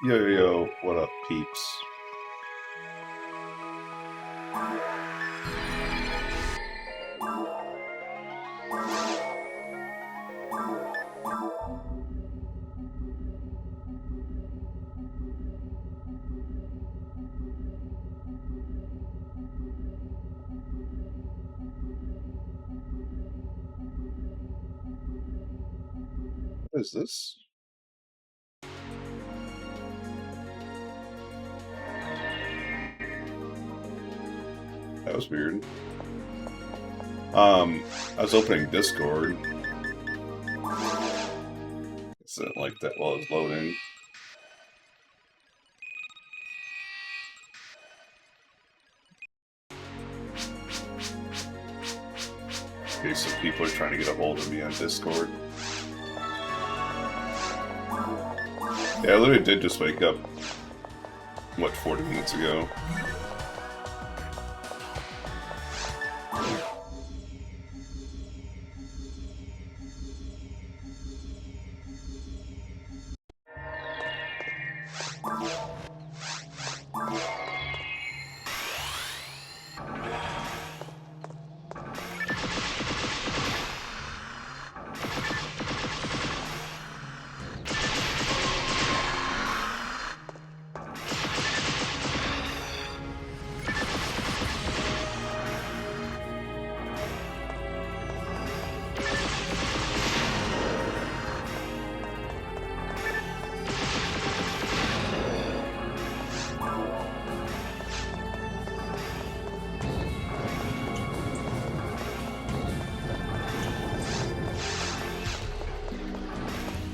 Yo, yo, yo, what up, peeps? What is this? That was weird. I was opening Discord. It didn't like that while it was loading. Okay, so people are trying to get a hold of me on Discord. Yeah, I literally did just wake up, what, 40 minutes ago.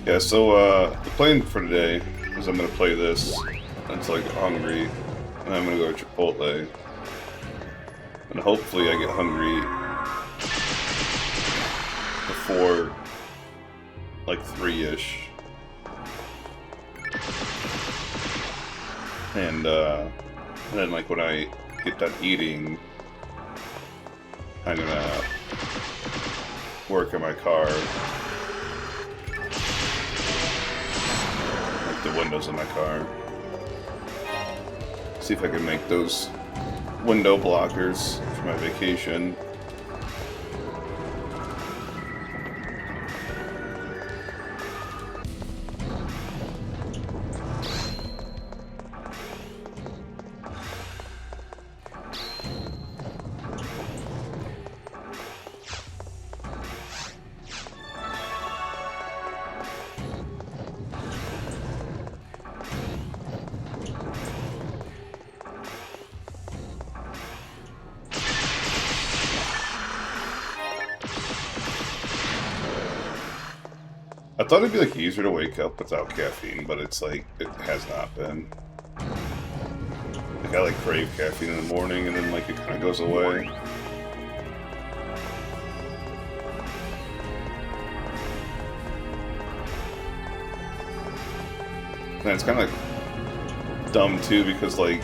Yeah, so the plan for today is I'm gonna play this until I get hungry, and I'm gonna go to Chipotle, and hopefully I get hungry before like 3-ish, and then like when I get done eating, I'm gonna work on my car. The windows of my car. See if I can make those window blockers for my vacation. I thought it'd be like easier to wake up without caffeine, but it's like it has not been. Like I like crave caffeine in the morning, and then like it kind of goes away. And it's kind of like dumb too, because like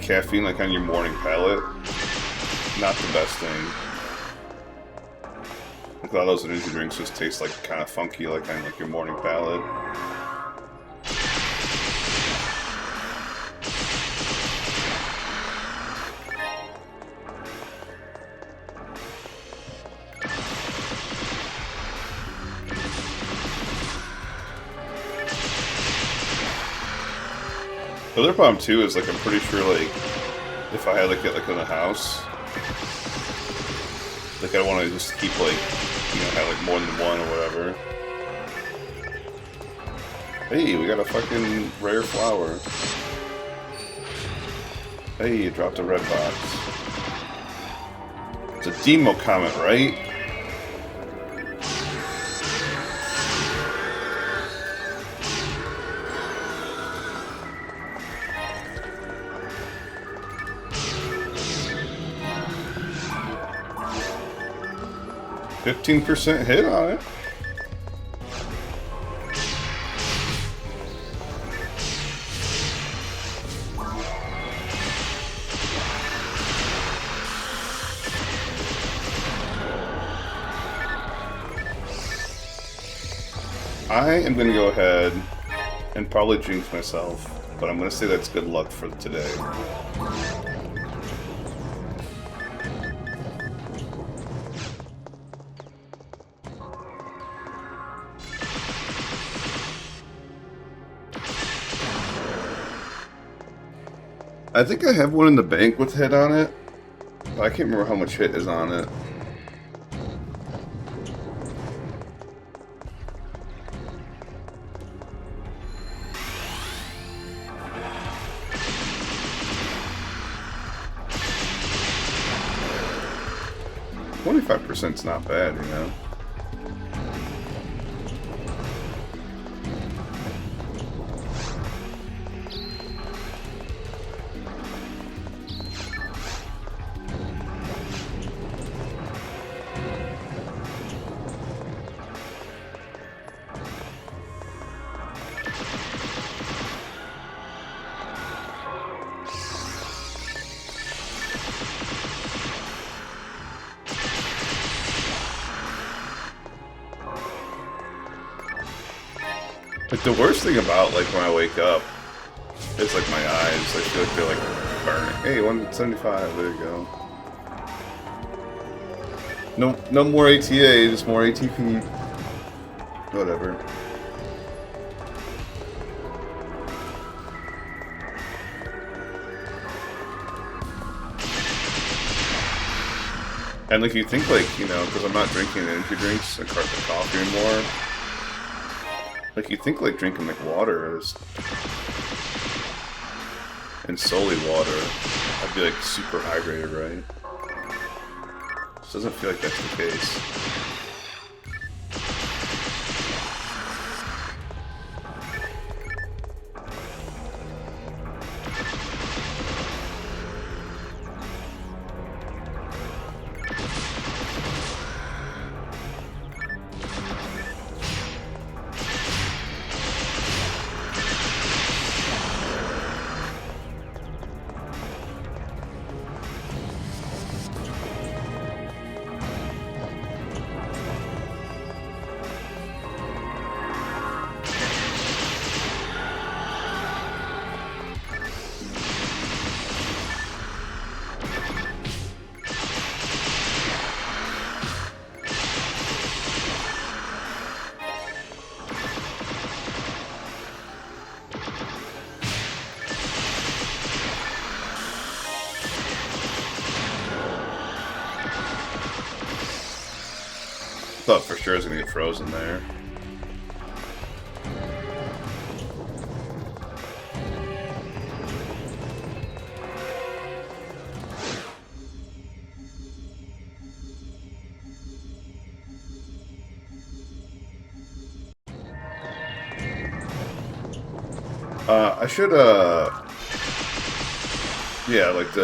caffeine like on your morning palate, not the best thing. Like a lot of those energy drinks just taste like kind of funky, like on like your morning palate. The other problem too is like I'm pretty sure like if I had like it like in the house, like I don't want to just keep like, you know, have like more than one or whatever. Hey, we got a fucking rare flower. Hey, you dropped a red box. It's a demo comment, right? %, hit on it. I am going to go ahead and probably jinx myself, but I'm going to say that's good luck for today. I think I have one in the bank with hit on it, but I can't remember how much hit is on it. %'s not bad, you know. Like, the worst thing about, like, when I wake up is, like, my eyes. I feel like they're, like, burning. Hey, 175, there you go. No more ATA, just more ATP. Whatever. And, like, you think, like, you know, because I'm not drinking energy drinks or coffee anymore. Like, you think, like, drinking, like, water is... and solely water, I'd be, like, super hydrated, right? This doesn't feel like that's the case. Thought for sure I was gonna get frozen there. I should, yeah, like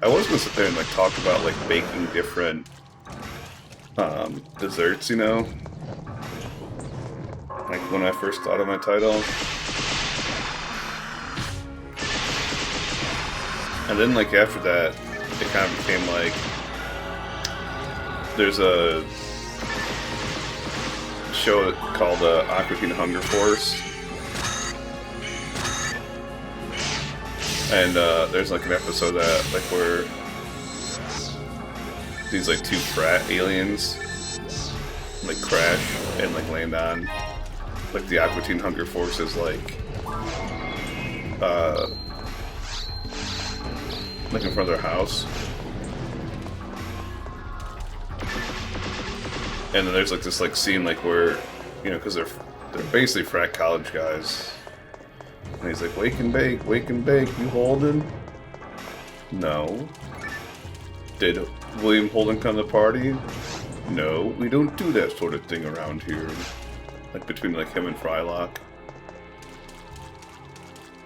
I was gonna sit there and, like, talk about, like, baking different, desserts, you know? Like, when I first thought of my title. And then, like, after that, it kind of became, like, there's a show called, Aqua Teen Hunger Force. And there's like an episode that like where these like two frat aliens like crash and like land on like the Aqua Teen Hunger Force's like in front of their house. And then there's like this like scene like where, you know, because they're basically frat college guys. And he's like, wake and bake, you Holden? No. Did William Holden come to the party? No, we don't do that sort of thing around here. Like, between, like, him and Frylock.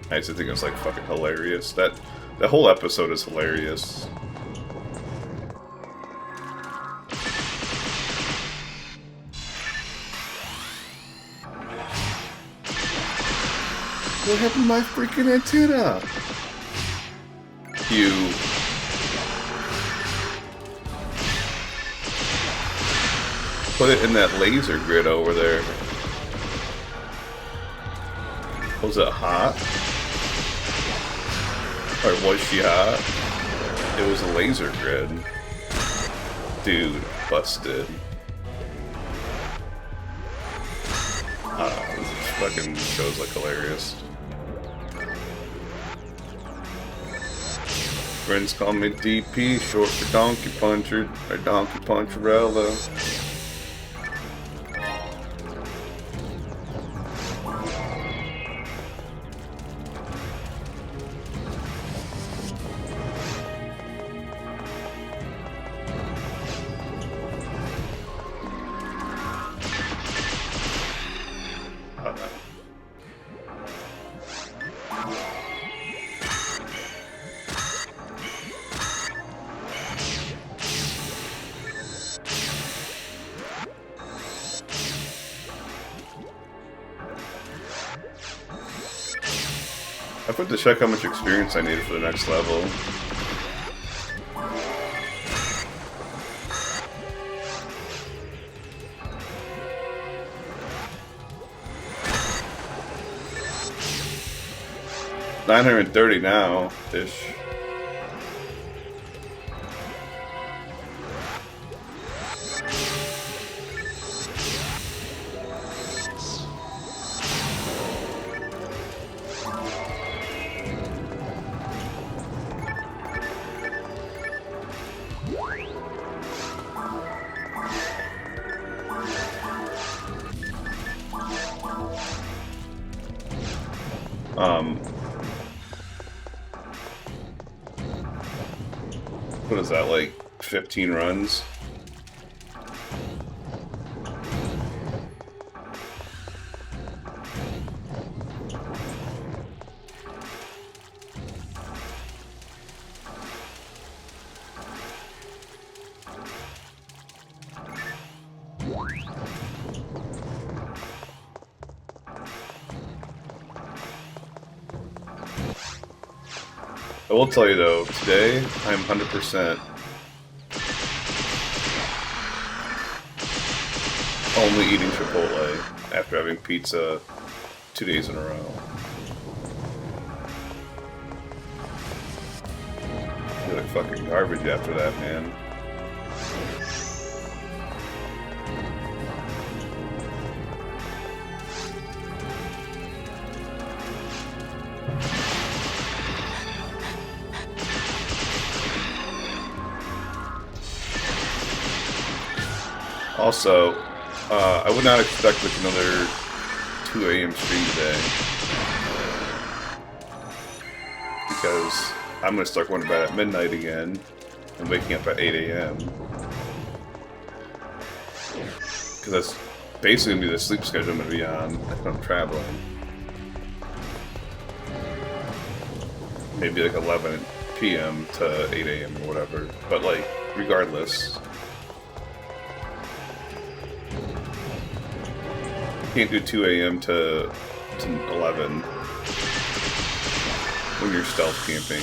I used to think it was, like, fucking hilarious. That whole episode is hilarious. What happened to my freaking antenna? You. Put it in that laser grid over there. Was it hot? Or was she hot? It was a laser grid. Dude, busted. This fucking show's like hilarious. Friends call me DP, short for Donkey Puncher, or Donkey Puncherella. I put to check how much experience I needed for the next level. $930 now, ish. What is that, like 15 runs? I will tell you though, today I'm 100% only eating Chipotle after having pizza 2 days in a row. I feel like fucking garbage after that, man. Also, I would not expect like another 2 a.m. stream today, because I'm going to start going to bed at midnight again and waking up at 8 a.m. because that's basically going to be the sleep schedule I'm going to be on if I'm traveling. Maybe like 11 p.m. to 8 a.m. or whatever, but like, regardless. Can't do 2 a.m. to 11 when you're stealth camping.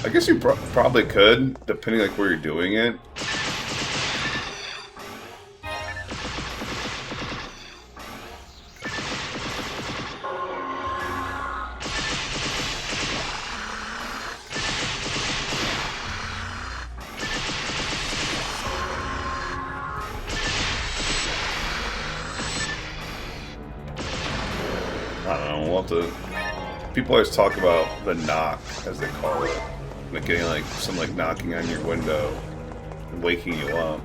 I guess you probably could, depending like where you're doing it. I don't know, we'll have to... People always talk about the knock, as they call it. Like getting like some like knocking on your window and waking you up.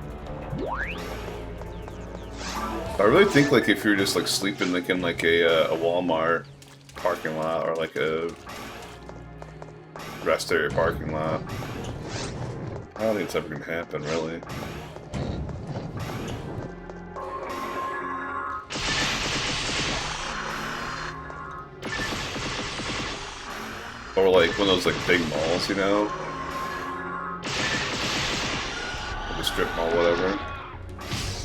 I really think like if you're just like sleeping like in like a Walmart parking lot or like a rest area parking lot, I don't think it's ever gonna happen really. Or like one of those like big malls, you know? Like a strip mall, whatever.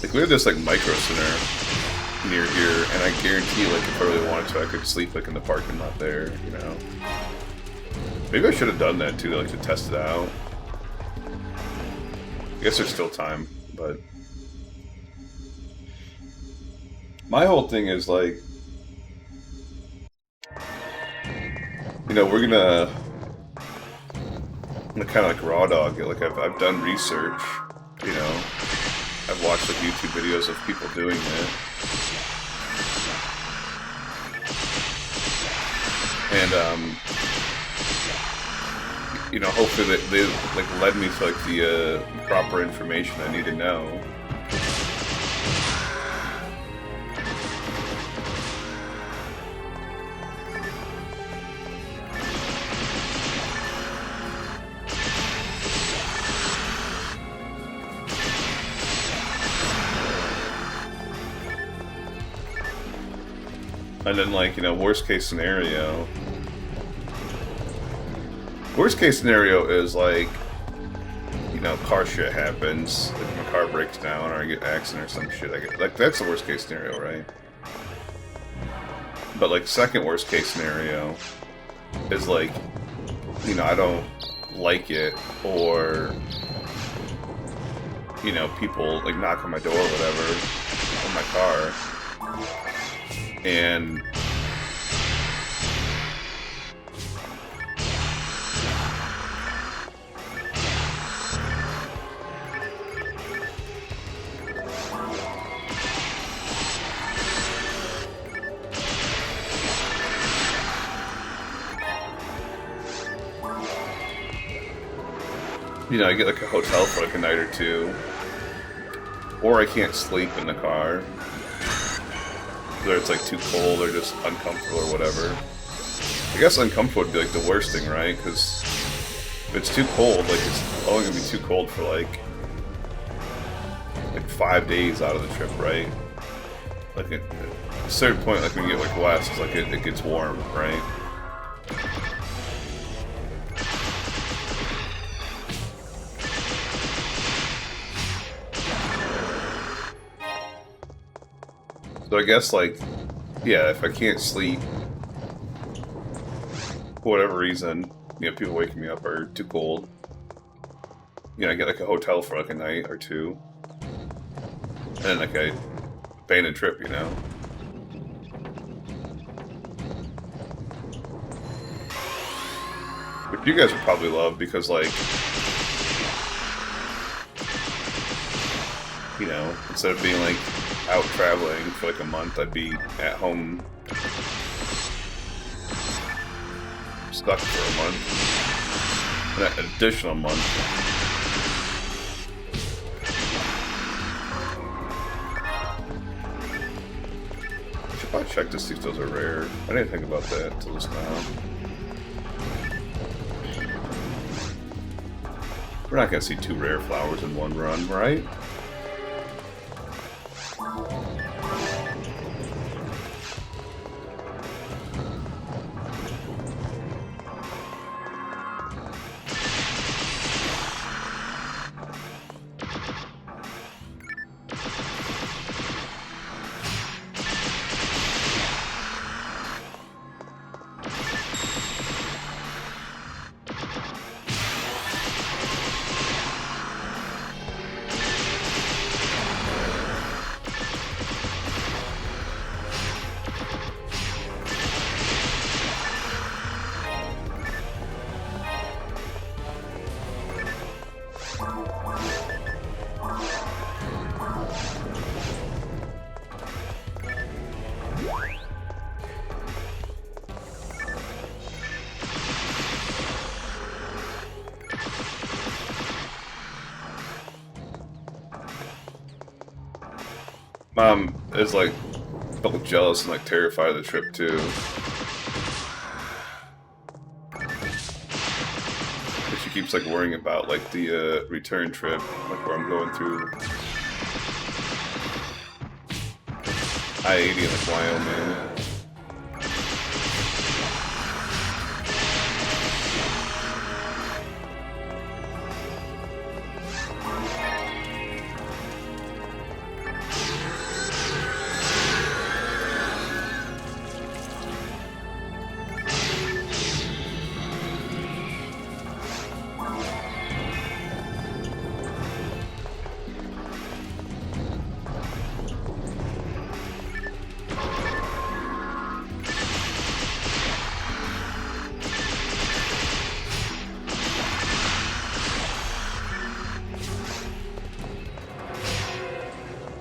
Like we have this like micro center near here, and I guarantee like if I really wanted to I could sleep like in the parking lot there, you know? Maybe I should have done that too, like to test it out. I guess there's still time, but my whole thing is like, you know, I'm gonna kind of like raw dog it. Like I've done research, you know, I've watched like YouTube videos of people doing it, and you know, hopefully they like led me to like the proper information I need to know. And then, like, you know, worst case scenario is, like, you know, car shit happens. Like, my car breaks down or I get an accident or some shit. Like, that's the worst case scenario, right? But, like, second worst case scenario is, like, you know, I don't like it, or, you know, people, like, knock on my door or whatever on my car. And you know, I get like a hotel for like a night or two, or I can't sleep in the car. Whether it's like too cold or just uncomfortable or whatever. I guess uncomfortable would be like the worst thing, right? Because if it's too cold, like it's only gonna be too cold for like 5 days out of the trip, right? Like at a certain point, like when you get like west, it's like it gets warm, right? So I guess, like, yeah, if I can't sleep, for whatever reason, you know, people waking me up are too cold, you know, I get, like, a hotel for, like, a night or two, and then, like, I abandon trip, you know? Which you guys would probably love, because, like, you know, instead of being, like, out traveling for like a month, I'd be at home stuck for a month, an additional month. I should probably check to see if those are rare. I didn't think about that until just now. We're not gonna see 2 rare flowers in one run, right? Mom is like a little jealous and like terrified of the trip too. But she keeps like worrying about like the return trip, like where I'm going through I-80 in like Wyoming.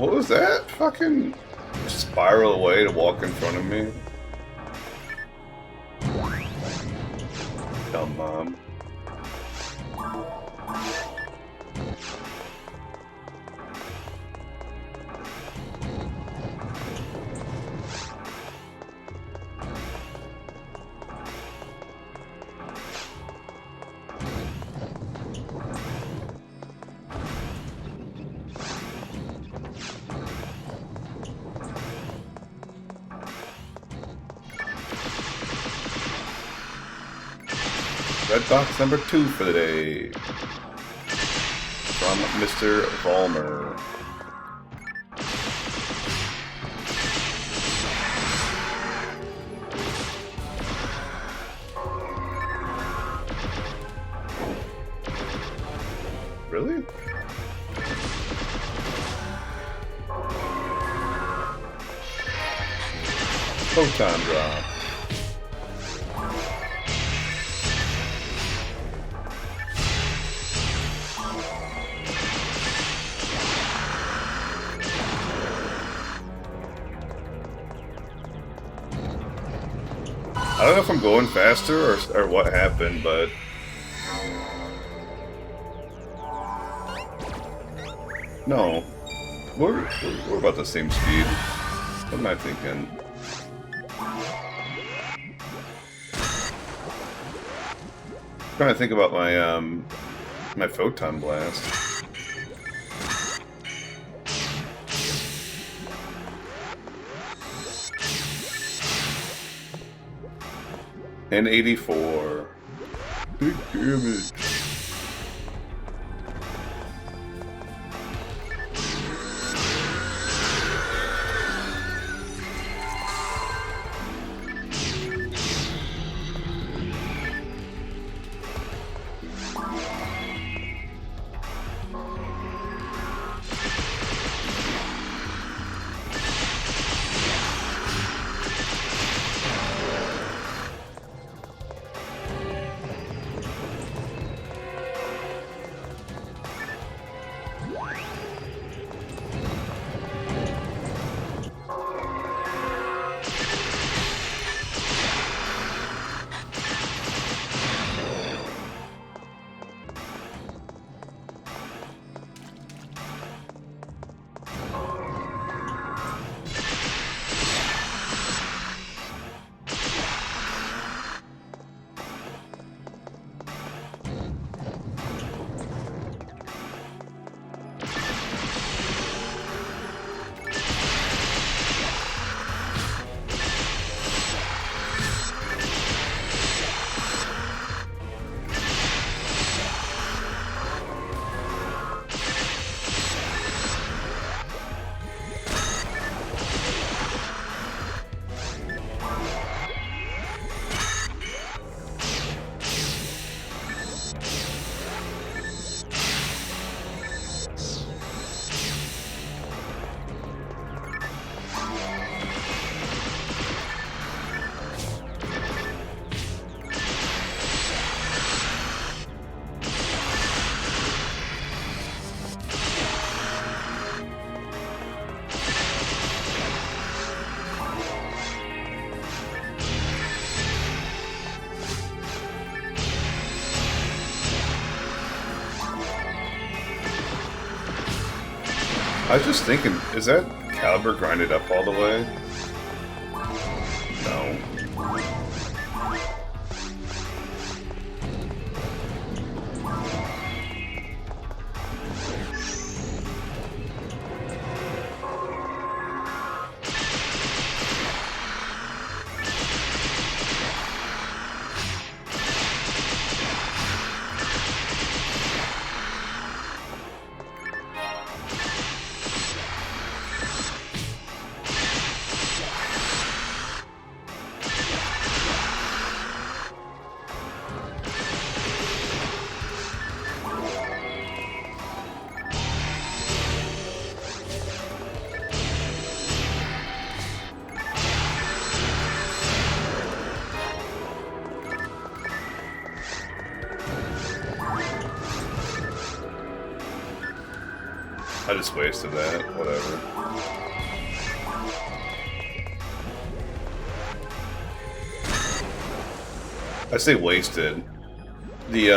What was that? Fucking spiral away to walk in front of me? Dumb mom. Red box number 2 for the day. From Mr. Vollmer. Really? Photon drop. I don't know if I'm going faster or what happened, but no, we're about the same speed. What am I thinking? I'm trying to think about my my photon blast. And 84. Big damage. I was just thinking, is that caliber grinded up all the way? No. just wasted that. Whatever. I say wasted. The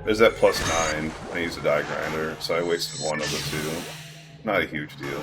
is at +9. I used a die grinder, so I wasted one of the two. Not a huge deal.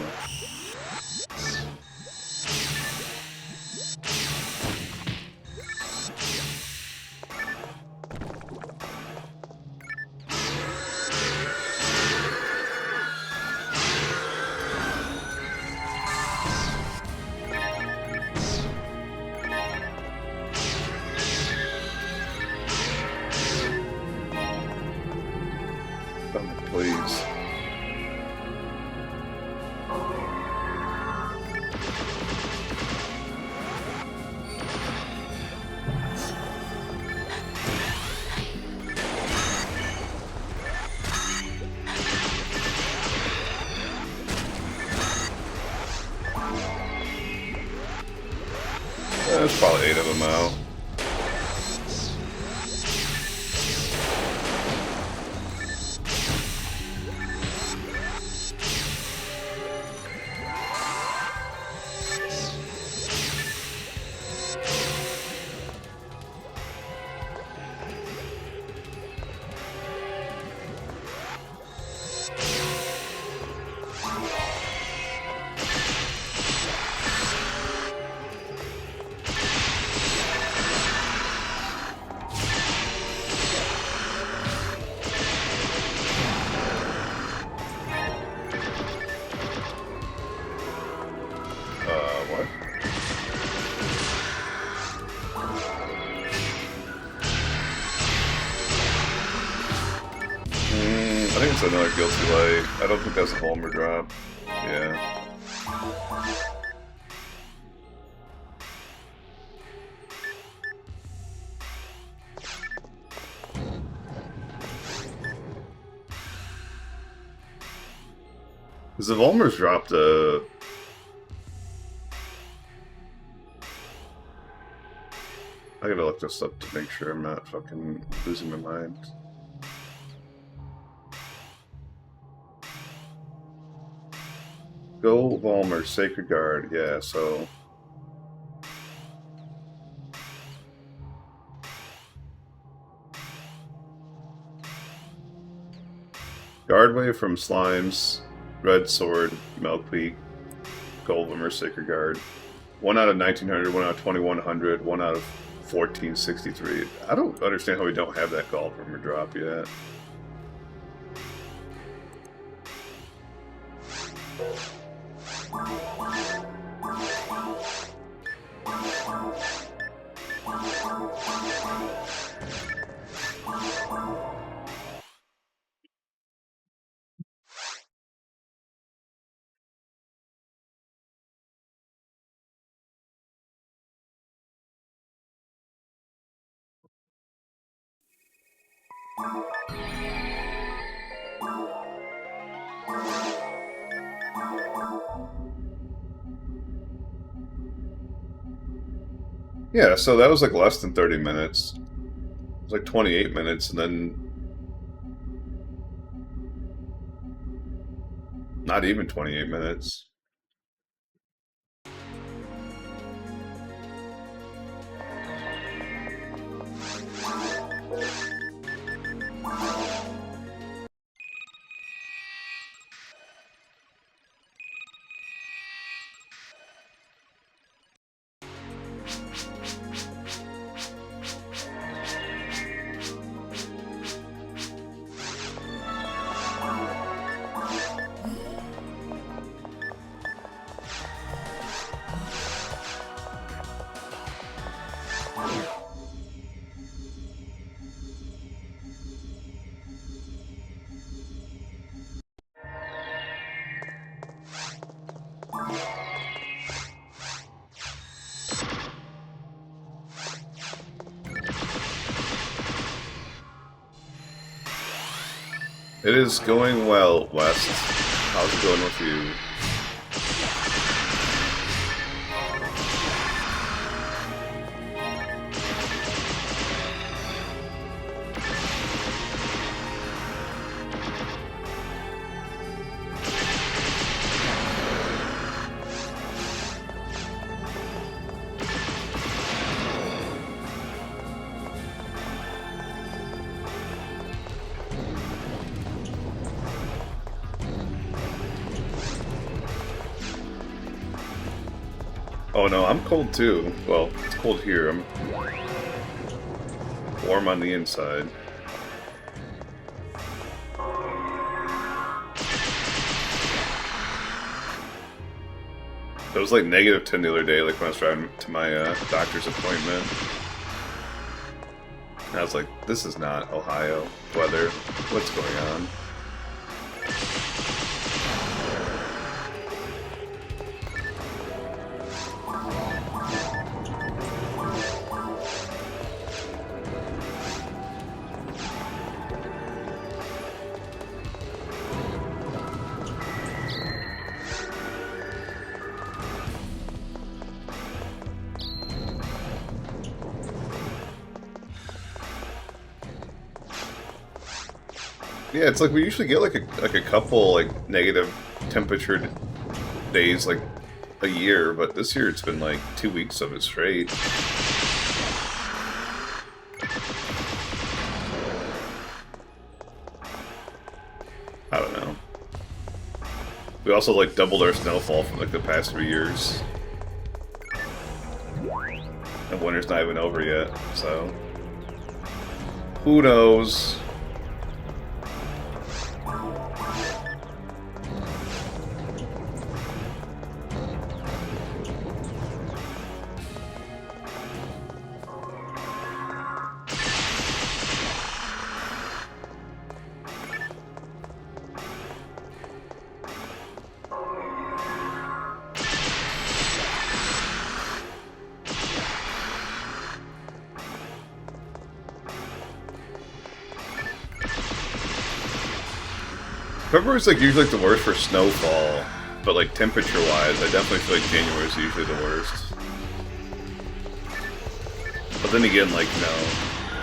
Please. There's probably 8 of them out. What? I think it's another Guilty Light. I don't think that's a Volmer drop. Yeah. Because the Volmer's dropped a... I gotta look this up to make sure I'm not fucking losing my mind. Go Volmer, Sacred Guard, yeah, so... Guard Wave from Slimes, Red Sword, Milkweed, Gold Volmer, Sacred Guard. 1 out of 1900, 1 out of 2100, 1 out of 1463. I don't understand how we don't have that Gold Volmer drop yet. Yeah, so that was like less than 30 minutes. It was like 28 minutes, and then... Not even 28 minutes. It is going well, West. How's it going with you? Oh no, I'm cold too. Well, it's cold here. I'm warm on the inside. It was like -10 the other day, like when I was driving to my doctor's appointment. And I was like, this is not Ohio weather. What's going on? Yeah, it's like we usually get like a couple like negative temperature days like a year, but this year it's been like 2 weeks of it straight. I don't know. We also like doubled our snowfall from like the past 3 years. And winter's not even over yet, so who knows? February's like usually like the worst for snowfall, but like temperature-wise, I definitely feel like January is usually the worst. But then again, like, you know,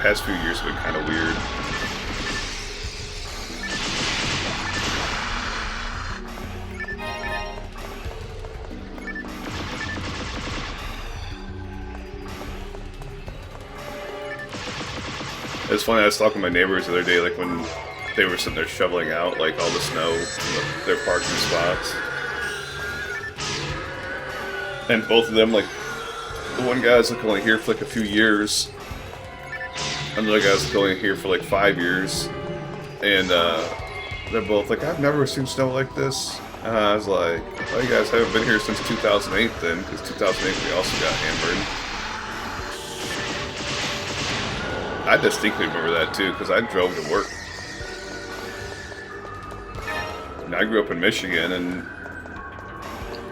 past few years have been kind of weird. It's funny, I was talking to my neighbors the other day, like when they were sitting there shoveling out like all the snow from their parking spots. And both of them, like, the one guy's like only here for like a few years. Another guy's like only here for like 5 years. And they're both like, I've never seen snow like this. And I was like, well, you guys haven't been here since 2008 then, because 2008 we also got hammered. I distinctly remember that too, because I drove to work. And I grew up in Michigan, and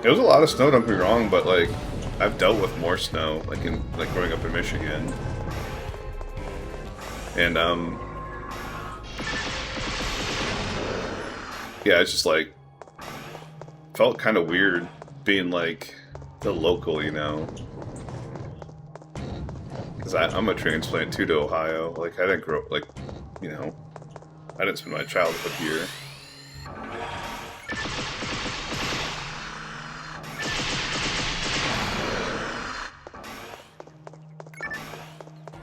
there was a lot of snow, don't get me wrong, but like I've dealt with more snow, like growing up in Michigan. And yeah, it's just like felt kind of weird being like the local, you know. Because I'm a transplant too to Ohio. Like, I didn't grow up, like, you know, I didn't spend my childhood here.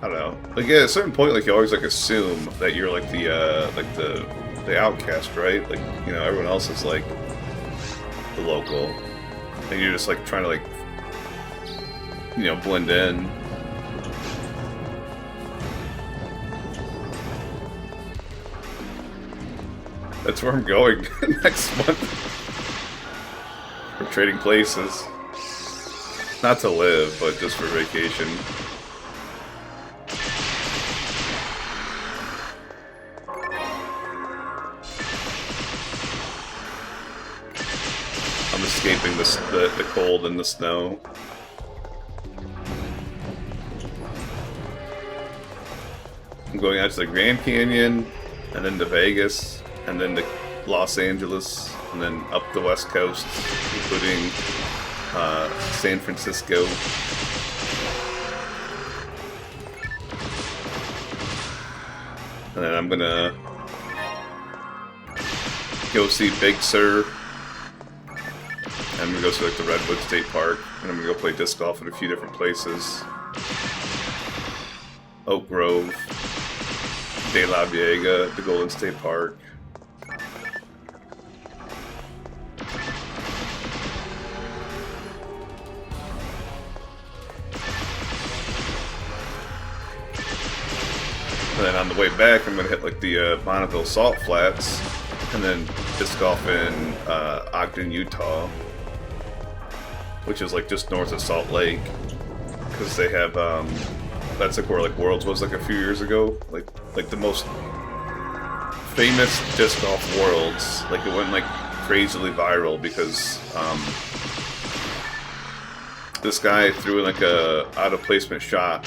I don't know. Like, at a certain point, like, you always, like, assume that you're, like, the outcast, right? Like, you know, everyone else is, like, the local. And you're just, like, trying to, like, you know, blend in. That's where I'm going next month. We're trading places. Not to live, but just for vacation. I'm escaping the cold and the snow. I'm going out to the Grand Canyon, and then to Vegas. And then to Los Angeles, and then up the West Coast, including San Francisco. And then I'm gonna go see Big Sur. And I'm gonna go to like the Redwood State Park, and I'm gonna go play disc golf at a few different places. Oak Grove, De La Viega, the Golden State Park. And then on the way back, I'm gonna hit like the Bonneville Salt Flats, and then disc golf in Ogden, Utah, which is like just north of Salt Lake, because they have that's like where like Worlds was like a few years ago, like the most famous disc golf Worlds. Like it went like crazily viral because this guy threw in like a out of placement shot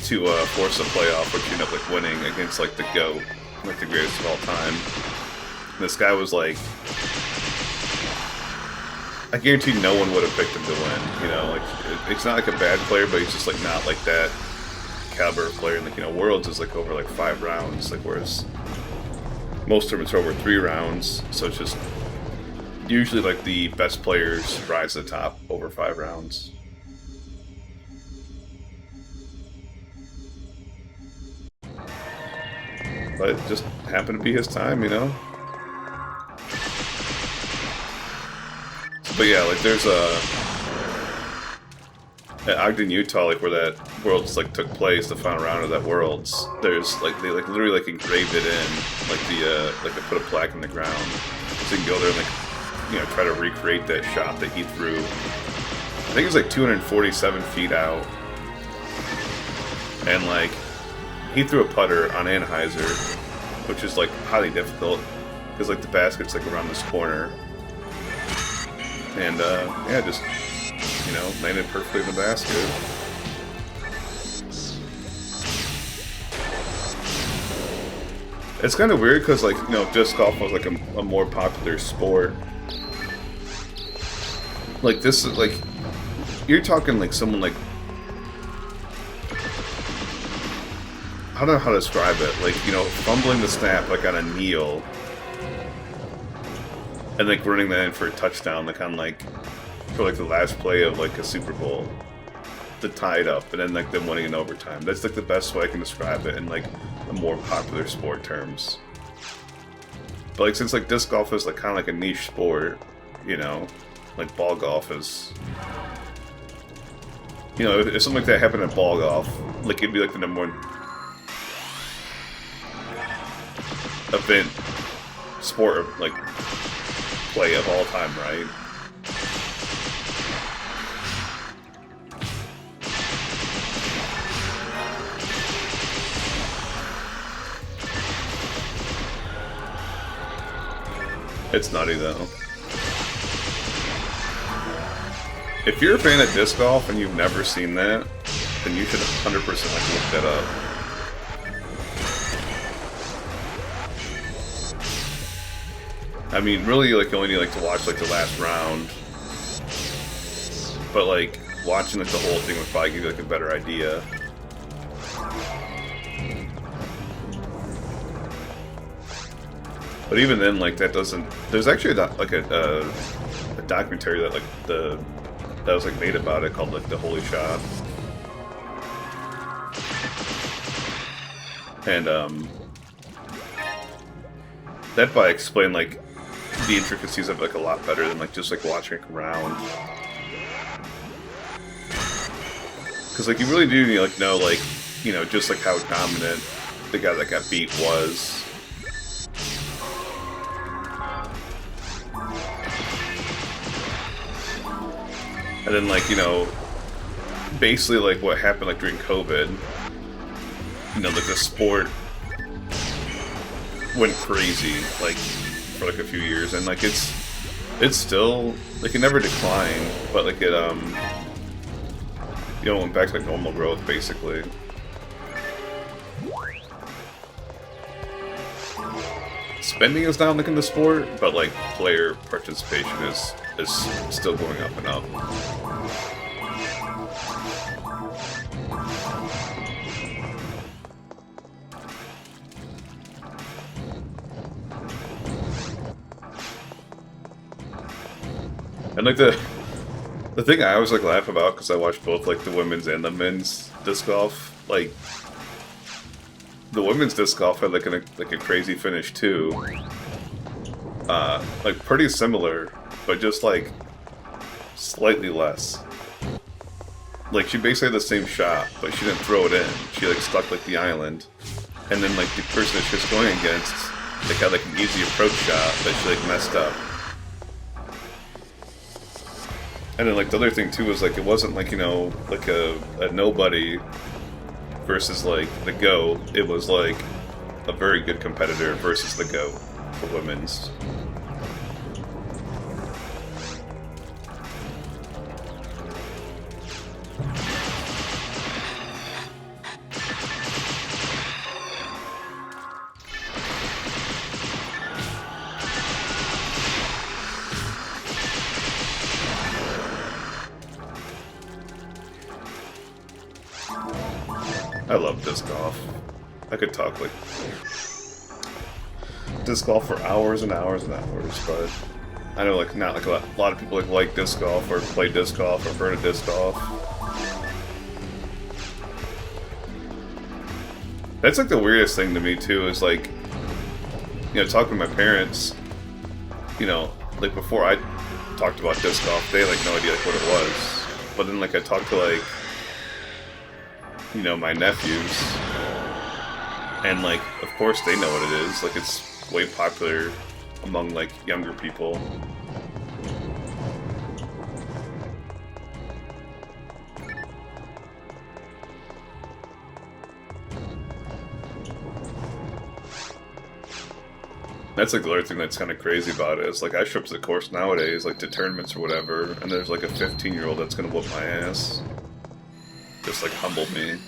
to force a playoff, which ended up like winning against like the GOAT, like the greatest of all time. And this guy was like, I guarantee no one would have picked him to win. You know, like it's not like a bad player, but he's just like not like that caliber of player. And like, you know, Worlds is like over like 5 rounds, like whereas most tournaments are over 3 rounds. So it's just usually like the best players rise to the top over 5 rounds. But it just happened to be his time, you know? But yeah, like there's at Ogden, Utah, like where that Worlds like took place, the final round of that Worlds, there's like they like literally like engraved it in, like they put a plaque in the ground. So you can go there and like, you know, try to recreate that shot that he threw. I think it was like 247 feet out. And like he threw a putter on Anheuser, which is like highly difficult because like the basket's like around this corner. And yeah, just, you know, landed perfectly in the basket. It's kind of weird because, like, you know, disc golf was like a more popular sport. Like this is like, you're talking like someone like, I don't know how to describe it. Like, you know, fumbling the snap like on a kneel. And like running that in for a touchdown, like on like for like the last play of like a Super Bowl to tie it up, and then like them winning in overtime. That's like the best way I can describe it in like a more popular sport terms. But like since like disc golf is like kind of like a niche sport, you know, like ball golf is, you know, if something like that happened at ball golf, like it'd be like the #1 event sport of like play of all time, right? It's nutty though. If you're a fan of disc golf and you've never seen that, then you should 100% like look that up. I mean, really, like, you only need, like, to watch, like, the last round. But, like, watching, like, the whole thing would probably give you, like, a better idea. But even then, like, that doesn't... There's actually, like, a documentary that, like, that was, like, made about it called, like, The Holy Shot. And, that probably explained, like, the intricacies of it, like, a lot better than, like, just, like, watching it around. Because, like, you really do, like, know, like, you know, just, like, how dominant the guy that got beat was. And then, like, you know, basically, like, what happened, like, during COVID, you know, like, the sport went crazy, like, for, like, a few years, and, like, it's still, like, it never declined, but, like, it, you know, went back to, like, normal growth, basically. Spending is down, like, in the sport, but, like, player participation is still going up and up. And, like, the thing I always, like, laugh about, because I watch both, like, the women's and the men's disc golf, like, the women's disc golf had, like, a crazy finish, too. Like, pretty similar, but just, like, slightly less. like she basically had the same shot, but she didn't throw it in. She like stuck like the island, and then like the person that she was going against, like had like an easy approach shot that she like messed up. And then like the other thing too was like it wasn't like, you know, like a nobody versus like the GO. It was like a very good competitor versus the GO for women's. I love disc golf. I could talk like disc golf for hours and hours and hours, but I know like not like a lot of people like disc golf or play disc golf or heard of disc golf. That's like the weirdest thing to me too, is like, you know, talking to my parents, you know, like before I talked about disc golf, they had like no idea like what it was. But then like I talked to like, you know, my nephews, and like of course they know what it is. Like it's way popular among like younger people. That's like the other thing that's kind of crazy about it. Is like I show up to the course nowadays, like to tournaments or whatever, and there's like a 15-year-old that's gonna whoop my ass. Just like humbled me.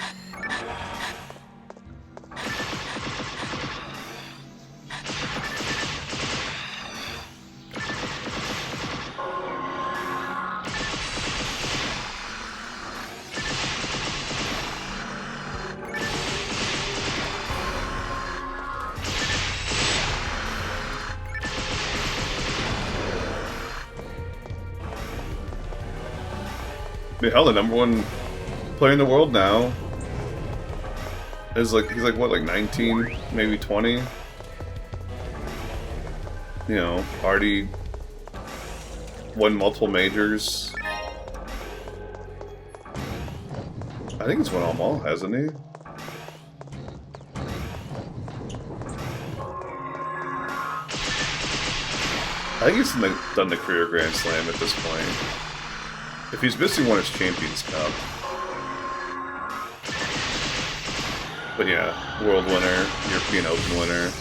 Hell, the #1 player in the world now is like, he's like what, like 19, maybe 20? You know, already won multiple majors. I think he's won them all, hasn't he? I think he's done the career Grand Slam at this point. If he's missing one, it's Champions Cup. But yeah, World winner, European Open winner.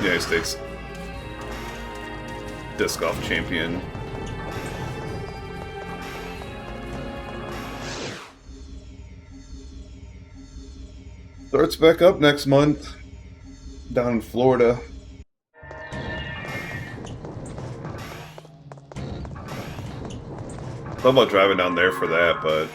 United States disc golf champion. Starts back up next month down in Florida. Thought about driving down there for that, but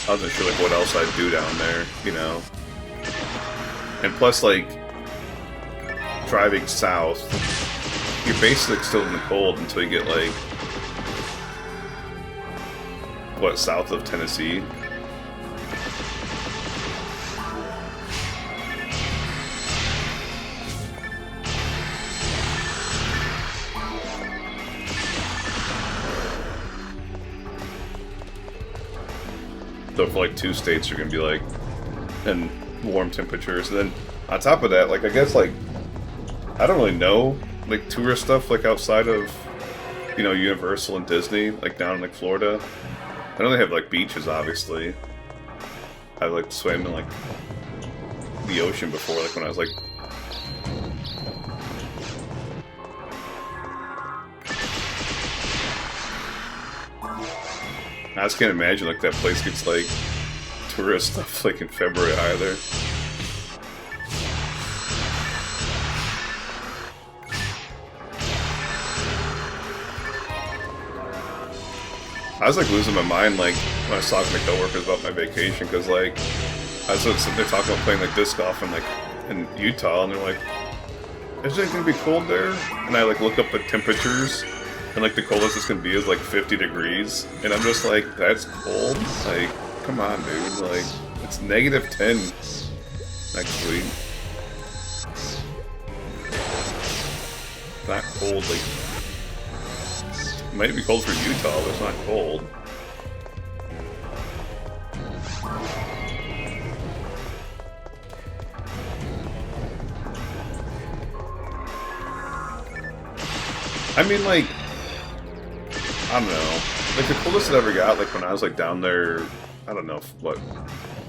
I wasn't sure like what else I'd do down there, you know. And plus, like, driving south, you're basically still in the cold until you get like what, south of Tennessee. So for like 2 states are gonna be like in warm temperatures, and then on top of that, like I guess like I don't really know like tourist stuff like outside of, you know, Universal and Disney, like down in like Florida. I know they have like beaches, obviously. I like swam in like the ocean before, like when I was like I just can't imagine like that place gets like tourist stuff like in February either. I was like losing my mind like when I was talking to coworkers about my vacation, because like I was sitting there talking about playing like disc golf in Utah, and they're like, "Is it gonna be cold there?" And I like look up the temperatures, and like the coldest it's gonna be is like 50 degrees, and I'm just like, that's cold. Like, Come on, dude. Like, it's -10 next week. It's not cold. Like, it might be cold for Utah, but it's not cold. I mean, like, I don't know. Like, the coolest it ever got, like, when I was, like, down there, I don't know, what,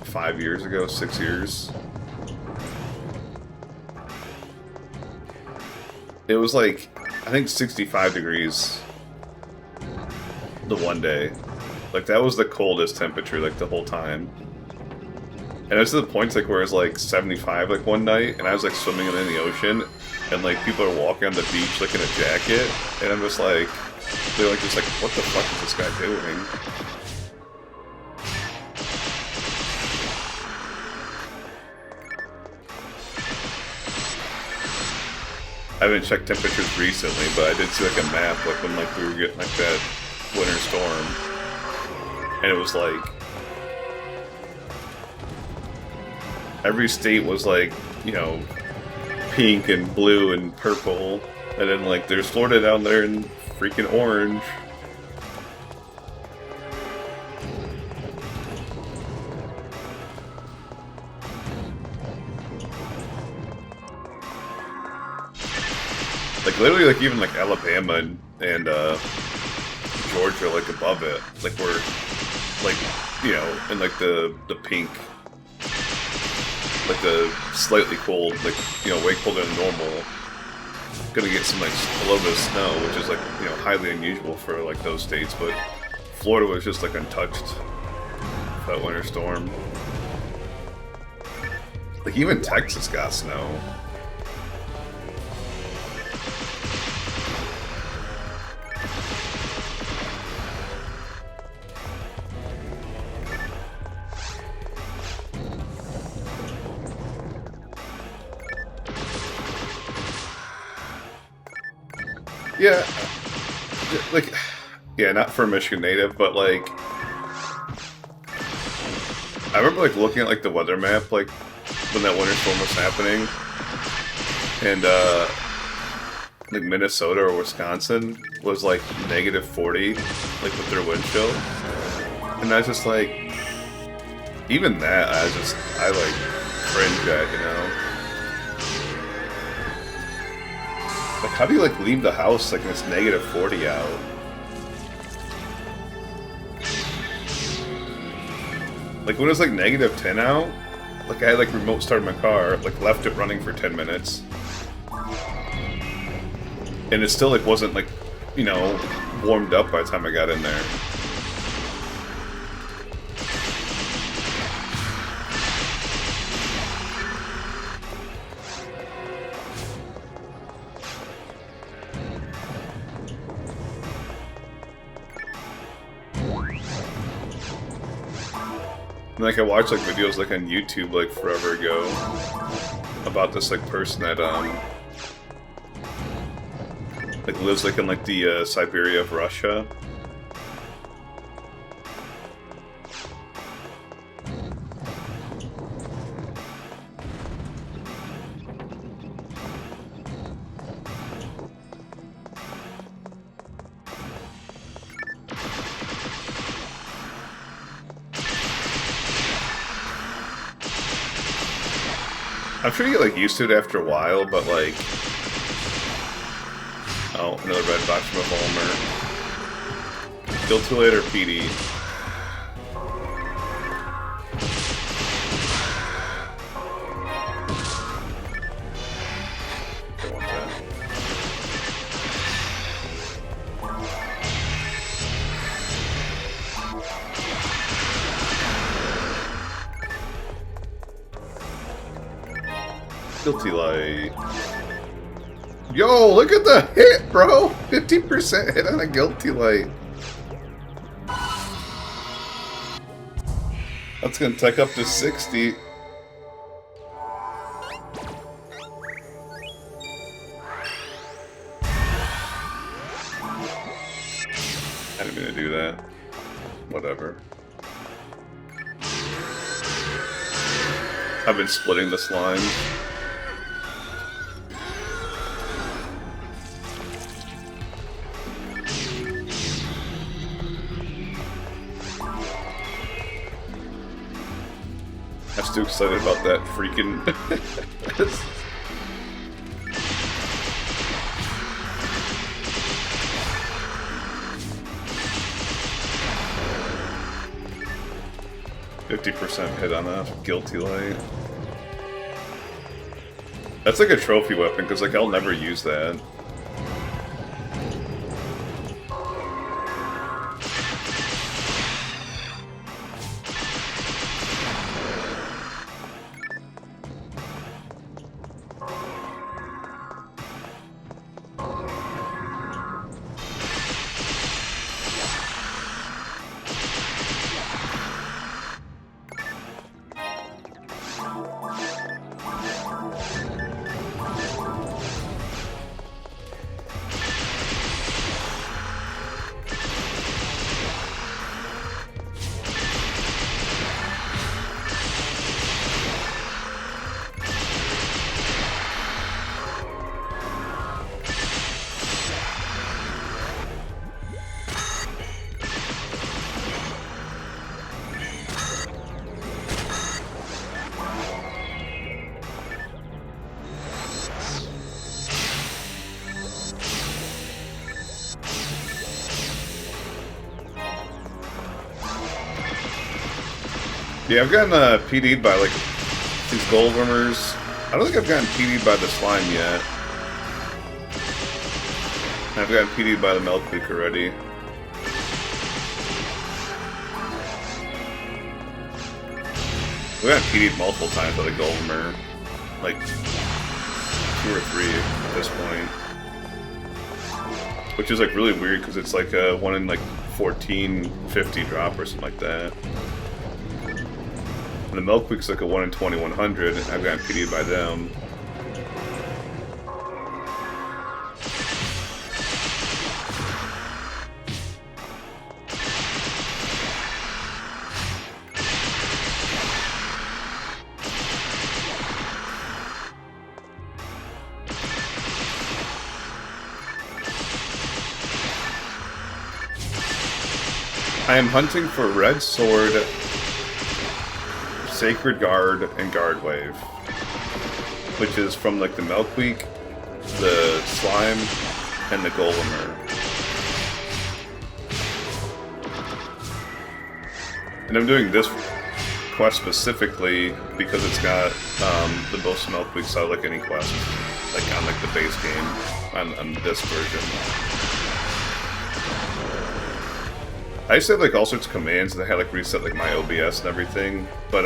5 years ago, 6 years? It was, like, I think 65 degrees the one day. Like, that was the coldest temperature, like, the whole time. And it was to the point, like, where it was, like, 75, like, one night, and I was, like, swimming in the ocean, and, like, people are walking on the beach, like, in a jacket, and I'm just, like, they're, like, just, like, what the fuck is this guy doing? I haven't checked temperatures recently, but I did see, like, a map, like, when, like, we were getting, like, that winter storm, and it was, like, every state was, like, you know, pink and blue and purple, and then, like, there's Florida down there in freaking orange. Like, literally, like, even, like, Alabama and Georgia, like, above it, like, we're, like, you know, in, like, the pink, like, the slightly cold, like, you know, way colder than normal. Gonna get some, like, a little bit of snow, which is, like, you know, highly unusual for, like, those states, but Florida was just, like, untouched that winter storm. Like, even Texas got snow. Yeah, like, yeah, not for a Michigan native, but, like, I remember, like, looking at, like, the weather map, like, when that winter storm was happening, and, like, Minnesota or Wisconsin was, like, -40, like, with their wind chill, and I was just, like, even that, I, like, cringe at, you know? Like, how do you, like, leave the house, like, when it's -40 out? Like, when it was, like, -10 out, like, I, like, remote started my car, like, left it running for 10 minutes. And it still, like, wasn't, like, you know, warmed up by the time I got in there. And, like, I watched, like, videos, like, on YouTube, like, forever ago about this, like, person that, like, lives, like, in, like, the, Siberia of Russia. I'm sure you get, like, used to it after a while, but, like... Oh, another red box from a Homer. Kill too late or PD. Don't want that. Guilty light. Yo, look at the hit, bro! 50% hit on a guilty light. That's gonna take up to 60. I didn't mean to do that. Whatever. I've been splitting the slime. I'm still excited about that freaking... %50 hit on a guilty light. That's like a trophy weapon, because like I'll never use that. Yeah, I've gotten PD'd by like these gold wormers. I don't think I've gotten PD'd by the slime yet. I've gotten PD'd by the Milkweed already. We've gotten PD'd multiple times by the gold wormer. Like 2 or 3 at this point. Which is like really weird because it's like a 1 in like 1450 drop or something like that. And the Milkweed's like a 1 in 2100, and I've gotten PD'd by them. I am hunting for Red Sword, Sacred Guard, and Guard Wave, which is from like the Milkweed, the Slime, and the Goldemer. And I'm doing this quest specifically because it's got the most Milkweed, so I like any quest, like on like the base game, on this version. I used to have like all sorts of commands that I had like reset like my OBS and everything, but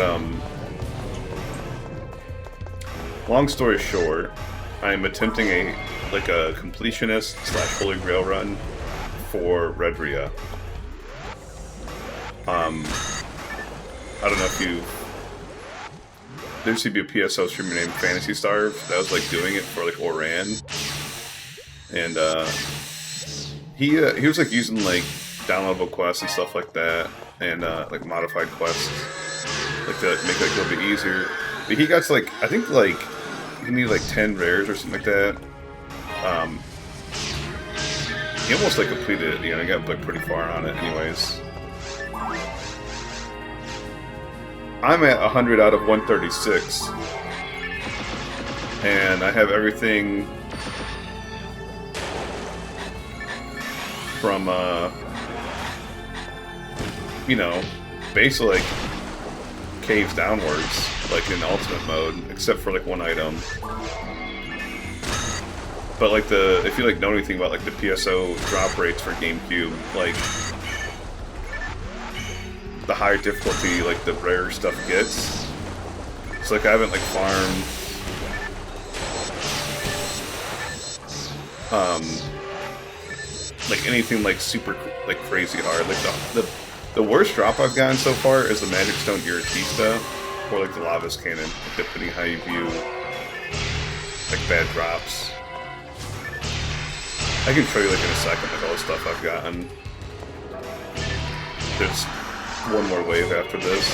long story short, I'm attempting a completionist / Holy Grail run for Redria. I don't know if you... There used to be a PSO streamer named Phantasy that was like doing it for like Oran, and he was like using like downloadable quests and stuff like that, and like modified quests, like to make it like, a little bit easier. But he got to like, I think like he needed like 10 rares or something like that. He almost like completed it. You know, he got like pretty far on it. Anyways, I'm at 100 out of 136, and I have everything from you know, basically like caves downwards, like in ultimate mode, except for like one item. But like if you like know anything about like the PSO drop rates for GameCube, like the higher difficulty, like the rare stuff gets. It's like I haven't like farmed like anything like super like crazy hard. Like the worst drop I've gotten so far is the Magic Stone Iratista, or like the Lava's Cannon, depending how you view like bad drops. I can show you like in a second like all the stuff I've gotten. There's one more wave after this.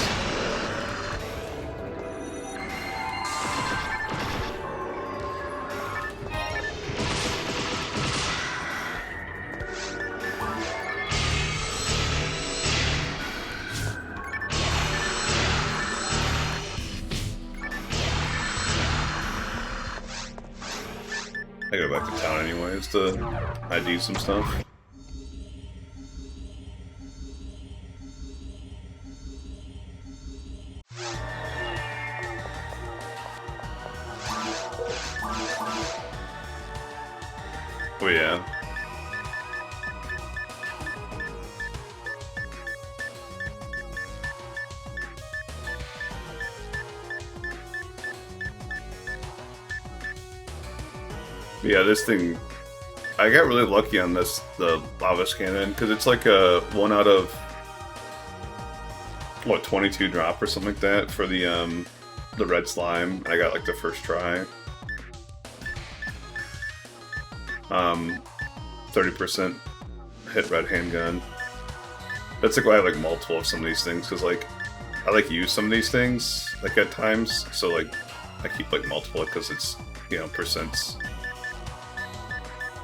I go back to town anyways to ID some stuff. Oh yeah. Yeah, this thing, I got really lucky on this, the lava cannon, because it's like a 1 out of, what, 22 drop or something like that for the red slime. I got like the first try. 30% hit red handgun. That's like why I have like multiple of some of these things, because like, I like use some of these things, like at times, so like, I keep like multiple because it's, you know, percents.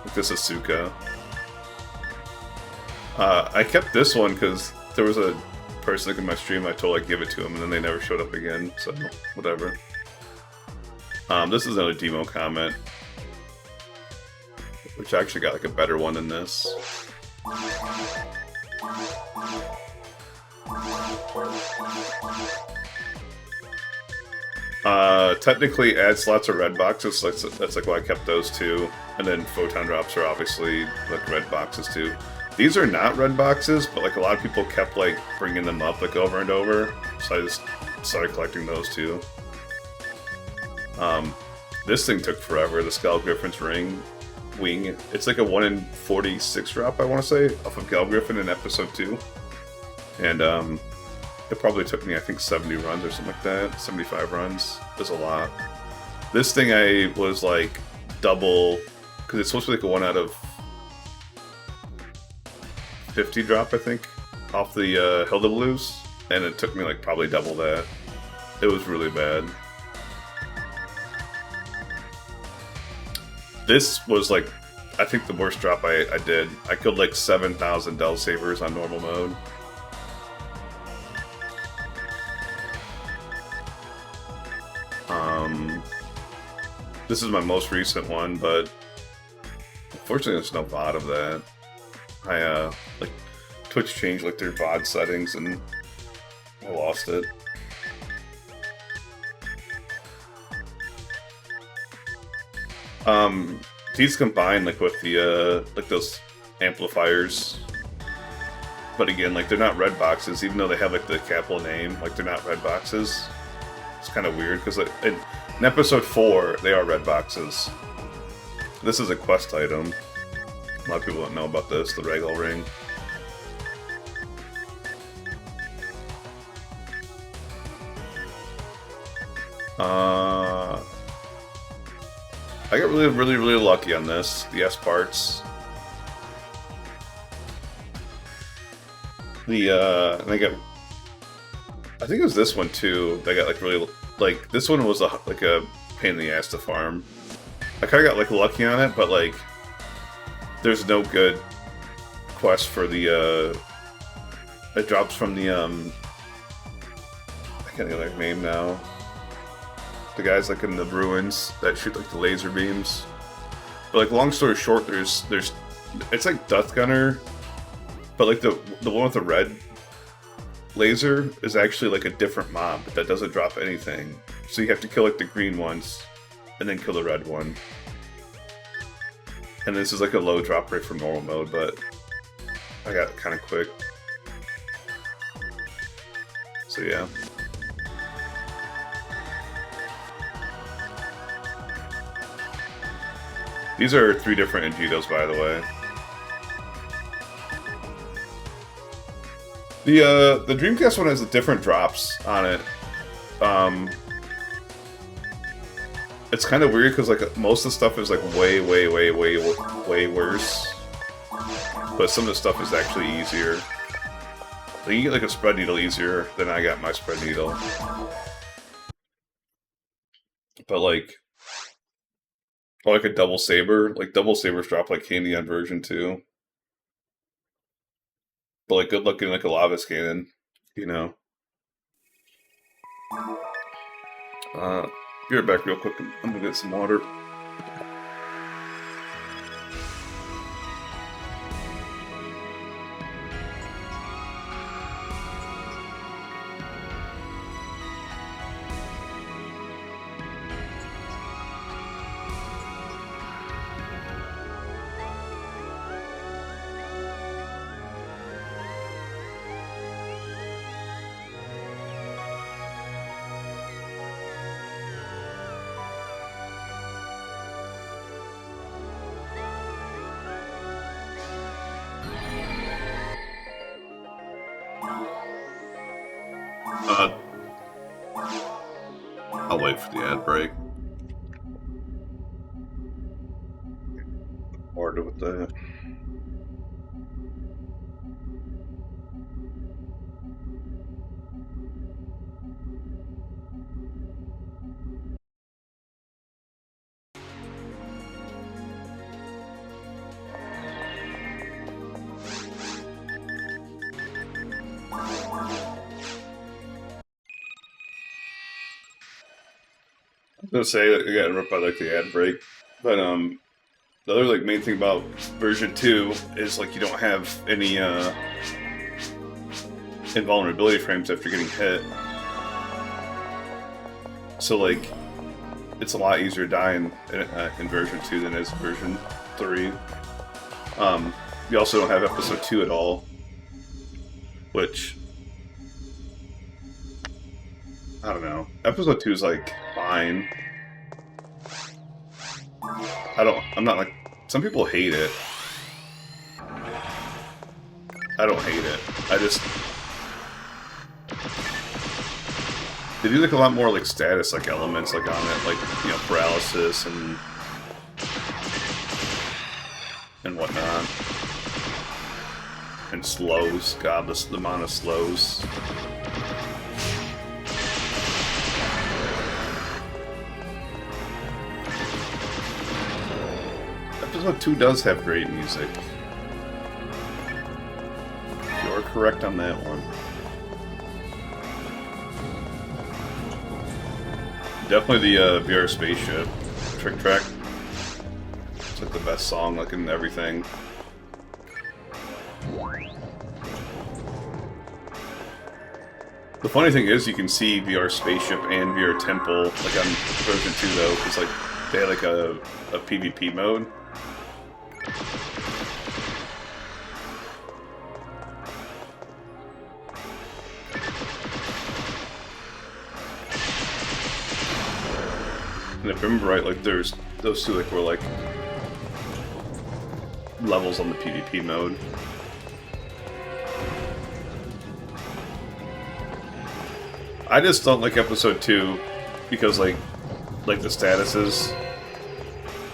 Like this Asuka. I kept this one because there was a person like in my stream I told I'd give it to him and then they never showed up again, so whatever. This is another demo comment, which actually got like a better one than this. Technically adds lots of red boxes, so that's like why I kept those two. And then photon drops are obviously like red boxes too. These are not red boxes, but like a lot of people kept like bringing them up like over and over, so I just started collecting those too. This thing took forever, the Skull Griffin's wing. It's like a 1 in 46 drop, I want to say, off of Skull Griffin in episode 2. And it probably took me, I think, 70 runs or something like that. 75 runs. That's a lot. This thing I was like double, because it's supposed to be like a 1 out of 50 drop, I think, off the Hilda Blues. And it took me like probably double that. It was really bad. This was like, I think the worst drop I did. I killed like 7,000 Del Sabers on normal mode. This is my most recent one, but unfortunately there's no VOD of that. I, like, Twitch changed like their VOD settings and I lost it. These combine like with the like those amplifiers, but again, like they're not red boxes, even though they have like the capital name. Like they're not red boxes. It's kind of weird because like, in episode 4 they are red boxes. This is a quest item. A lot of people don't know about this. The Regal ring. I got really lucky on this. The S parts. The and I got. I think it was this one too. They got like really like this one was like a pain in the ass to farm. I kind of got like lucky on it, but like there's no good quest for the. It drops from the I can't think of their name now. The guys like in the ruins that shoot like the laser beams. But like long story short, there's it's like Death Gunner, but like the one with the red laser is actually like a different mob that doesn't drop anything. So you have to kill like the green ones and then kill the red one. And this is like a low drop rate from normal mode, but I got it kind of quick. So yeah. These are 3 different Angitos, by the way. The Dreamcast one has the different drops on it. It's kind of weird because like most of the stuff is like way worse, but some of the stuff is actually easier. Like, you get like a spread needle easier than I got my spread needle, but like. Or like a double saber. Like double sabers drop like candy on version 2. But like good luck getting like a lava cannon, you know. Be right back real quick. I'm gonna get some water. Uh, I'll wait for the ad break. Bored with that. I was gonna say that I got interrupted by like the ad break, but the other like main thing about version 2 is like you don't have any invulnerability frames after getting hit. So like it's a lot easier to die in version 2 than it is version 3. You also don't have episode 2 at all, which I don't know. Episode 2 is like fine. I'm not like some people hate it. I don't hate it. I just they do like a lot more like status like elements like on it, like you know paralysis and whatnot, and slows. God, the amount of slows. Episode 2 does have great music. You're correct on that one. Definitely the VR Spaceship Trick Track. It's like the best song, like in everything. The funny thing is, you can see VR Spaceship and VR Temple like on version 2 though, because like they had like a PvP mode. And if I remember right, like there's those two like were like levels on the PvP mode. I just don't like episode 2 because like the statuses,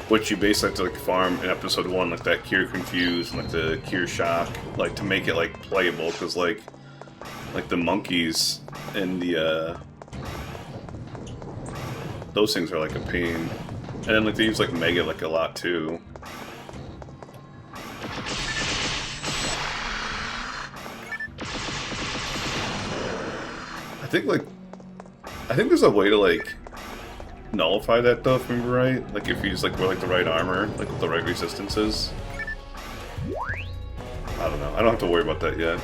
which you basically have to like farm in episode 1, like that Cure Confuse and like the Cure Shock, like to make it like playable, because like the monkeys and the those things are like a pain. And then like they use like Mega like a lot too. I think there's a way to like nullify that though, if I remember right. Like if you use like wear like the right armor, like with the right resistances. I don't know. I don't have to worry about that yet.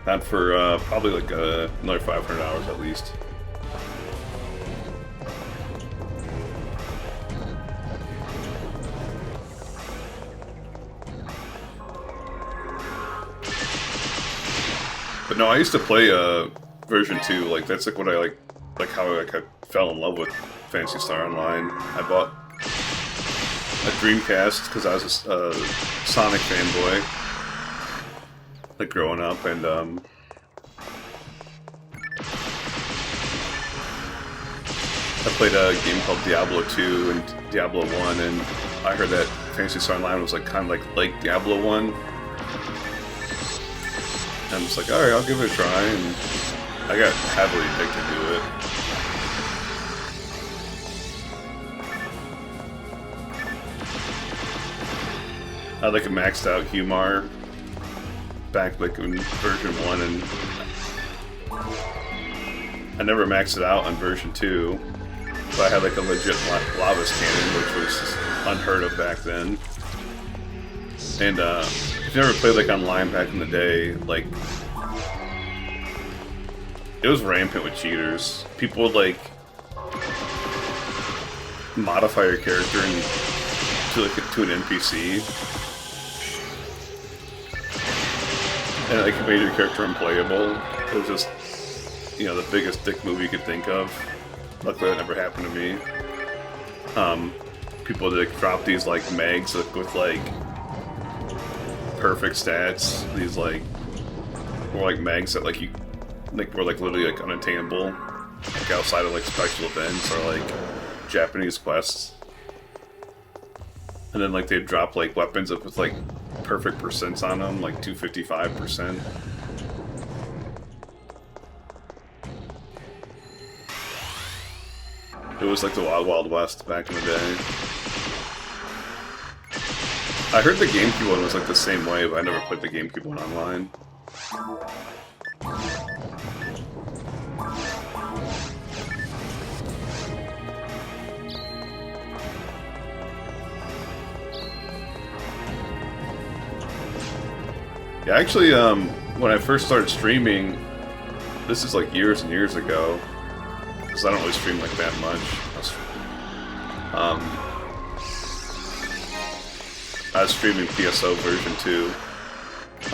Not for probably like another 500 hours at least. But no, I used to play version 2. Like that's like what I like how I fell in love with Phantasy Star Online. I bought a Dreamcast because I was a Sonic fanboy, like growing up, and I played a game called Diablo 2 and Diablo 1, and I heard that Phantasy Star Online was like kind of like Diablo 1. And I'm just like, alright, I'll give it a try, and I got heavily addicted to it. I had like a maxed out Humar back like in version 1, and I never maxed it out on version 2, but I had like a legit Lavas Cannon, which was unheard of back then. And if you ever played like online back in the day, like it was rampant with cheaters. People would like modify your character to an NPC, and like made your character unplayable. It was just, you know, the biggest dick move you could think of. Luckily, that never happened to me. People would like drop these like mags with like perfect stats. These like more like mags that like you like were like literally like unattainable, like outside of like special events or like Japanese quests. And then like they'd drop like weapons up with like perfect percents on them, like 255%. It was like the Wild Wild West back in the day. I heard the GameCube one was like the same way, but I never played the GameCube one online. Yeah, actually, when I first started streaming, this is like years and years ago, because I don't really stream like that much. I was streaming PSO version 2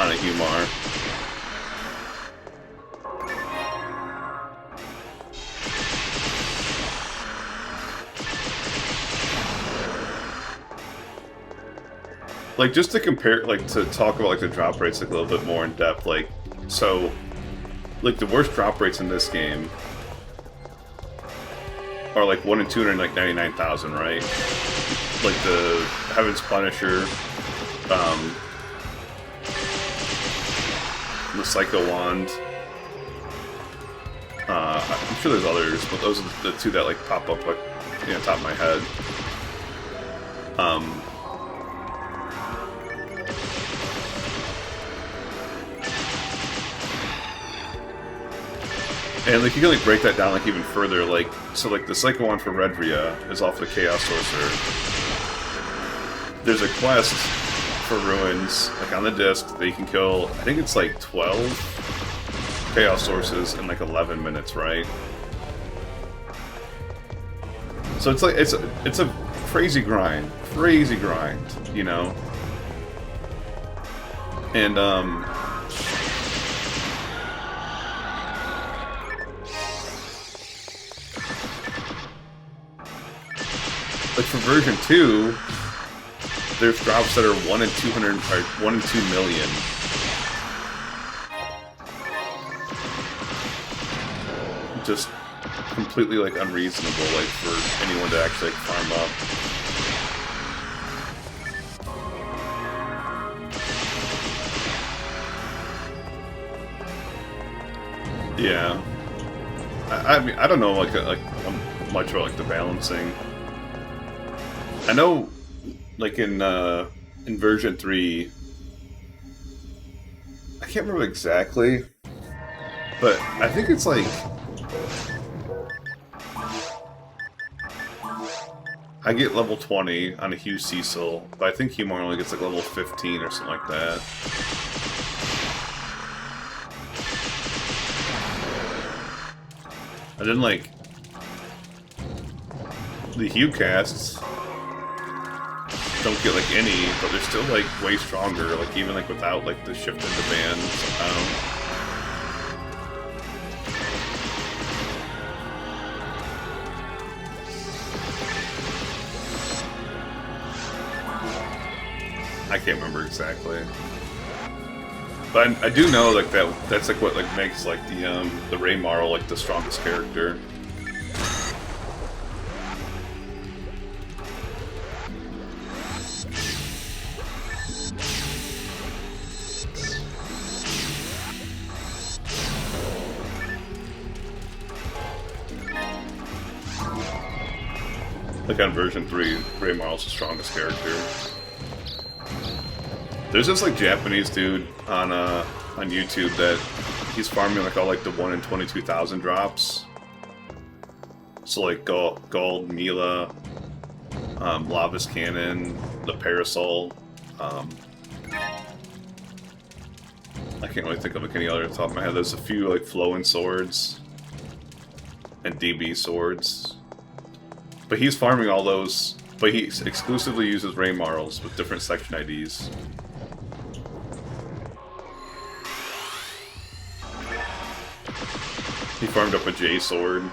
on a Humar. Like, just to compare, like, to talk about, like, the drop rates, like, a little bit more in depth, like, so, like, the worst drop rates in this game are, like, 1 in 299,000, right? Like, the Heaven's Punisher, the Psycho Wand, I'm sure there's others, but those are the two that, like, pop up, like, you know, top of my head. And like you can like break that down like even further, like so like the Psycho Wand for Redria is off the Chaos Sorcerer. There's a quest for Ruins, like on the disc, that you can kill, I think it's like 12 Chaos Sources in like 11 minutes, right? So it's like it's a crazy grind, you know? And like for version 2, there's drops that are 1 in 200 or 1 in 2 million. Just completely like unreasonable, like for anyone to actually like, farm up. Yeah. I mean, I don't know like much about like the balancing. I know, like in version 3, I can't remember exactly, but I think it's like I get level 20 on a Hugh Cecil, but I think Humor only gets like level 15 or something like that. And then like the Hugh casts don't get like any, but they're still like way stronger, like even like without like the shift into band somehow. I can't remember exactly, but I do know like that's like what like makes like the Ray Marl like the strongest character. Like on version 3, Ray Marl's the strongest character. There's this like Japanese dude on YouTube that he's farming like all like the 1 in 22,000 drops. So like Gold, Mila, Lava's Cannon, the Parasol. I can't really think of like any other off the top of my head. There's a few like flowing swords and DB swords. But he's farming all those, but he exclusively uses Ray Marls with different section IDs. He farmed up a J sword.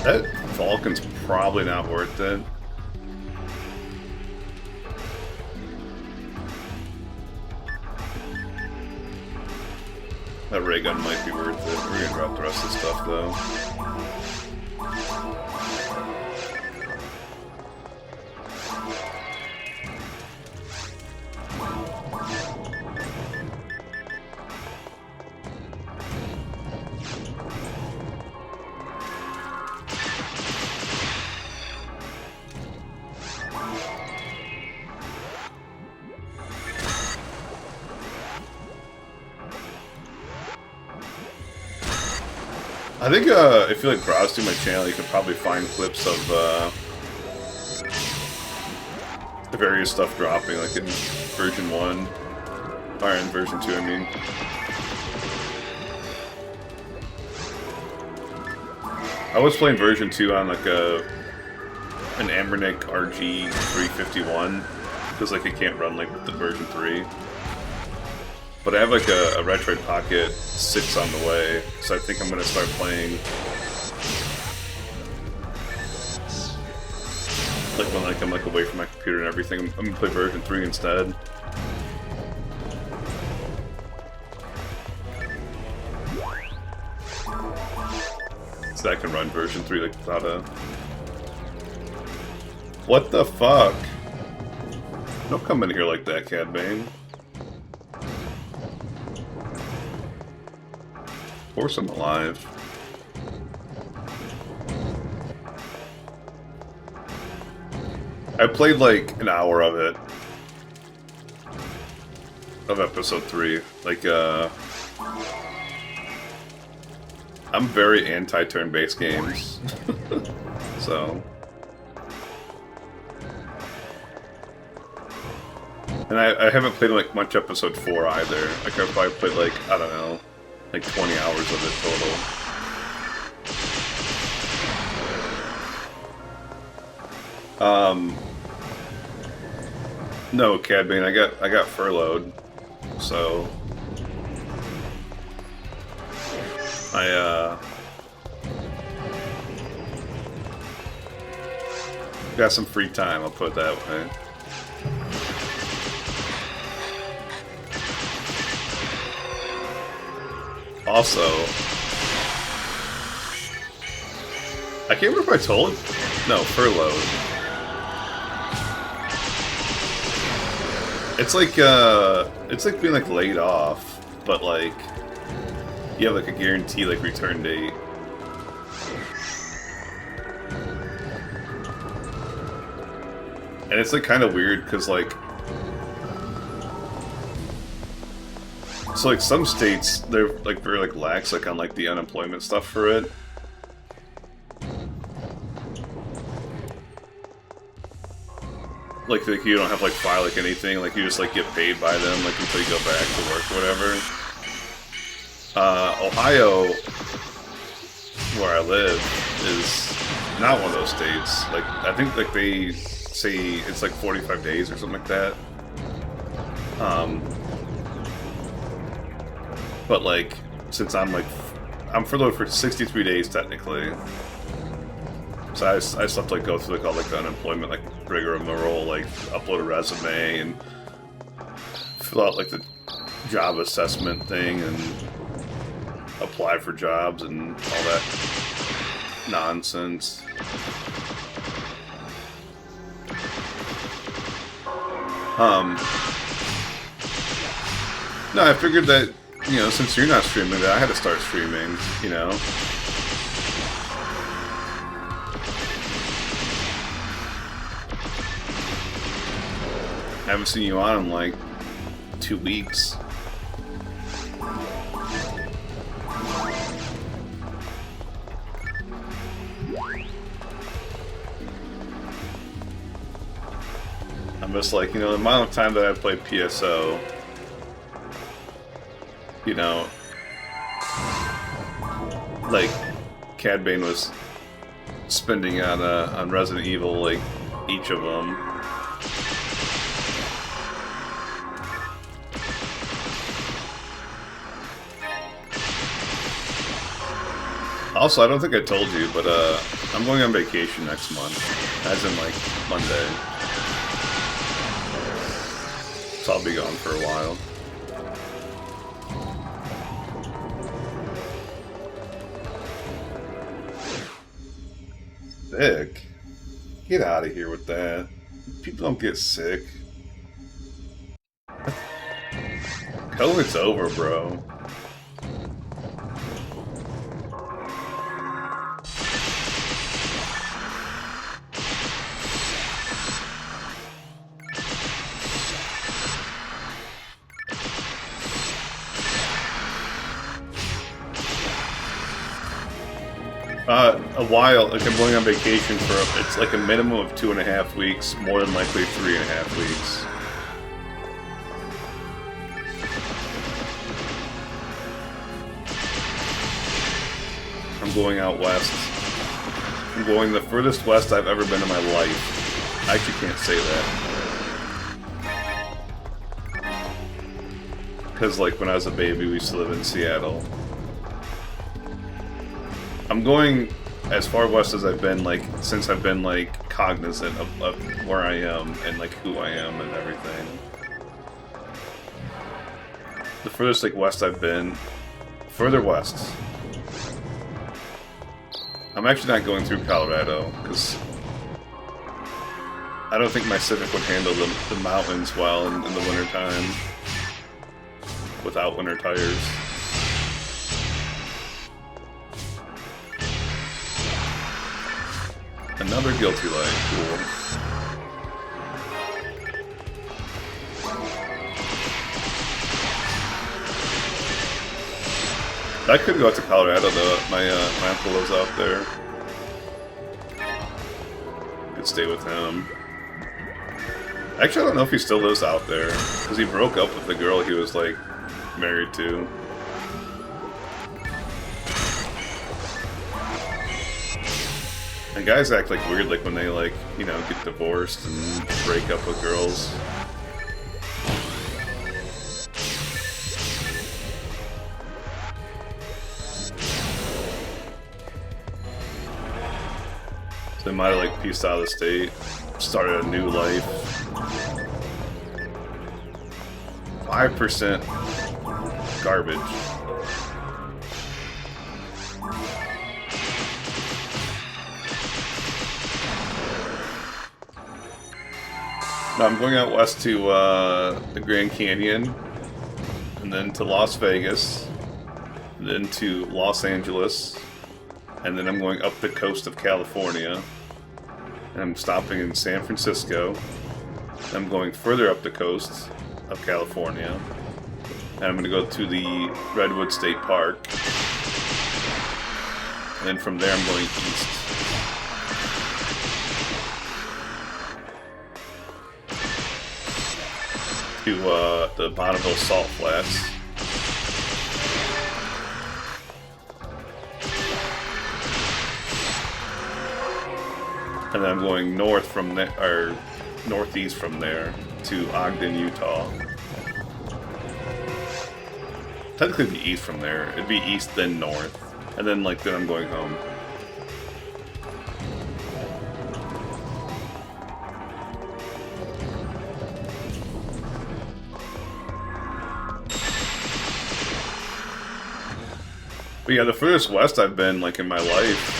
That Falcon's probably not worth it. That ray gun might be worth it. We're gonna drop the rest of the stuff though. I think if you like browse through my channel, you can probably find clips of the various stuff dropping, like in version 1, or in version 2, I mean. I was playing version 2 on like an Amernic RG 351, because like it can't run like the version 3. But I have like a Retroid Pocket 6 on the way, so I think I'm gonna start playing like when like I'm like away from my computer and everything. I'm gonna play version 3 instead. So I can run version 3 like without a... What the fuck? Don't come in here like that, Cad Bane. Force him alive. I played like an hour of it. Of episode 3. Like, I'm very anti-turn-based games. So... And I haven't played like much episode 4 either. Like I've probably played like, I don't know, like 20 hours of it total. No, Cad Bane, I got furloughed, so I got some free time, I'll put it that way. Also, I can't remember if I told... No, furloughed. It's like being like laid off, but like you have like a guaranteed like return date. And it's like kind of weird because like, so like some states they're like very like lax like on like the unemployment stuff for it. Like you don't have to like file like anything, like you just like get paid by them like until you go back to work or whatever. Ohio, where I live, is not one of those states. Like I think like they say it's like 45 days or something like that. But like since I'm furloughed for 63 days technically. So I just have to like go through like all like the unemployment like rigmarole, like upload a resume and fill out like the job assessment thing and apply for jobs and all that nonsense. No, I figured that, you know, since you're not streaming, that I had to start streaming, you know. I haven't seen you on in like 2 weeks. I'm just like, you know, the amount of time that I played PSO, you know, like Cad Bane was spending on Resident Evil, like each of them. Also, I don't think I told you, but I'm going on vacation next month, as in like Monday. So I'll be gone for a while. Sick? Get out of here with that. People don't get sick. COVID's over, bro. A while, like I'm going on vacation for, it's like a minimum of 2.5 weeks, more than likely 3.5 weeks. I'm going out west. I'm going the furthest west I've ever been in my life. I actually can't say that. Because like when I was a baby, we used to live in Seattle. I'm going as far west as I've been, like, since I've been, like, cognizant of where I am and, like, who I am and everything. The furthest, like, west I've been, further west. I'm actually not going through Colorado, because I don't think my Civic would handle the mountains well in the wintertime without winter tires. Another guilty light, cool. I could go out to Colorado though. My uncle lives out there. Could stay with him. Actually, I don't know if he still lives out there because he broke up with the girl he was like married to. And guys act like weird, like when they like, you know, get divorced and break up with girls. So they might have like pieced out of the state, started a new life. 5% garbage. I'm going out west to the Grand Canyon, and then to Las Vegas, and then to Los Angeles, and then I'm going up the coast of California, and I'm stopping in San Francisco, and I'm going further up the coast of California, and I'm going to go to the Redwood State Park, and then from there I'm going east. To the Bonneville Salt Flats. And then I'm going north from there, or northeast from there, to Ogden, Utah. Technically it'd be east from there. It'd be east then north. And then then I'm going home. But yeah, the furthest west I've been, like, in my life,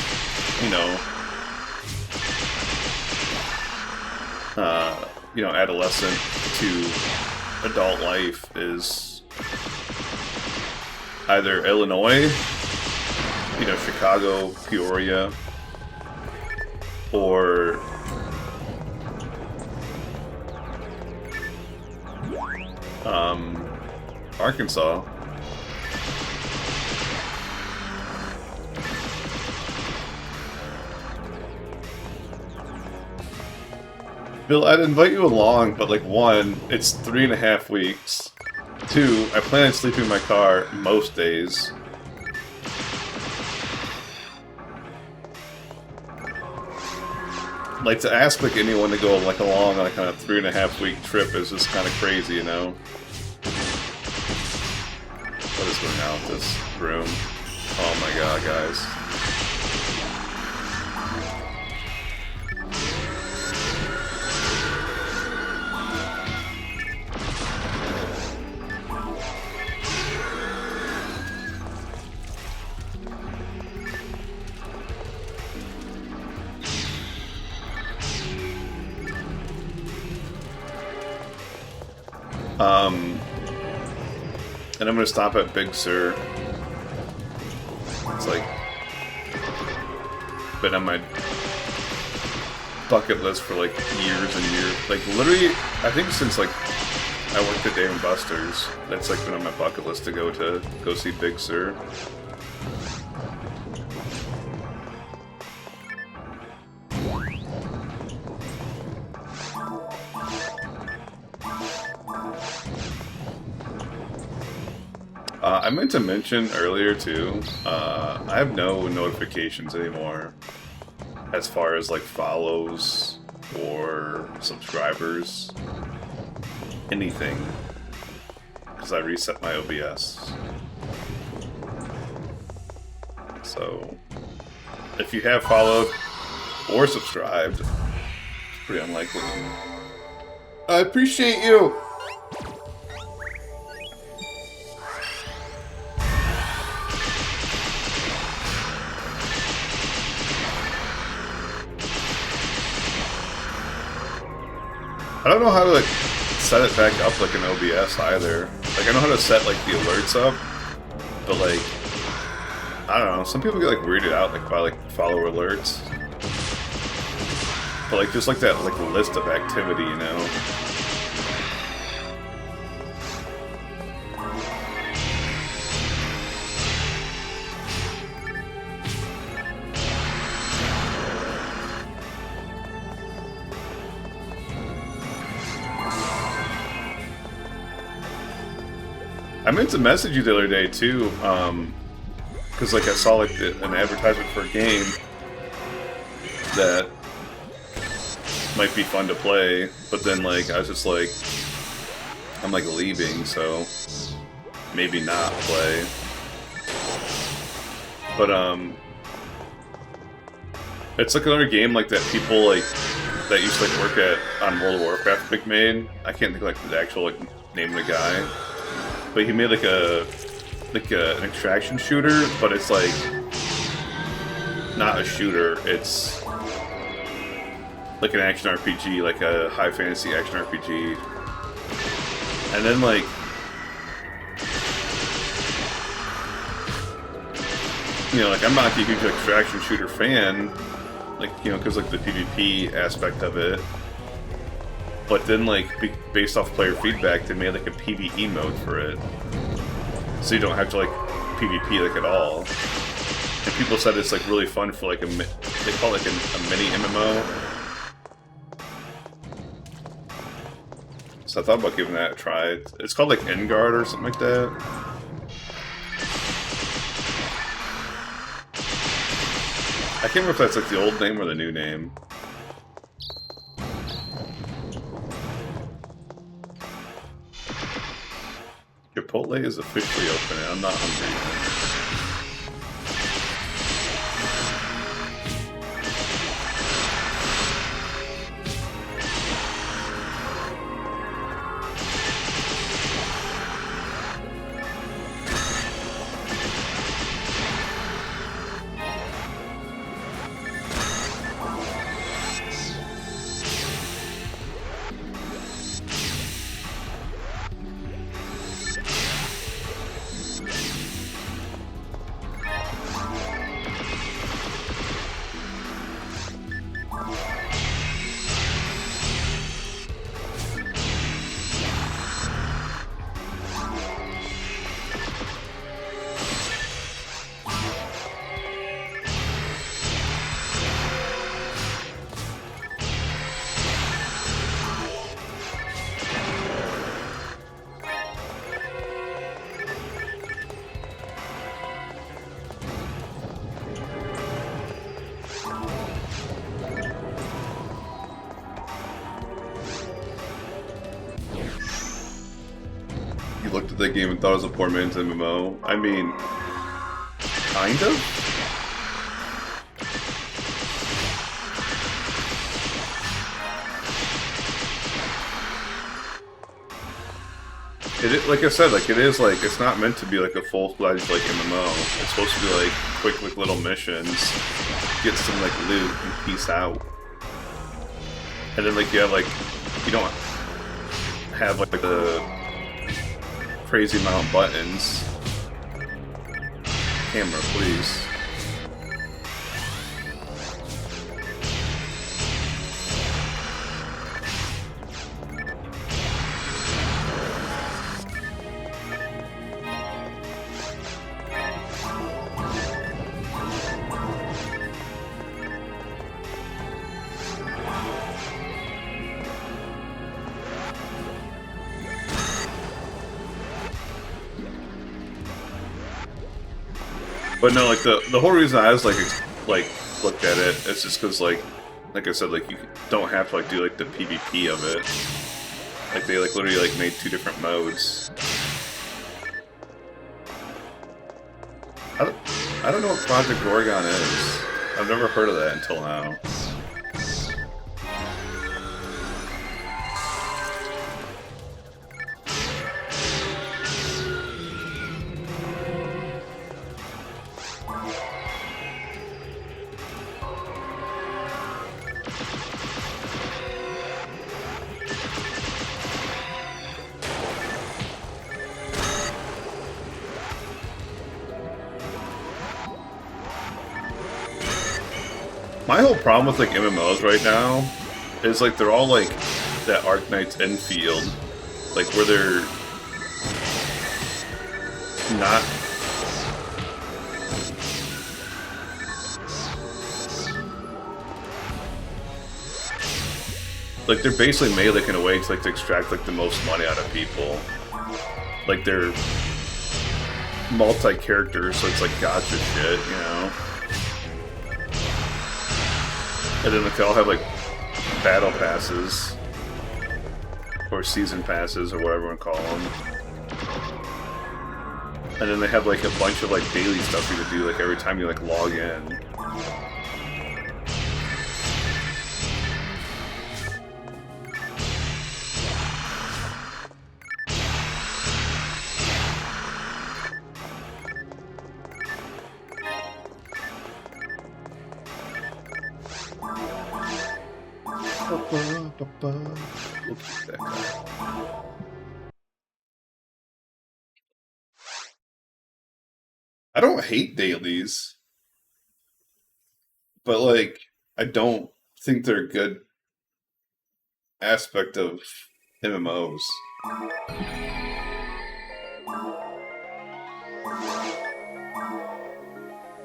adolescent to adult life is either Illinois, Chicago, Peoria, or Arkansas. Bill, I'd invite you along, but one, it's 3.5 weeks. 2, I plan on sleeping in my car most days. To ask anyone to go along on a kind of 3.5 week trip is just kind of crazy, you know? What is going on with this room? Oh my god, guys. And I'm gonna stop at Big Sur. It's like been on my bucket list for like years and years. Like literally, I think since like I worked at Dave & Buster's, that's like been on my bucket list to go see Big Sur. I meant to mention earlier too, I have no notifications anymore as far as like follows or subscribers, anything, because I reset my OBS. So if you have followed or subscribed, it's pretty unlikely. I appreciate you! I don't know how to like set it back up like an OBS either. Like I know how to set like the alerts up, but like I don't know. Some people get like weirded out like by like follower alerts, but like just like that like list of activity, you know. I meant to message you the other day too, because like I saw like an advertisement for a game that might be fun to play, but then like I was just like, I'm like leaving, so maybe not play. But it's like another game like that people like that used to like work at on World of Warcraft McMade. I can't think of like the actual like name of the guy. But he made like an extraction shooter, but it's like not a shooter. It's like an action RPG, like a high fantasy action RPG. And then like you know, like I'm not like a huge extraction shooter fan, like you know, because like the PvP aspect of it. But then, like, based off player feedback, they made, like, a PvE mode for it. So you don't have to, like, PvP, like, at all. And people said it's, like, really fun for, like, they call it, like, a mini MMO. So I thought about giving that a try. It's called, like, Engard or something like that. I can't remember if that's, like, the old name or the new name. Chipotle is officially open and I'm not hungry. Looked at that game and thought it was a poor man's MMO. I mean, kind of? Like I said, like it is like, it's not meant to be like a full-fledged like MMO. It's supposed to be like quick like little missions, get some like loot and peace out. And then like you have like, you don't have like the crazy amount of buttons. Camera, please. But no, like the whole reason I was like looked at it, it's just because like I said, like you don't have to like do like the PvP of it. Like they like literally like made 2 different modes. I don't know what Project Gorgon is. I've never heard of that until now. My whole problem with like MMOs right now is like they're all like that Arknight's Enfield, like where they're not like they're basically made like in a way to like to extract like the most money out of people. Like they're multi-characters, so it's like gotcha shit, you know. And then they all have like battle passes or season passes or whatever you want to call them. And then they have like a bunch of like daily stuff you can do like every time you like log in. We'll keep that guy. I don't hate dailies, but like I don't think they're a good aspect of MMOs.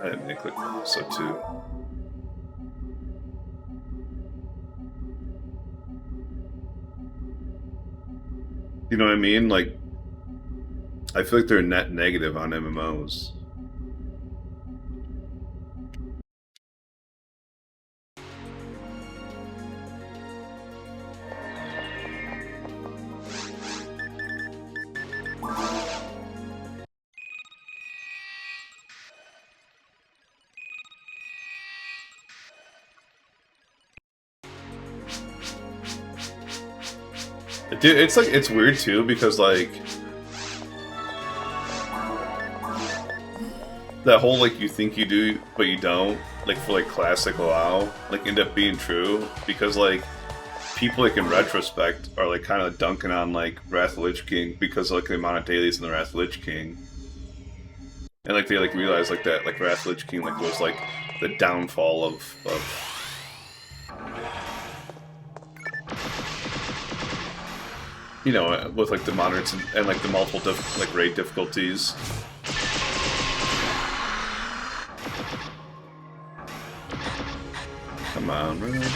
I didn't make click so too. You know what I mean? Like, I feel like they're net negative on MMOs. Dude, it's like, it's weird too, because like, that whole like you think you do, but you don't, like for like classic WoW, like end up being true, because like, people like in retrospect are like kind of dunking on like Wrath of the Lich King because of, like the amount of dailies in the Wrath of the Lich King. And like they like realize like that like Wrath of the Lich King like was like the downfall of you know, with like the moderates and like the multiple like raid difficulties. Come on, really?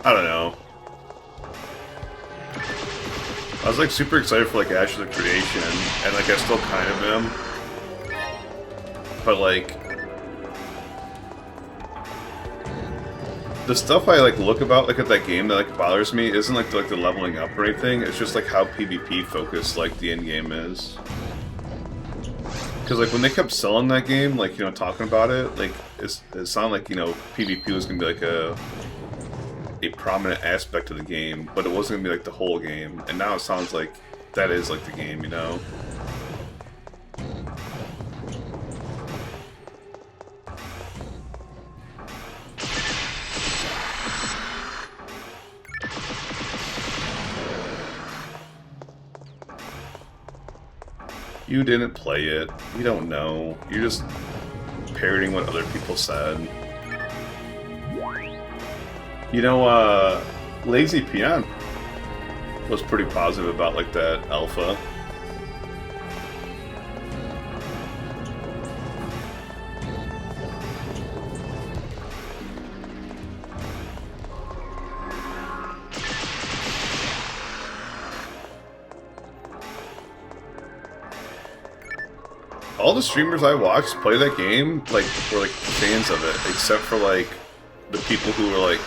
I don't know. I was like super excited for like Ashes of Creation, and like I still kind of am. But like the stuff I like look about like at that game that like bothers me isn't like the leveling up or anything. It's just like how PvP focused like the end game is. Because like when they kept selling that game, like, you know, talking about it, like it sounded like, you know, PvP was gonna be like a prominent aspect of the game, but it wasn't gonna be like the whole game. And now it sounds like that is like the game, you know. You didn't play it. You don't know. You're just parroting what other people said. You know, Lazy Peon was pretty positive about, like, that alpha. All the streamers I watched play that game, like, were, like, fans of it, except for, like, the people who were,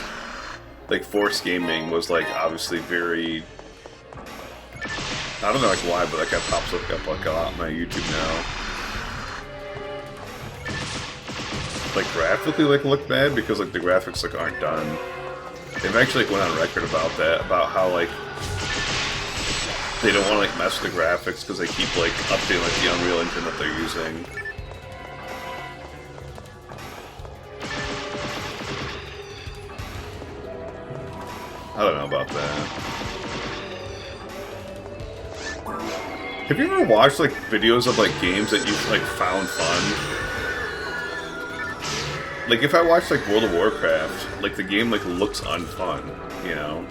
like Force Gaming was, like, obviously very... I don't know, like, why, but, like, that pops up, like, a lot on my YouTube now. Like, graphically, like, look bad, because, like, the graphics, like, aren't done. They've actually, like, went on record about that, about how, like, they don't want to, like, mess with the graphics because they keep, like, updating, like, the Unreal Engine that they're using. I don't know about that. Have you ever watched, like, videos of, like, games that you've, like, found fun? Like, if I watch, like, World of Warcraft, like, the game, like, looks unfun, you know?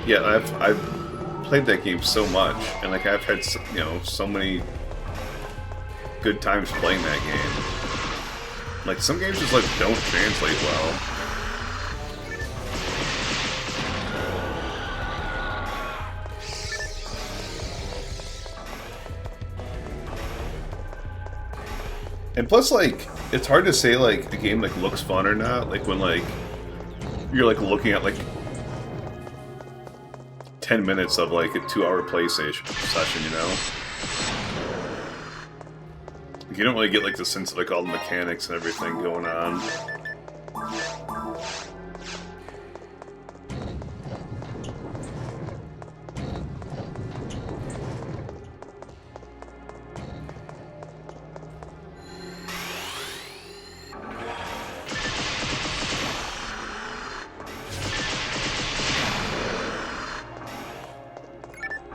Yeah, I've played that game so much, and like I've had, you know, so many good times playing that game. Like some games just like don't translate well. And plus, like, it's hard to say like a game like looks fun or not. Like when like you're like looking at like 10 minutes of like a 2-hour PlayStation session, you know? Like, you don't really get like the sense of like all the mechanics and everything going on.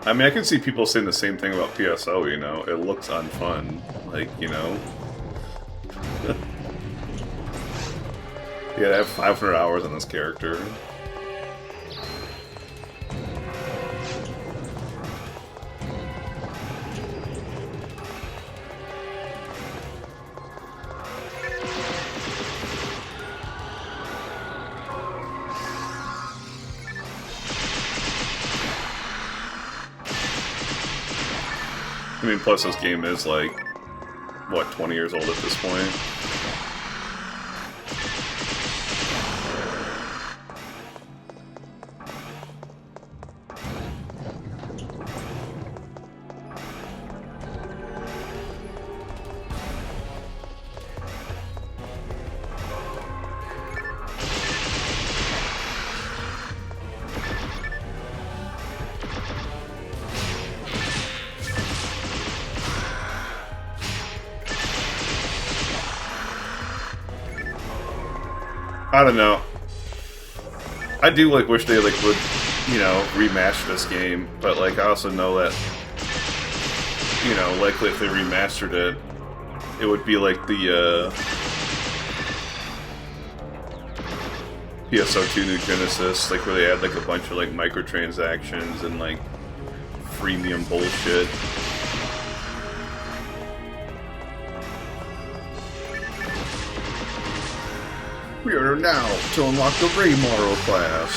I mean, I can see people saying the same thing about PSO, you know? It looks unfun. Like, you know? Yeah, I have 500 hours on this character. I mean, plus this game is like, what, 20 years old at this point? I don't know. I do like wish they like would, you know, remaster this game, but like I also know that, you know, likely if they remastered it, it would be like the PSO2 New Genesis, like where they had like a bunch of like microtransactions and like freemium bullshit. We are now to unlock the Ray Morrow class.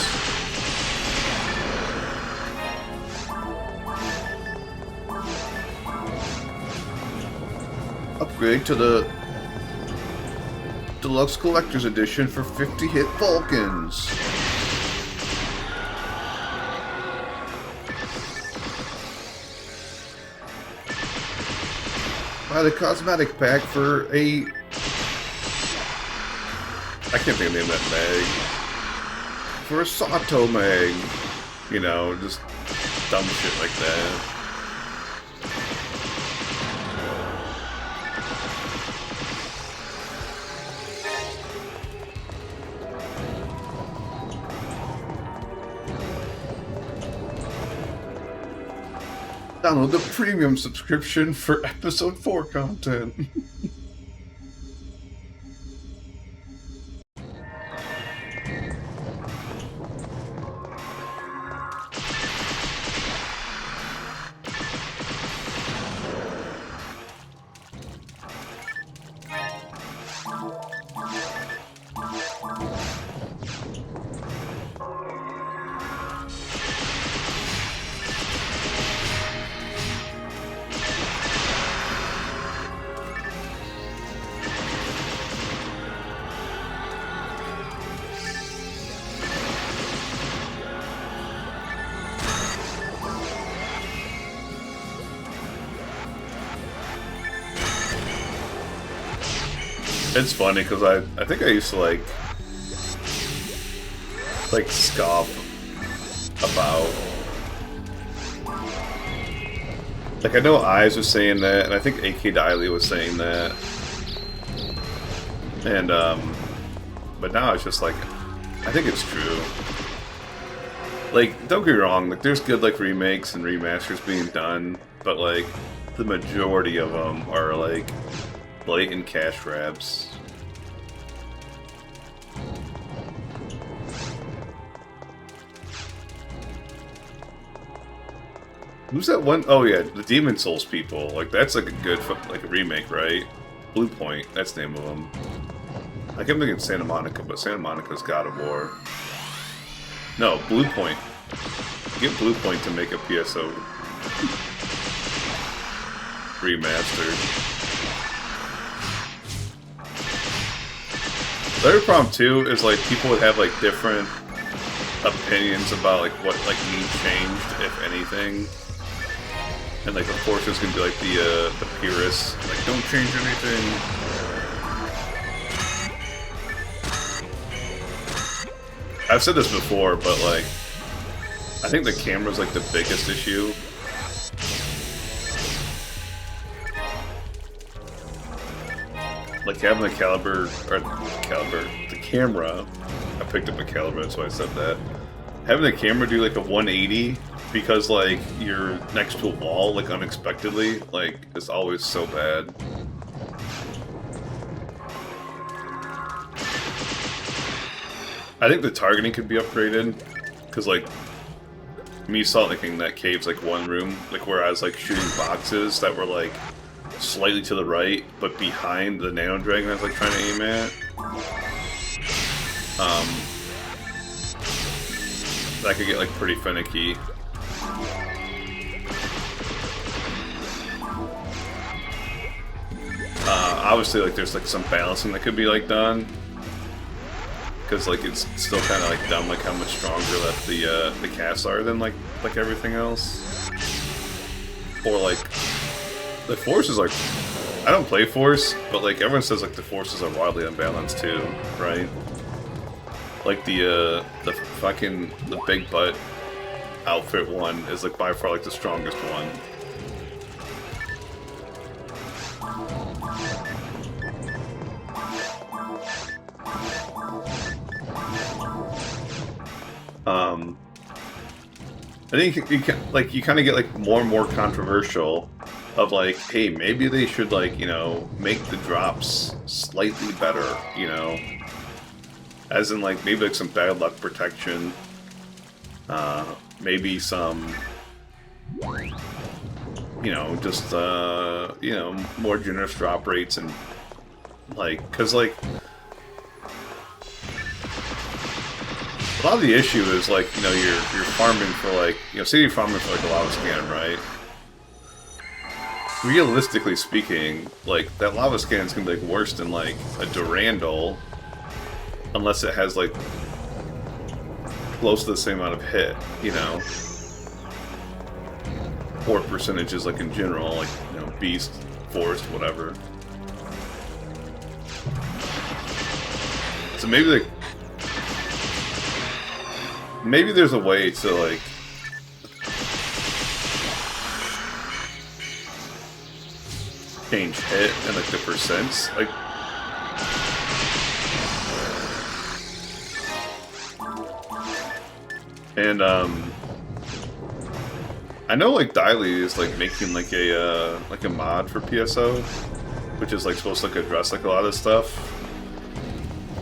upgrade to the Deluxe Collector's Edition for 50-hit Vulcans. Buy the cosmetic pack for a... I can't think of the name of that mag. For a Sato mag. You know, just dumb shit like that. Download the premium subscription for episode 4 content. It's funny because I think I used to like scoff about, like, I know Eyes was saying that, and I think AK Diley was saying that, and but now it's just like, I think it's true. Like, don't get me wrong, like there's good like remakes and remasters being done, but like the majority of them are like blatant cash grabs. Who's that one? Oh yeah, the Demon Souls people. Like that's like a good like a remake, right? Blue Point, that's the name of them. I kept thinking Santa Monica, but Santa Monica's God of War. No, Blue Point. Get Blue Point to make a PSO remastered. The other problem too is like people would have like different opinions about like what like needs changed, if anything. And like of course there's gonna be like the purists, like don't change anything. I've said this before, but like I think the camera's like the biggest issue. Like having the the camera, I picked up a caliber, that's why I said that. Having the camera do like a 180 because like you're next to a wall, like unexpectedly, like is always so bad. I think the targeting could be upgraded, because like me saw like in that cave's like one room, like where I was like shooting boxes that were like slightly to the right, but behind the Nano Dragon I was like trying to aim at. That could get like pretty finicky. Obviously, like there's like some balancing that could be like done, because like it's still kind of like dumb, like how much stronger that the casts are than like everything else. Or like the forces are. I don't play Force, but like everyone says like the forces are wildly unbalanced too, right? Like the big butt outfit one is like by far like the strongest one. I think you kind of get like more and more controversial of like, hey, maybe they should like, you know, make the drops slightly better, you know, as in like maybe like some bad luck protection, maybe some, you know, just you know, more generous drop rates, and like, cause like a lot of the issue is like, you know, you're farming for like, you know, say you're farming for like a lot of scan, right? realistically speaking, like, that lava scan's gonna be like worse than like a Durandal, unless it has like close to the same amount of hit, you know, or percentages like in general, like, you know, beast, forest, whatever. So maybe like, maybe there's a way to like change hit and like the percents, like. And I know like Daily is like making like a mod for PSO, which is like supposed to like address like a lot of this stuff.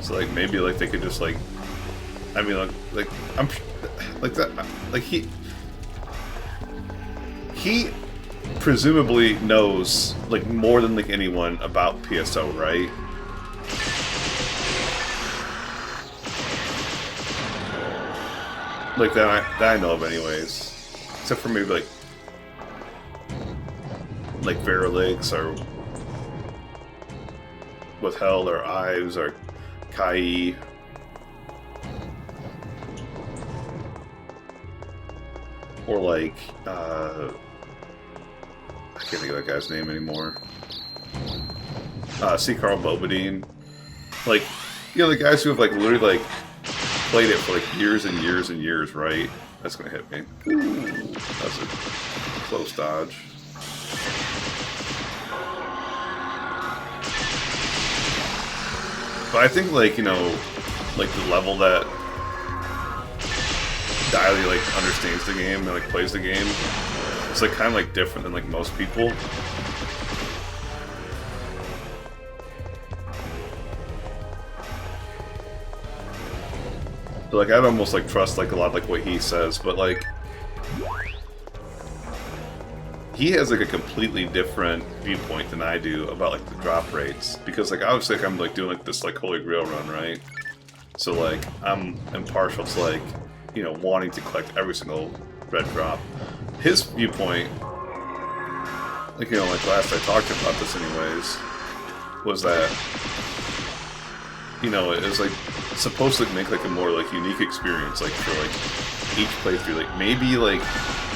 So like maybe like they could just like, I mean like I'm like that like he presumably knows like more than like anyone about PSO, right? Like that I know of anyways. Except for maybe like Verilix or Withheld or Ives or Kai. Or like I can't think of that guy's name anymore. C. Carl Bobadine. Like, you know, the guys who have like literally like played it for like years and years and years, right? That's gonna hit me. Ooh, that's a close dodge. But I think like, you know, like the level that Daily like understands the game and like plays the game, it's like kind of like different than like most people. So, like, I'd almost like trust like a lot of like what he says, but like he has like a completely different viewpoint than I do about like the drop rates, because like obviously like, I'm like doing like this like Holy Grail run, right? So like I'm impartial to like, you know, wanting to collect every single red drop. His viewpoint, like, you know, like last I talked about this anyways, was that, you know, it was like supposed to make like a more like unique experience, like for like each playthrough. Like maybe like,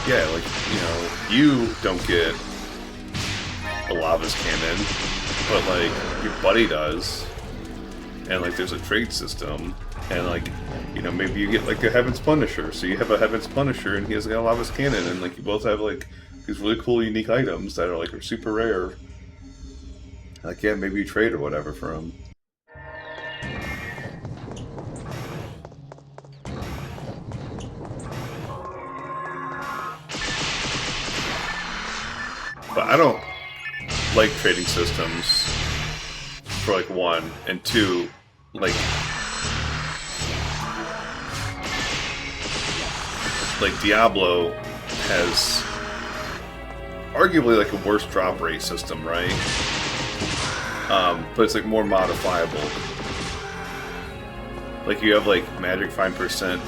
yeah, like, you know, you don't get a lava's cannon, but like your buddy does, and like there's a trade system, and like, you know, maybe you get like a Heaven's Punisher, so you have a Heaven's Punisher and he has got a lava's cannon, and like you both have like these really cool unique items that are like are super rare. Like, yeah, maybe you trade or whatever for them. But I don't like trading systems, for like one, and two, like Diablo has arguably like a worse drop rate system, right? But it's like more modifiable. Like you have like magic 5%,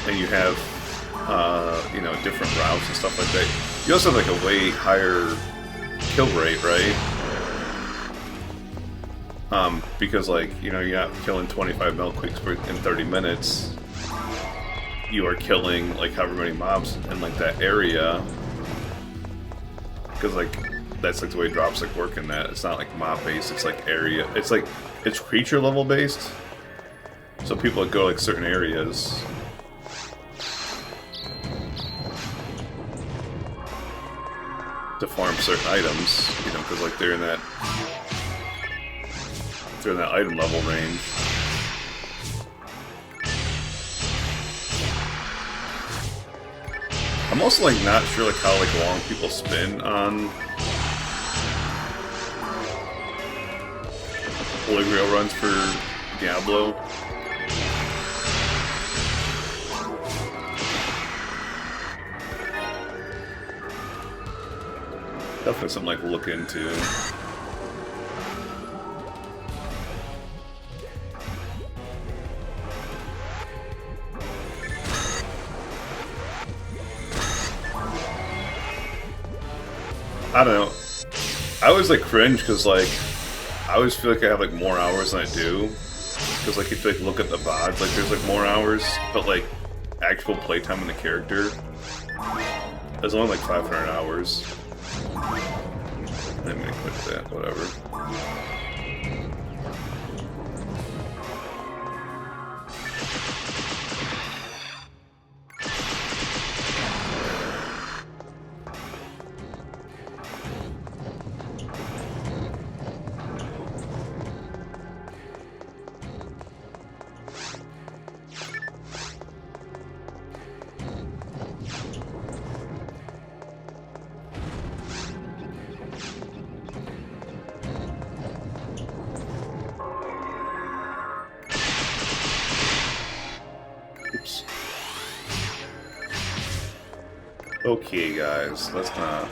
and you have you know, different routes and stuff like that. You also have like a way higher kill rate, right? Because like, you know, you're not killing 25 Milkquakes in 30 minutes. You are killing like however many mobs in like that area. Because like, that's like the way drops like work in that. It's not like mob based, it's like area. It's like, it's creature level based. So people that go like certain areas to farm certain items, you know, because like they're in that item level range. I'm also like not sure like how like long people spend on Holy Grail runs for Diablo. Definitely something like to look into. I don't know. I always like cringe because like I always feel like I have like more hours than I do. Because like if you like look at the VODs, like there's like more hours, but like actual playtime in the character is only like 500 hours. I'm gonna quit that, whatever. Oops. Okay, guys, let's not.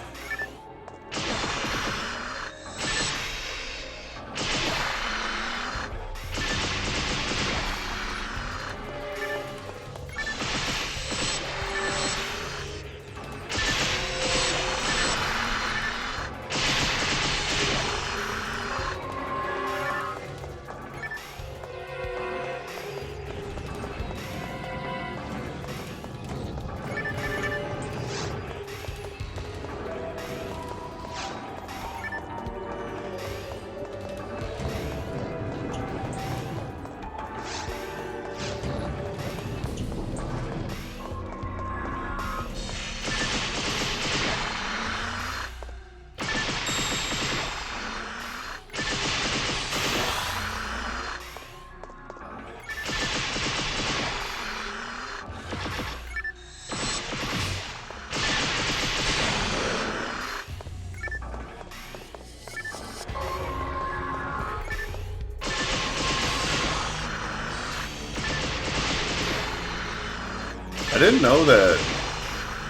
I didn't know that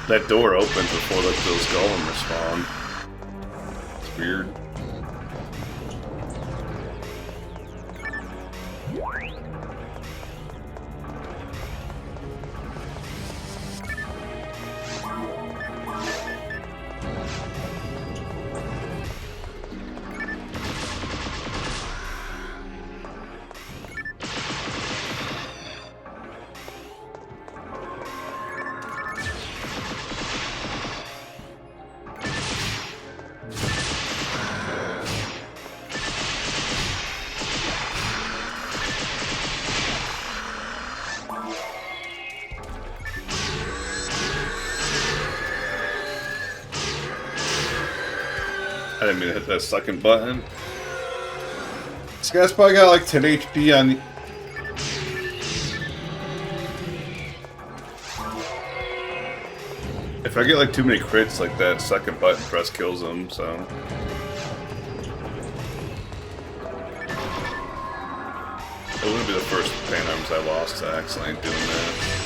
that door opens before like those golems spawn. It's weird. I didn't mean to hit that second button. This guy's probably got like 10 HP on. If I get like too many crits, like that second button press kills him, so. It wouldn't be the first Phantoms I lost to accidentally doing that.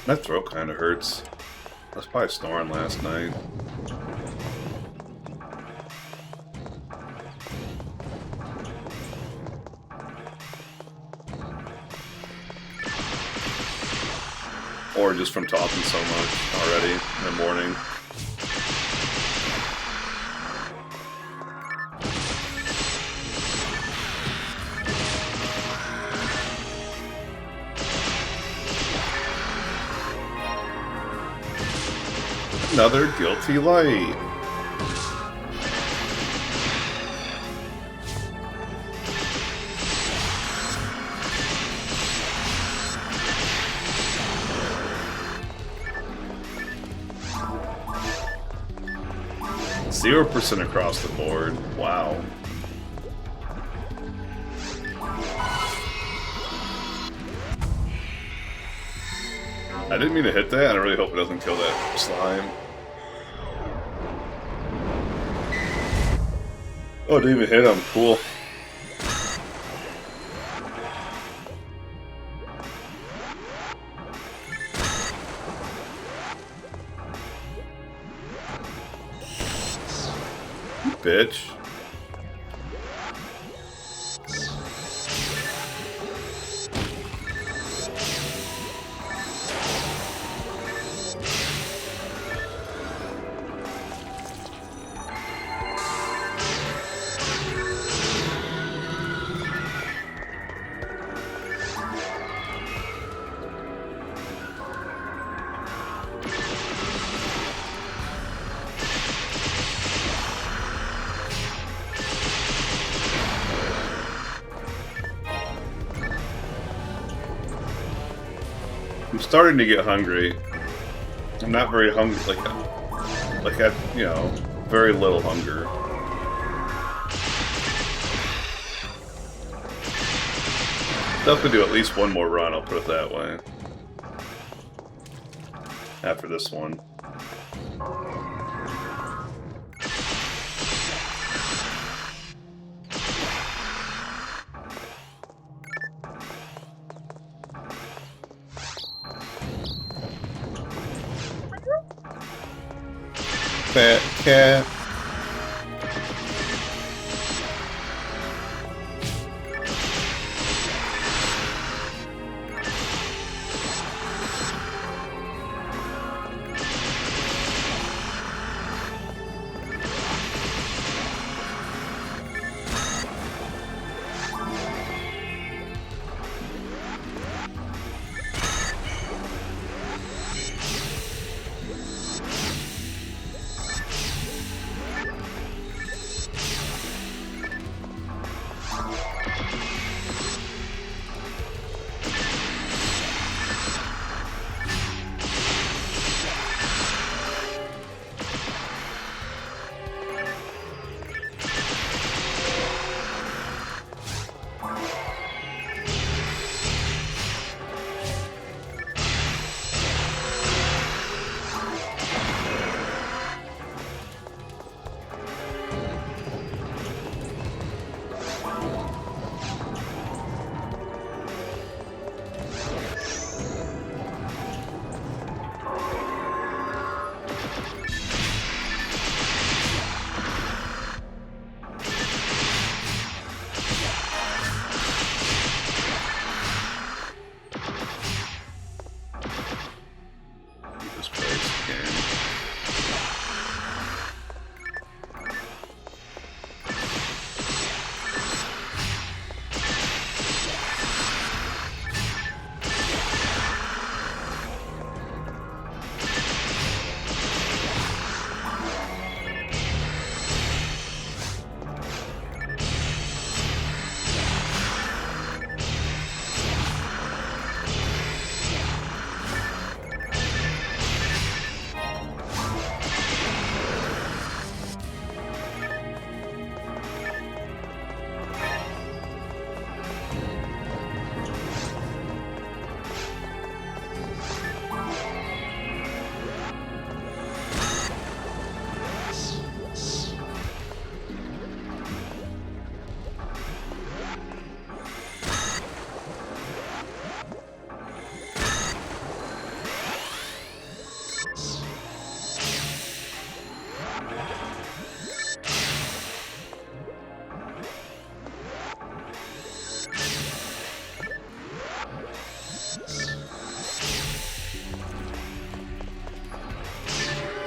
My throat kind of hurts. I was probably snoring last night. Or just from talking so much already in the morning. Another guilty light. %0 across the board. Wow. I didn't mean to hit that, and I really hope it doesn't kill that slime. Oh, it didn't even hit him. Cool. bitch. I'm starting to get hungry. I'm not very hungry, like I, you know, very little hunger. Still could do at least one more run, I'll put it that way. After this one. Fat cat.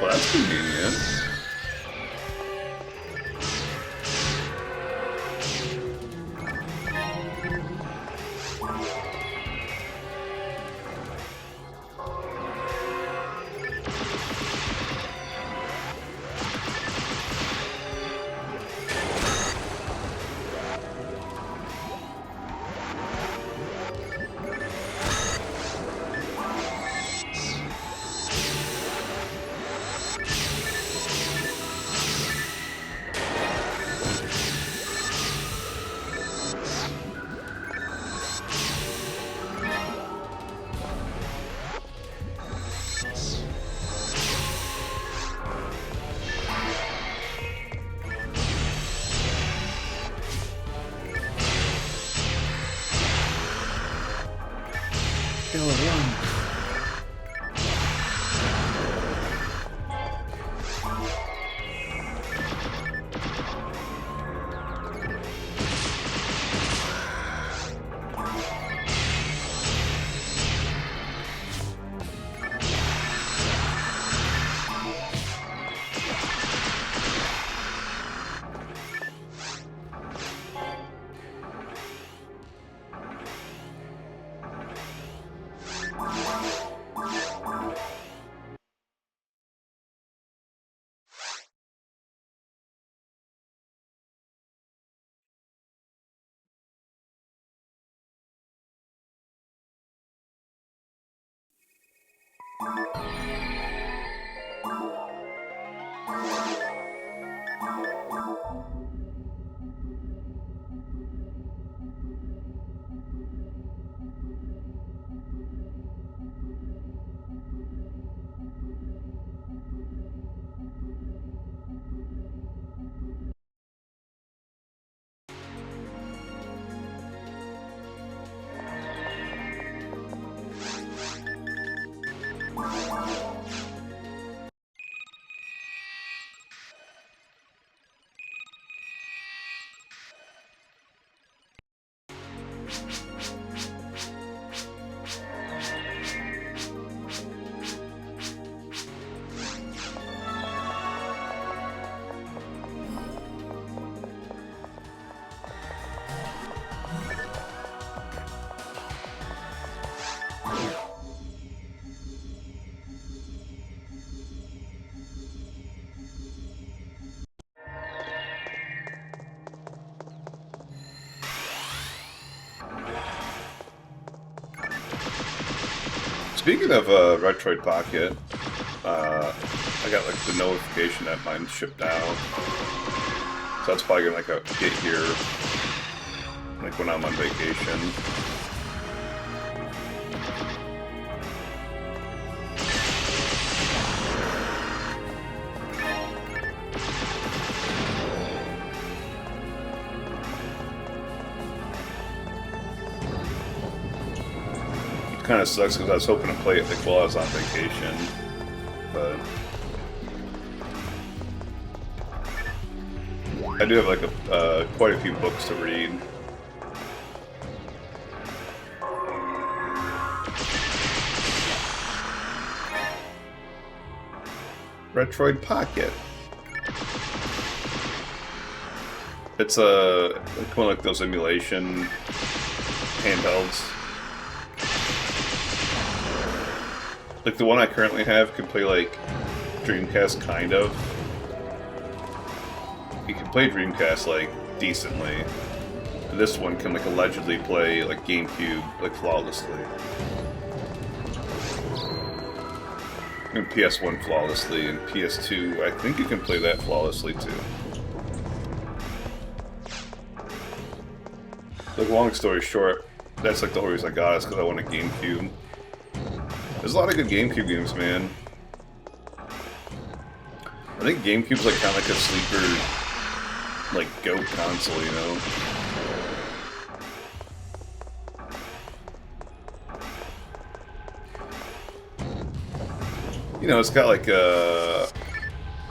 Well, that's convenient. Speaking of Retroid Pocket, I got like the notification that mine's shipped out, so that's probably gonna like get here like when I'm on vacation. Kind of sucks because I was hoping to play it like while I was on vacation, but I do have like quite a few books to read. Retroid Pocket. It's like one of like those emulation handhelds. Like the one I currently have can play like Dreamcast, kind of. You can play Dreamcast like decently. And this one can like allegedly play like GameCube like flawlessly. And PS1 flawlessly, and PS2 I think you can play that flawlessly too. Like long story short, that's like the whole reason I got it, is because I want a GameCube. There's a lot of good GameCube games, man. I think GameCube's like kind of like a sleeper, like GOAT console, you know? You know, it's got like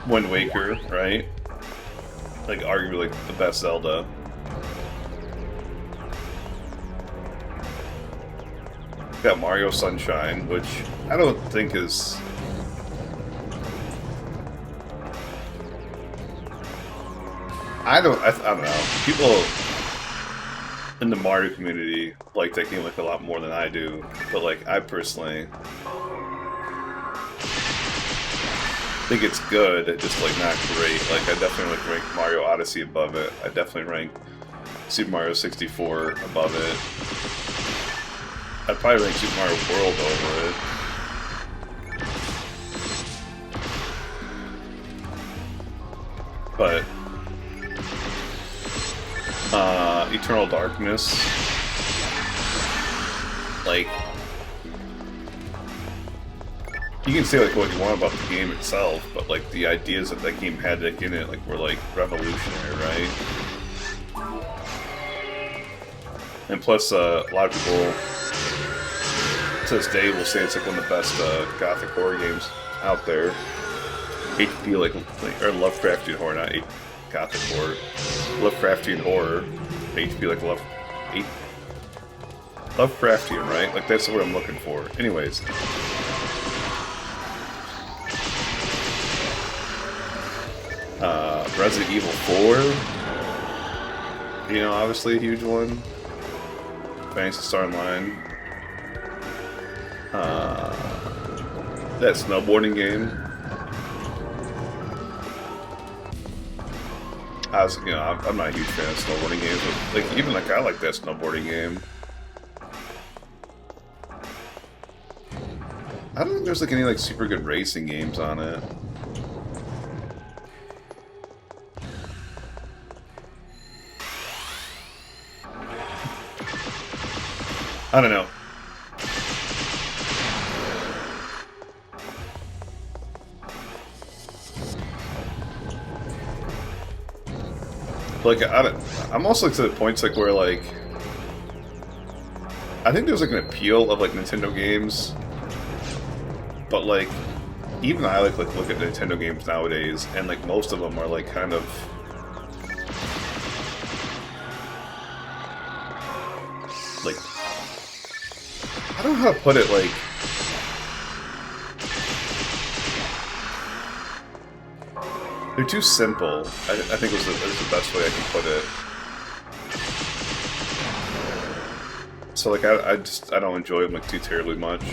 Wind Waker, right? Like arguably like the best Zelda. Got Mario Sunshine, which I don't think is... I don't know. People in the Mario community like that game like a lot more than I do, but like I personally think it's good, it's just like not great. Like I definitely like rank Mario Odyssey above it. I definitely rank Super Mario 64 above it. I'd probably rank Super Mario World over it. But Eternal Darkness, like, you can say like what you want about the game itself, but like the ideas that that game had like, in it like were like revolutionary, right? And plus, a lot of people to this day will say it's like one of the best gothic horror games out there. HP like or Lovecraftian horror, not gothic horror. Lovecraftian horror. HP like Lovecraftian, right? Like that's what I'm looking for. Anyways. Resident Evil 4. You know, obviously a huge one. Phantasy Star Online. That snowboarding game. You know, I'm not a huge fan of snowboarding games, but like even like I like that snowboarding game. I don't think there's like any like super good racing games on it. I don't know. Like, I'm also like, to the points like where like I think there's like an appeal of like Nintendo games, but like even I like look at Nintendo games nowadays, and like most of them are like kind of like, I don't know how to put it, like they're too simple. I think is the best way I can put it. So like I don't enjoy them like too terribly much.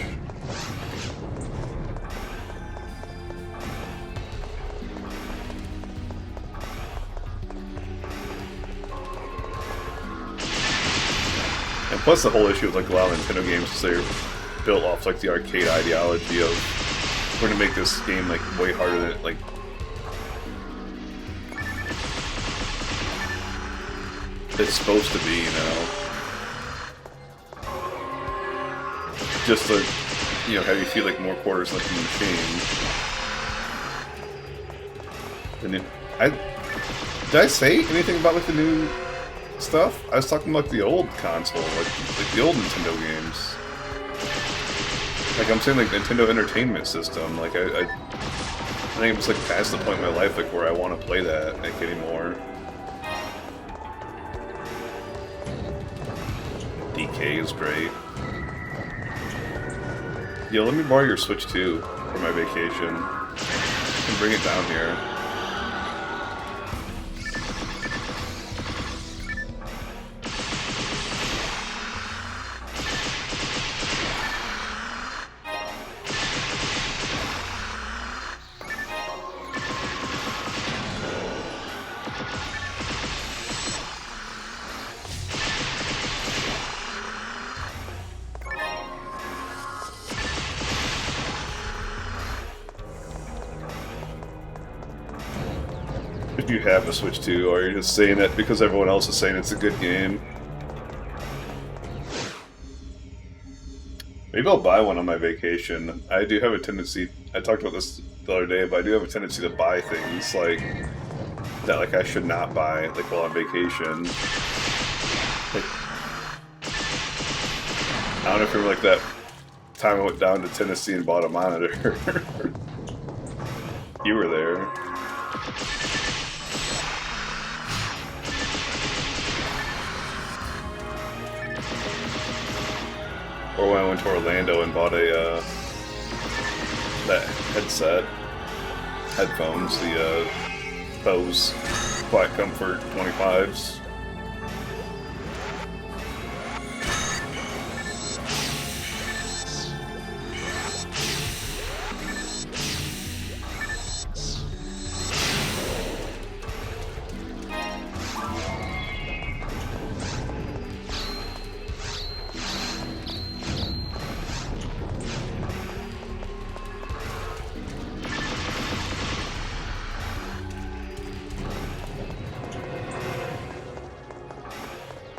And plus the whole issue with like a lot of Nintendo games is they're built off like the arcade ideology of we're gonna make this game like way harder than it like it's supposed to be, you know. Just to, you know, have you feel like more quarters like the machine. Did I say anything about like the new stuff? I was talking about like, the old console, like the old Nintendo games. Like I'm saying like Nintendo Entertainment System. Like I think it's like past the point in my life like where I want to play that like anymore. DK is great. Yo, let me borrow your Switch 2 for my vacation. And bring it down here. If you have a Switch 2, or you're just saying it because everyone else is saying it's a good game. Maybe I'll buy one on my vacation. I do have a tendency, I talked about this the other day, but I do have a tendency to buy things like that like I should not buy like while on vacation. Like, I don't know if you remember like that time I went down to Tennessee and bought a monitor. You were there. Or when I went to Orlando and bought a that headphones, the Bose Quiet Comfort 25s.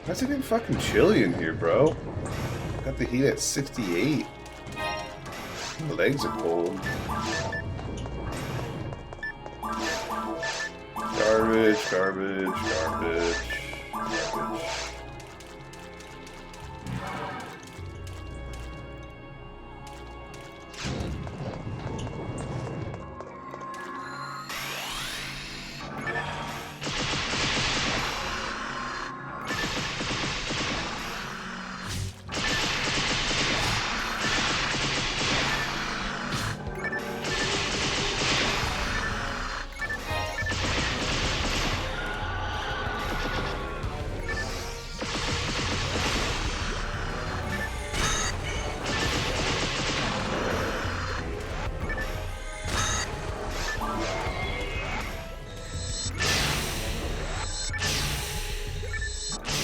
Why's it getting fucking chilly in here, bro? Got the heat at 68. My legs are cold. Garbage, garbage, garbage, garbage.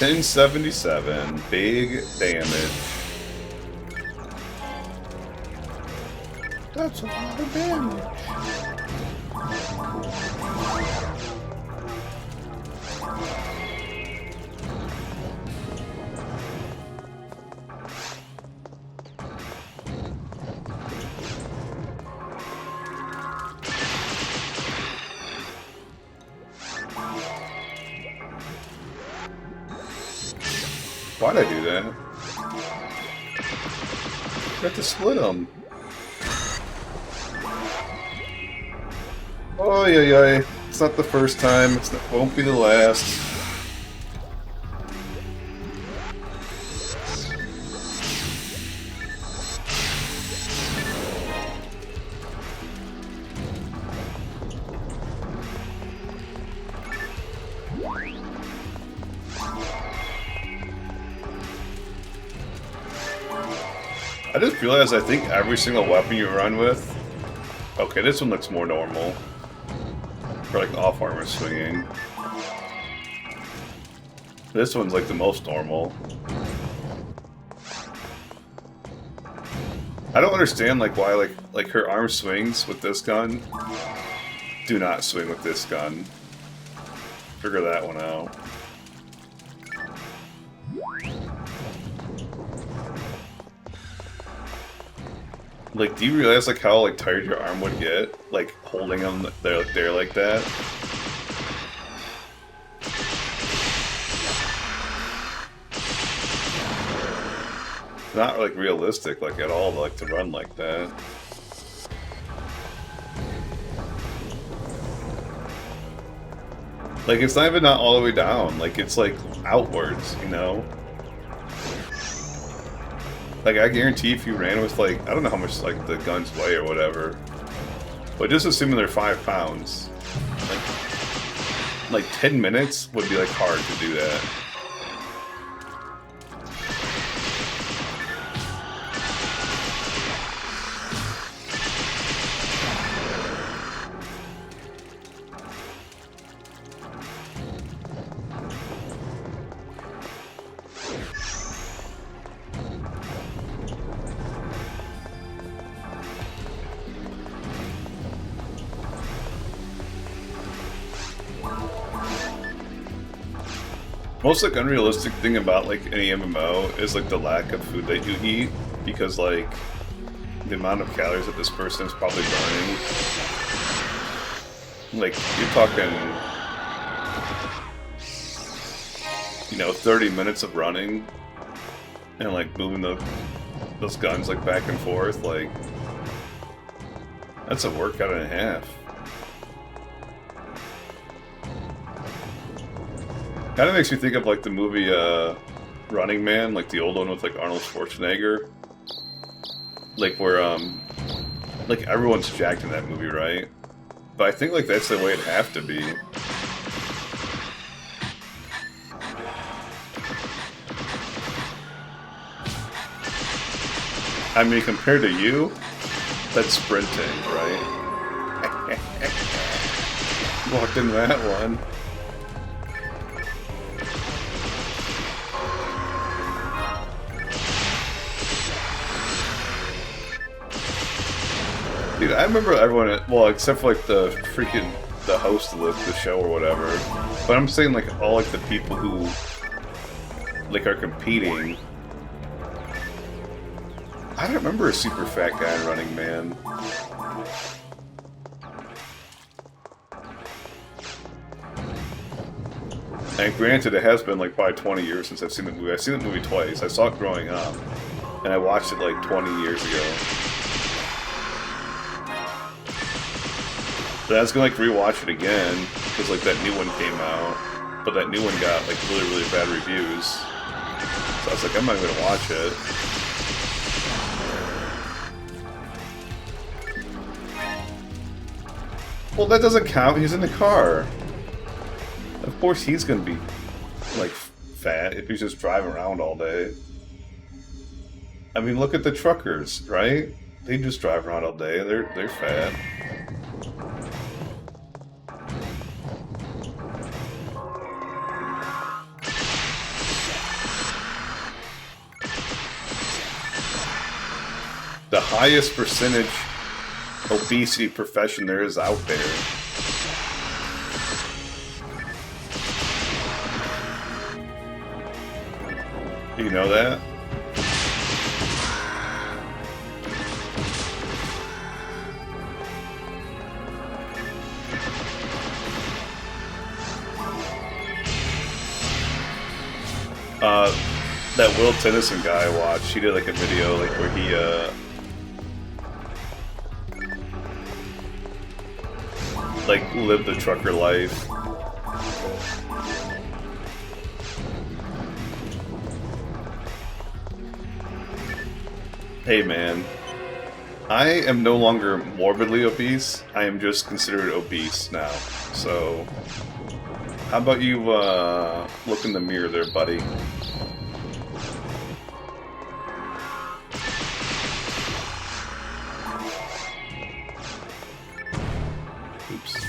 $1077, big damage. That's a lot of damage. Why'd I do that? I have to split them. Oh yeah. It's not the first time. It won't be the last. I just realized I think every single weapon you run with... Okay, this one looks more normal. For like off-armor swinging. This one's like the most normal. I don't understand like why like her arm swings with this gun. Do not swing with this gun. Figure that one out. Like, do you realize like how like tired your arm would get, like holding them there like that? Not like realistic, like at all, like to run like that. Like it's not even all the way down. Like it's like outwards, you know. Like, I guarantee if you ran with, like, I don't know how much, like, the guns weigh or whatever. But just assuming they're 5 pounds. Like 10 minutes would be, like, hard to do that. Most like unrealistic thing about like any MMO is like the lack of food that you eat, because like the amount of calories that this person is probably burning. Like you're talking, you know, 30 minutes of running and like moving those guns like back and forth. Like that's a workout and a half. Kind of makes me think of like the movie Running Man, like the old one with like Arnold Schwarzenegger. Like where like everyone's jacked in that movie, right? But I think like that's the way it'd have to be. I mean, compared to you, that's sprinting, right? Walked in that one. Dude, I remember everyone, well, except for like the host of the show or whatever. But I'm saying like all like the people who like are competing. I don't remember a super fat guy in Running Man. And granted, it has been like probably 20 years since I've seen the movie. I've seen the movie twice. I saw it growing up, and I watched it like 20 years ago. But I was gonna like rewatch it again because like that new one came out, but that new one got like really bad reviews. So I was like, I'm not gonna watch it. Well, that doesn't count. He's in the car. Of course, he's gonna be like fat if he's just driving around all day. I mean, look at the truckers, right? They just drive around all day. They're fat. The highest percentage obesity profession there is out there. Do you know that? That Will Tennyson guy I watched, he did like a video like where he like lived the trucker life. Hey man, I am no longer morbidly obese, I am just considered obese now. So, how about you look in the mirror there, buddy? Oops.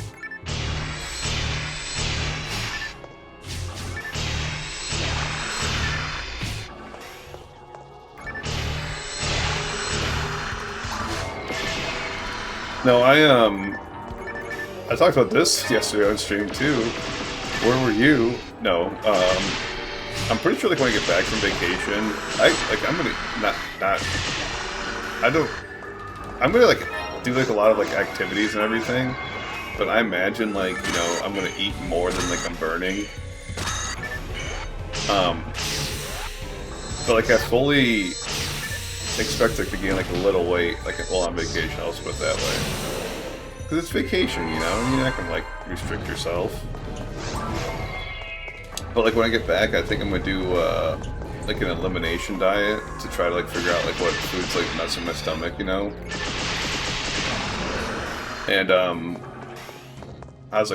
No, I talked about this yesterday on stream too. Where were you? No, I'm pretty sure like when I get back from vacation, I'm gonna like do like a lot of like activities and everything, but I imagine like, you know, I'm gonna eat more than like I'm burning. But like I fully expect like to gain like a little weight like while on vacation. I'll put it that way, because it's vacation, you know. You're not gonna like restrict yourself. But like when I get back, I think I'm gonna do like an elimination diet to try to like figure out like what foods like mess with my stomach, you know. And I was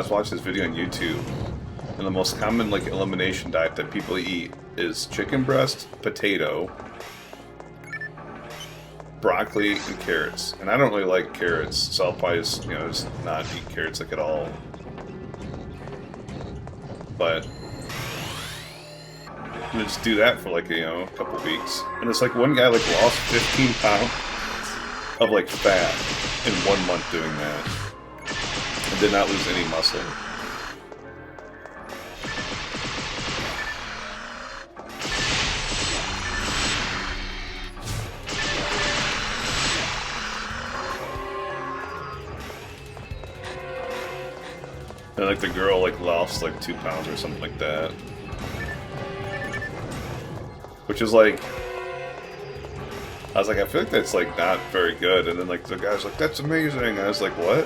watching this video on YouTube, and the most common like elimination diet that people eat is chicken breast, potato, broccoli, and carrots. And I don't really like carrots, so I'll probably just, you know, just not eat carrots like at all. But I'm gonna just do that for like, you know, a couple weeks. And it's like one guy like lost 15 pounds of like fat in 1 month doing that, and did not lose any muscle. And like the girl like lost like 2 pounds or something like that. Which is like, I was like, I feel like that's like not very good. And then like the guy's like, that's amazing. And I was like, what?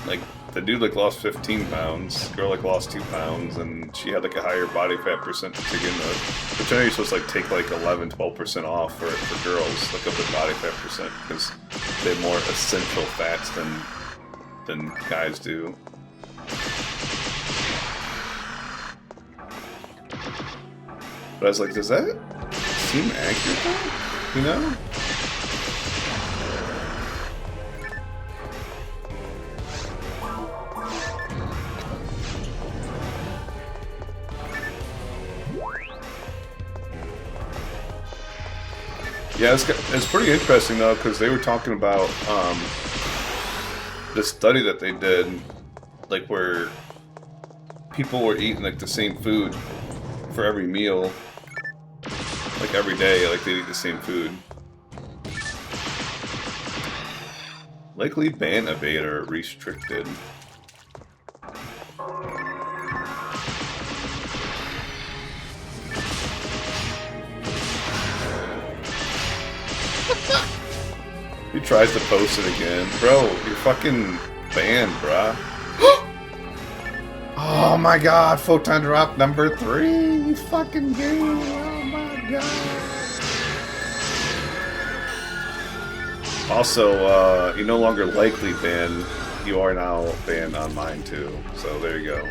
Like the dude like lost 15 pounds, the girl like lost 2 pounds, and she had like a higher body fat percent to begin with. Which I know you're supposed to like take like 11-12% off for girls, like of the body fat percent, because they have more essential fats than guys do. But I was like, does that seem accurate though? You know? Yeah, it's pretty interesting though, because they were talking about the study that they did, like where people were eating like the same food for every meal, like every day, like they eat the same food. Likely ban evade or restricted. He tries to post it again. Bro, you're fucking banned, bruh. Oh my god, Photon Drop number 3! You fucking game! Oh my god! Also, you're no longer likely banned. You are now banned on mine too. So there you go.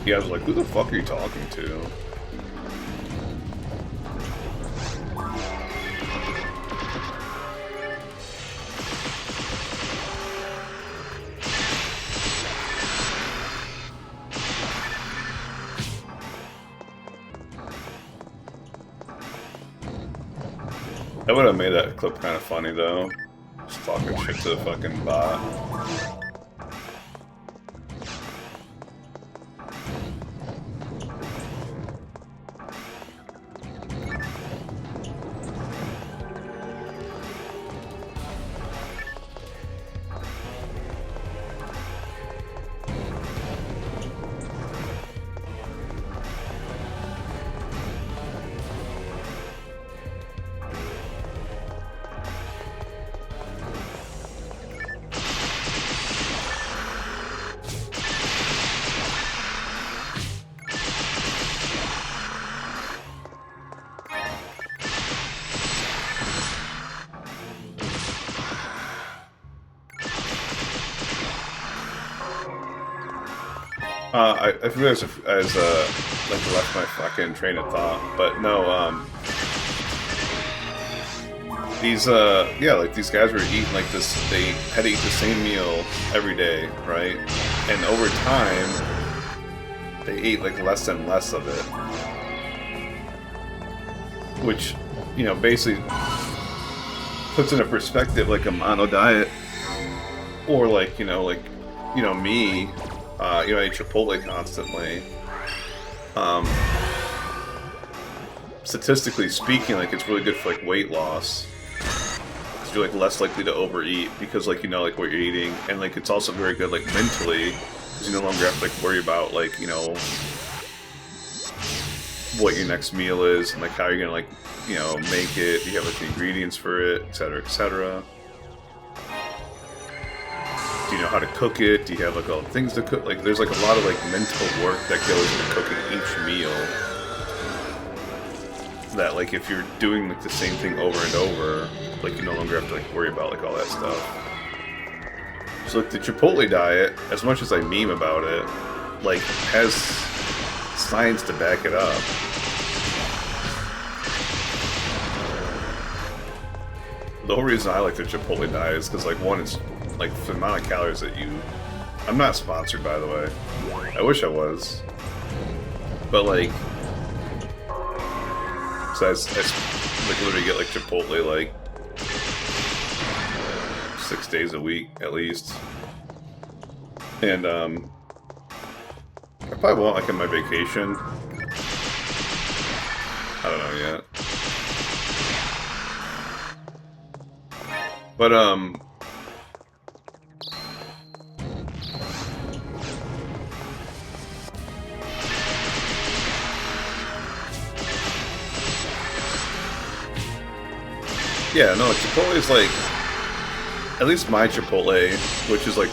Yeah, I was like, who the fuck are you talking to? I would have made that clip kind of funny though. Just talking shit to the fucking bot. I feel as like left my fucking train of thought, but no, these yeah, like these guys were eating like this. They had to eat the same meal every day, right? And over time, they ate like less and less of it, which, you know, basically puts into perspective like a mono diet, or like you know me. You know, I eat Chipotle constantly. Statistically speaking, like it's really good for like weight loss. Because you're like less likely to overeat because like you know like what you're eating, and like it's also very good like mentally because you no longer have to like worry about like you know what your next meal is and like how you're gonna like you know make it. You have like the ingredients for it, etc., etc. Do you know how to cook it? Do you have like all the things to cook? Like there's like a lot of like mental work that goes into cooking each meal. That like if you're doing like the same thing over and over, like you no longer have to like worry about like all that stuff. So like the Chipotle diet, as much as I meme about it, like has science to back it up. The whole reason I like the Chipotle diet is because like one, it's like the amount of calories that you... I'm not sponsored, by the way. I wish I was. But like... So I like literally get like Chipotle like 6 days a week at least. And I probably won't like on my vacation. I don't know yet. But yeah, no, Chipotle is like, at least my Chipotle, which is like,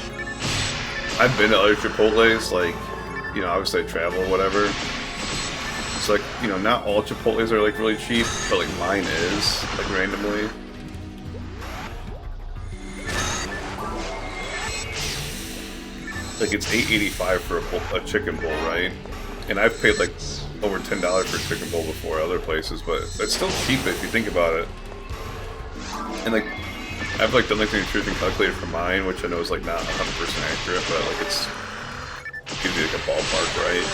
I've been to other Chipotles, like, you know, obviously I travel or whatever. It's like, you know, not all Chipotles are like really cheap, but like mine is, like randomly. Like it's $8.85 for a chicken bowl, right? And I've paid like over $10 for a chicken bowl before at other places, but it's still cheap if you think about it. And like, I've like done like the nutrition calculator for mine, which I know is like not 100% accurate, but like it's gives you like a ballpark, right?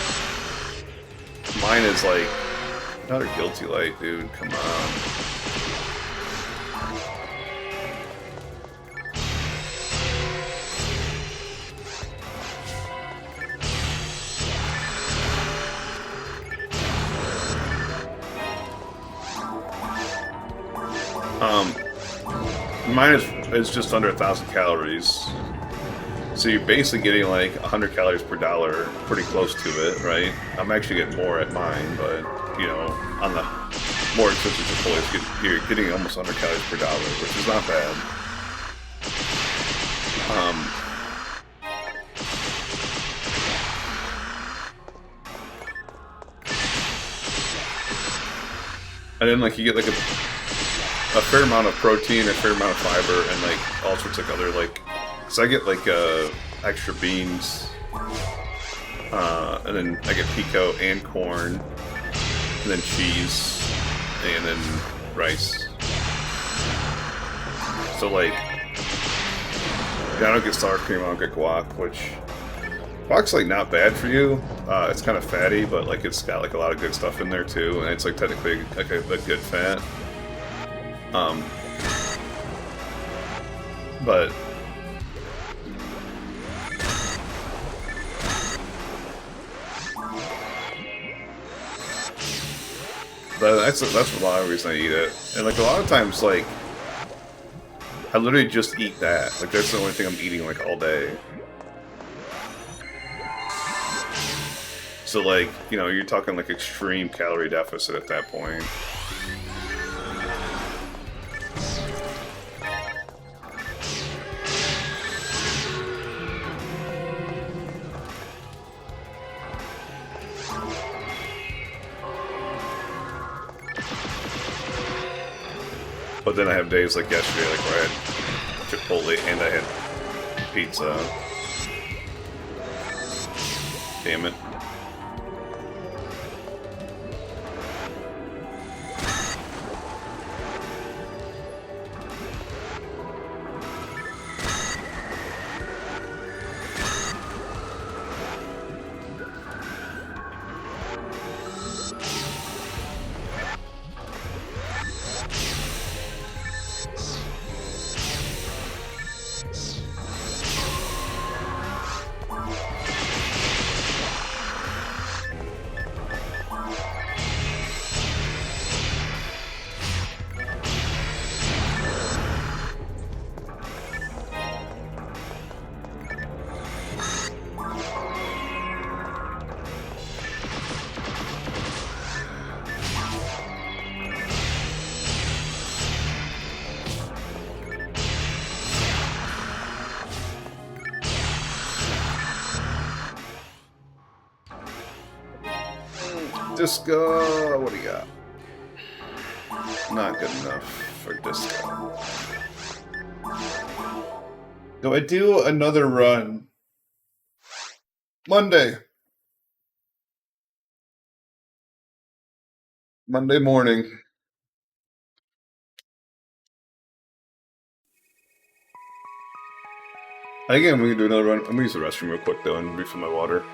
Mine is like not a guilty light, dude. Come on. Mine is just under 1,000 calories. So you're basically getting like 100 calories per dollar, pretty close to it, right? I'm actually getting more at mine, but, you know, on the more expensive Chipotles, you're getting almost 100 calories per dollar, which is not bad. And then, like, you get, like, a fair amount of protein, a fair amount of fiber, and, like, all sorts of other, like... So I get, like, extra beans, and then I get pico and corn, and then cheese, and then rice. So, like... Yeah, I don't get sour cream, I don't get guac, which... Guac's, like, not bad for you. It's kind of fatty, but, like, it's got, like, a lot of good stuff in there, too. And it's, like, technically, like, a good fat. Um, but that's a lot of reason I eat it. And like a lot of times, like I literally just eat that. Like that's the only thing I'm eating like all day. So like, you know, you're talking like extreme calorie deficit at that point. But then I have days like yesterday, like where I had Chipotle and I had pizza. Damn it. Disco, what do you got? Not good enough for disco. Do I do another run? Monday morning. Again, we can do another run. I'm gonna use the restroom real quick though and refill my water.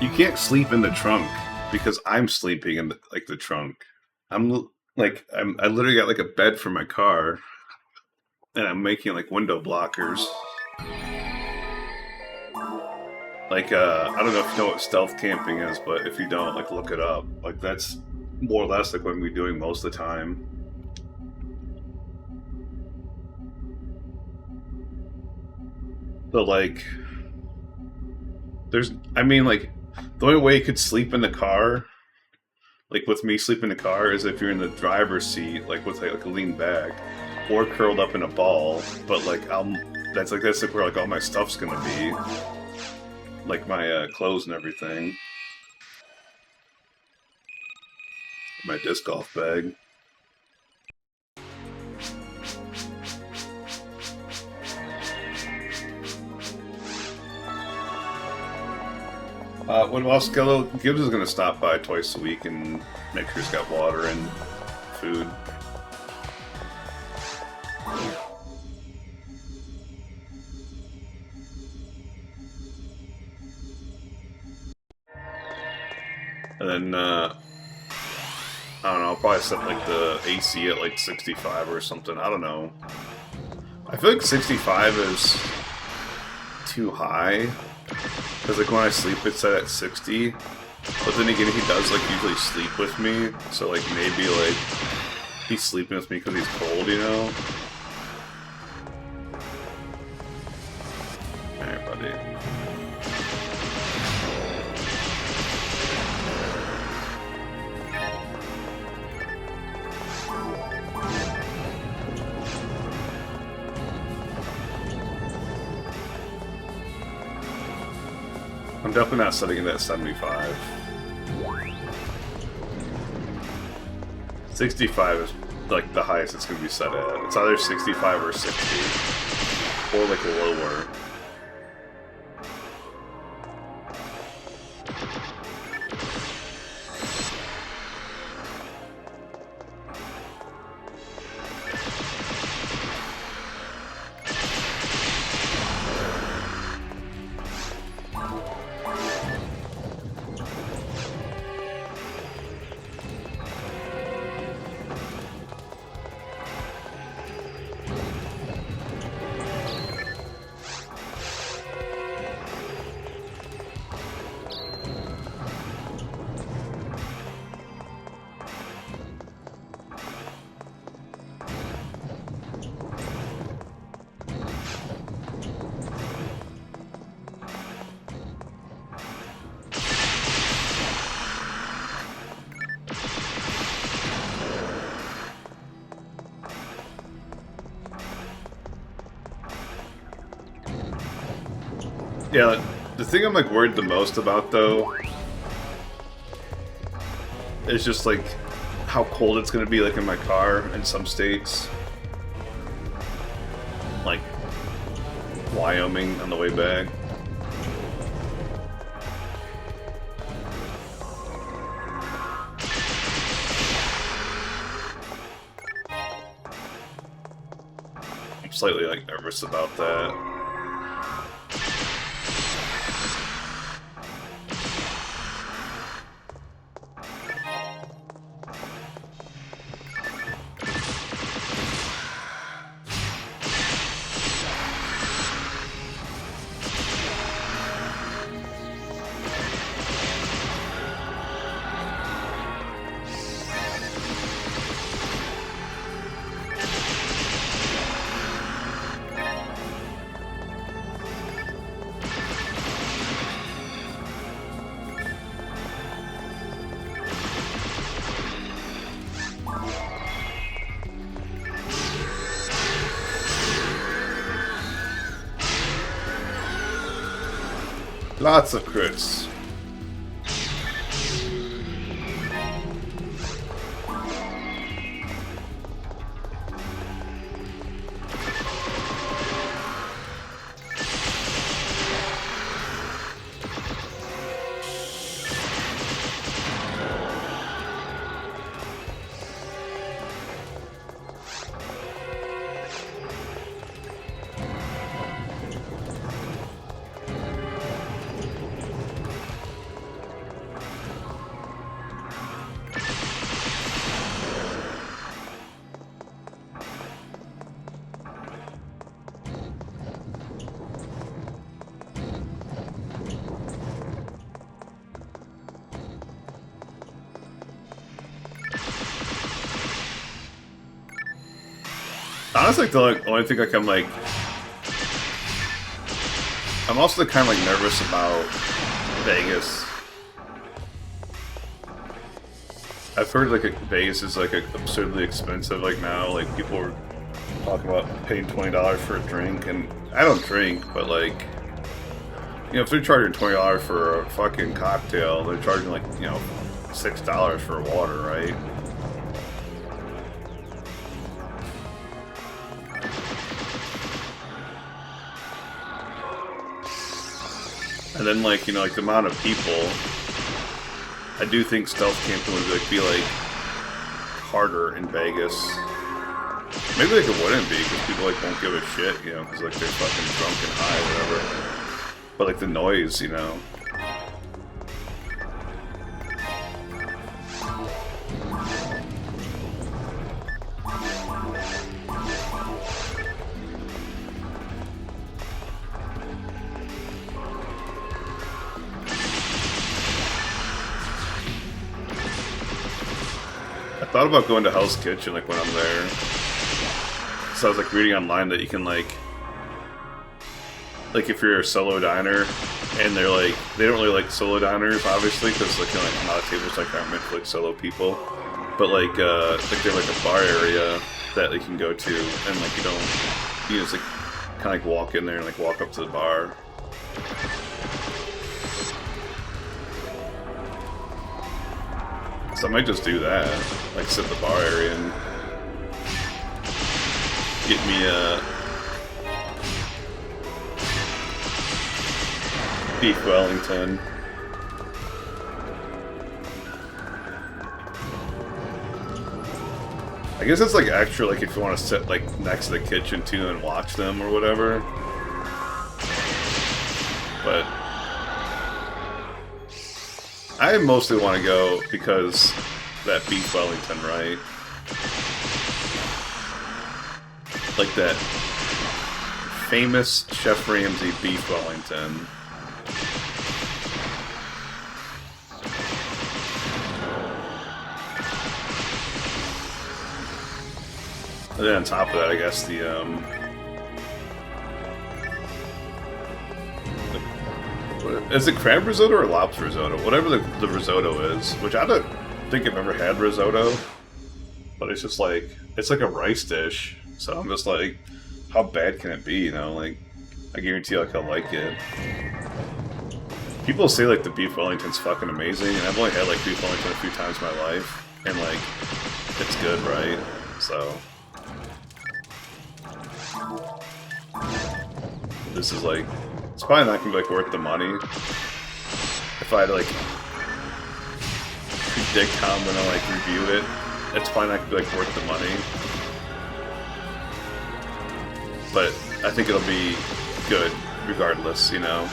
You can't sleep in the trunk because I'm sleeping in the trunk. I literally got like a bed for my car, and I'm making like window blockers. Like I don't know if you know what stealth camping is, but if you don't, like look it up. Like that's more or less like what we're doing most of the time. So like, like the only way you could sleep in the car, like with me sleeping in the car, is if you're in the driver's seat, like with like a lean back, or curled up in a ball. But like that's like where like all my stuff's gonna be, like my clothes and everything. My disc golf bag. When Skello Gibbs is going to stop by twice a week and make sure he's got water and food. And then, I don't know, I'll probably set like the AC at like 65 or something. I don't know. I feel like 65 is too high. Because like when I sleep it's set at 60. But then again he does like usually sleep with me. So like maybe like he's sleeping with me because he's cold, you know? Alright, buddy. I'm definitely not setting it at 75. 65 is like the highest it's going to be set at. It's either 65 or 60. Or like lower. Yeah, the thing I'm like worried the most about though is just like how cold it's gonna be like in my car in some states. Like Wyoming on the way back. I'm slightly like nervous about that. Lots of crits. Honestly, the only thing like I'm also kind of like nervous about Vegas. I've heard like Vegas is like absurdly expensive like now. Like people are talking about paying $20 for a drink, and I don't drink, but like, you know, if they're charging $20 for a fucking cocktail, they're charging like, you know, $6 for water, right? And then, like, you know, like the amount of people, I do think stealth camping would like be like harder in Vegas. Maybe like it wouldn't be because people like won't give a shit, you know, because like they're fucking drunk and high or whatever. But like the noise, you know. I thought about going to Hell's Kitchen like when I'm there. So I was like reading online that you can like if you're a solo diner and they're like, they don't really like solo diners obviously because like, you know, like a lot of tables like aren't meant for like solo people, but like they're like a bar area that you can go to and like you just like kind of like walk in there and like walk up to the bar. So I might just do that, like sit at the bar area and get me a beef Wellington. I guess it's like extra, like if you want to sit like next to the kitchen too and watch them or whatever. But I mostly want to go because that beef Wellington, right? Like that famous Chef Ramsay beef Wellington. And then on top of that, I guess is it crab risotto or lobster risotto? Whatever the risotto is, which I don't think I've ever had risotto, but it's just like, it's like a rice dish, so I'm just like, how bad can it be, you know? Like, I guarantee like I'll like it. People say like the beef Wellington's fucking amazing, and I've only had like beef Wellington a few times in my life, and like, it's good, right? So this is like, it's probably not gonna be like worth the money. If I had to like predict how I'm gonna like review it, it's probably not gonna be like worth the money. But I think it'll be good regardless, you know.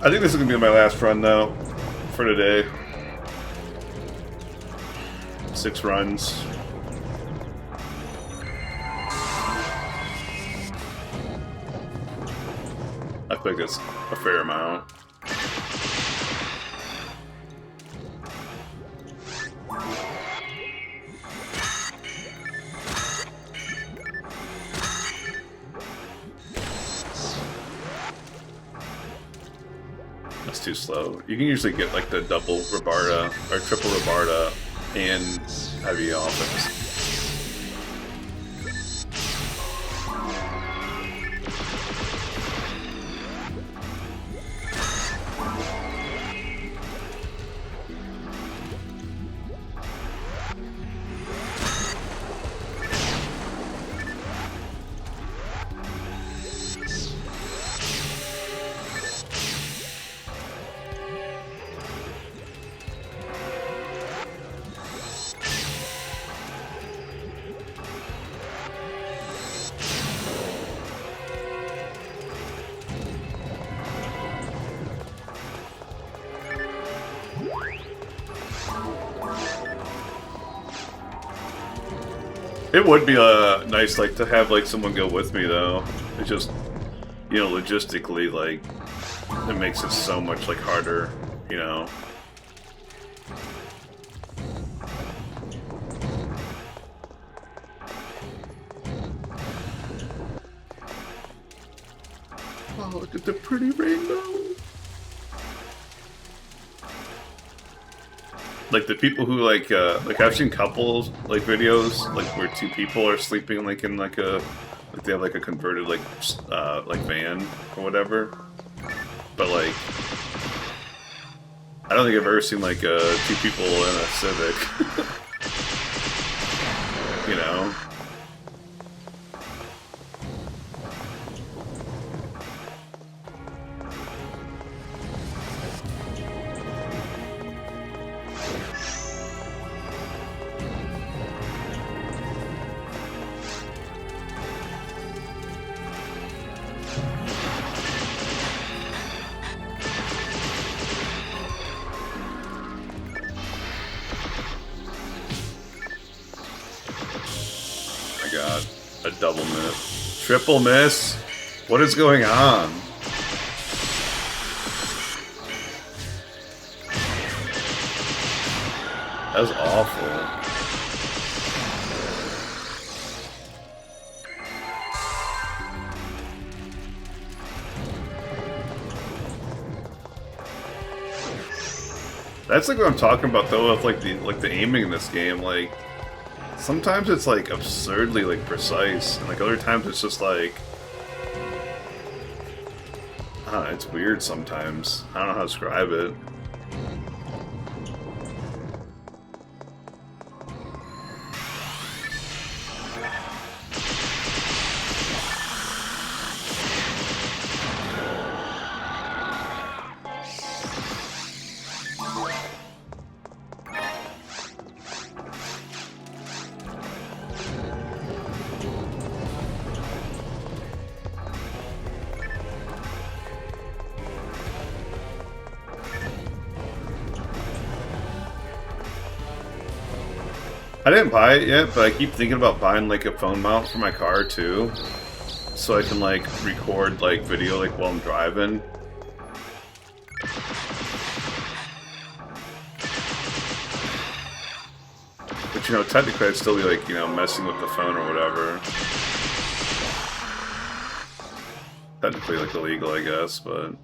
I think this is going to be my last run, though, for today. 6 runs. I think that's a fair amount. That's too slow. You can usually get like the double Rabarda or triple Rabarda and heavy offense. It would be nice, like, to have like someone go with me, though. It just, you know, logistically, like, it makes it so much like harder, you know. Oh, look at the pretty rainbow. Like the people who like I've seen couples like videos like where two people are sleeping like in like they have like a converted like van or whatever. But like I don't think I've ever seen like two people in a Civic. You know? God, a double miss. Triple miss? What is going on? That was awful. That's like what I'm talking about though with like the aiming in this game, like sometimes it's like absurdly like precise, and like other times it's just like I don't know, it's weird sometimes. I don't know how to describe it. I didn't buy it yet, but I keep thinking about buying like a phone mount for my car too, so I can like record like video like while I'm driving. But you know, technically I'd still be like, you know, messing with the phone or whatever. Technically like illegal, I guess, but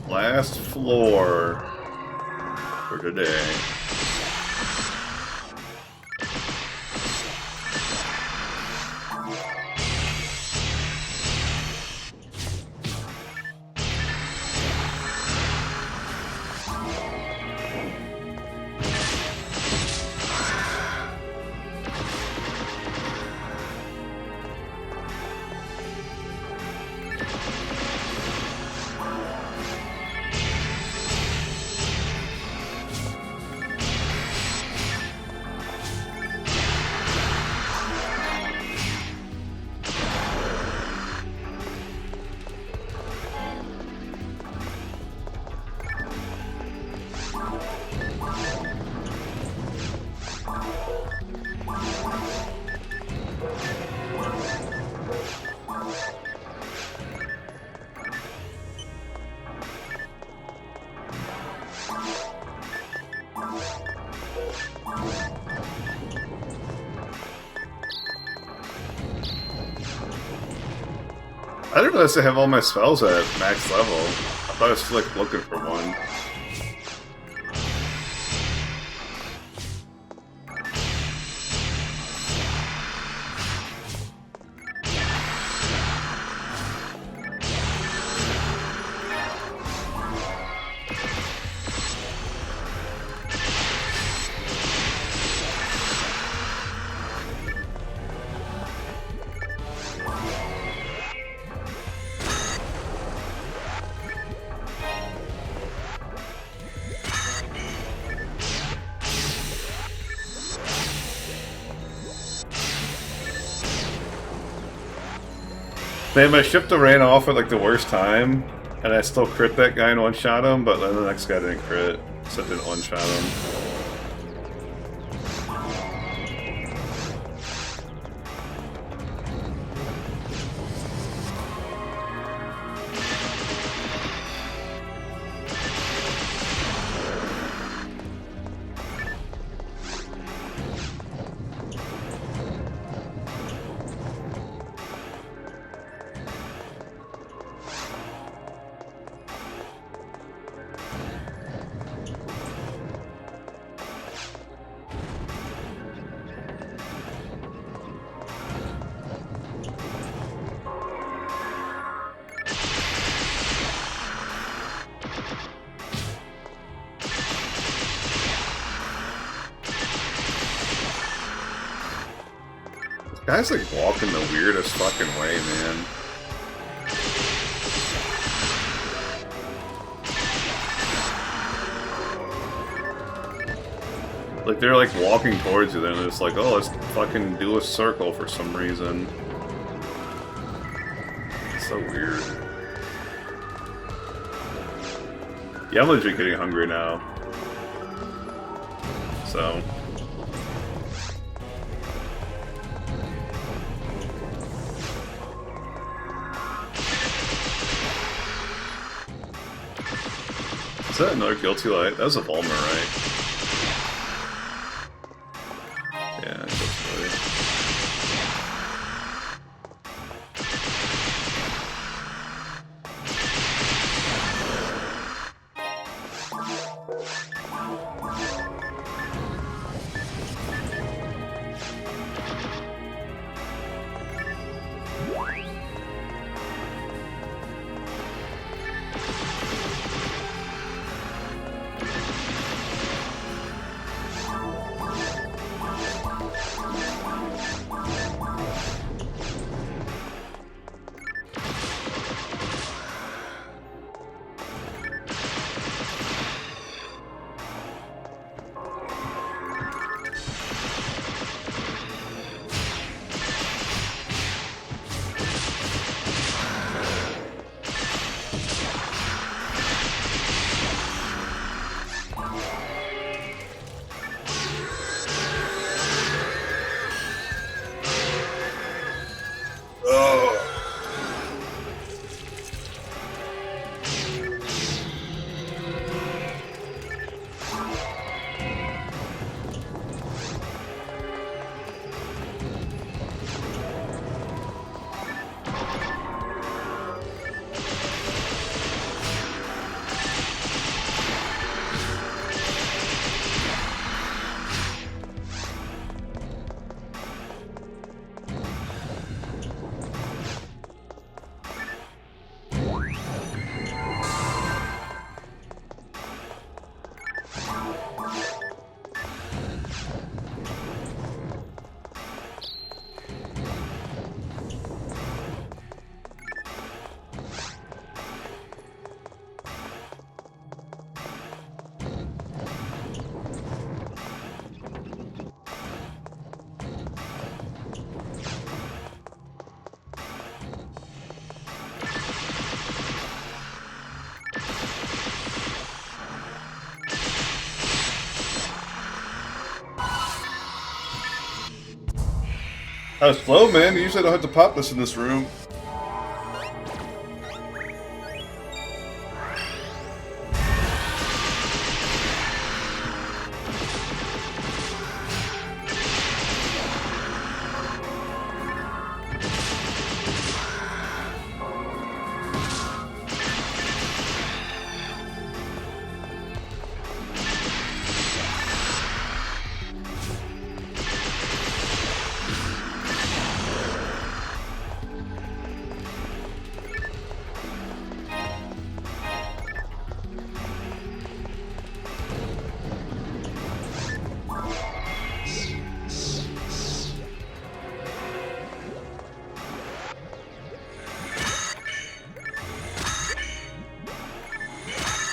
last floor. for today. I didn't realize I have all my spells at max level. I thought I was like looking for one. Man, my ship ran off at like the worst time, and I still crit that guy and one-shot him, but then the next guy didn't crit, so I didn't one-shot him. Guy's like walking the weirdest fucking way, man. Like they're like walking towards you, then it's like, oh, let's fucking do a circle for some reason. It's so weird. Yeah, I'm legit getting hungry now. So. Is that another guilty light? That was a Volmer, right? Yeah, guilty light. That was slow, man. Usually I don't have to pop this in this room.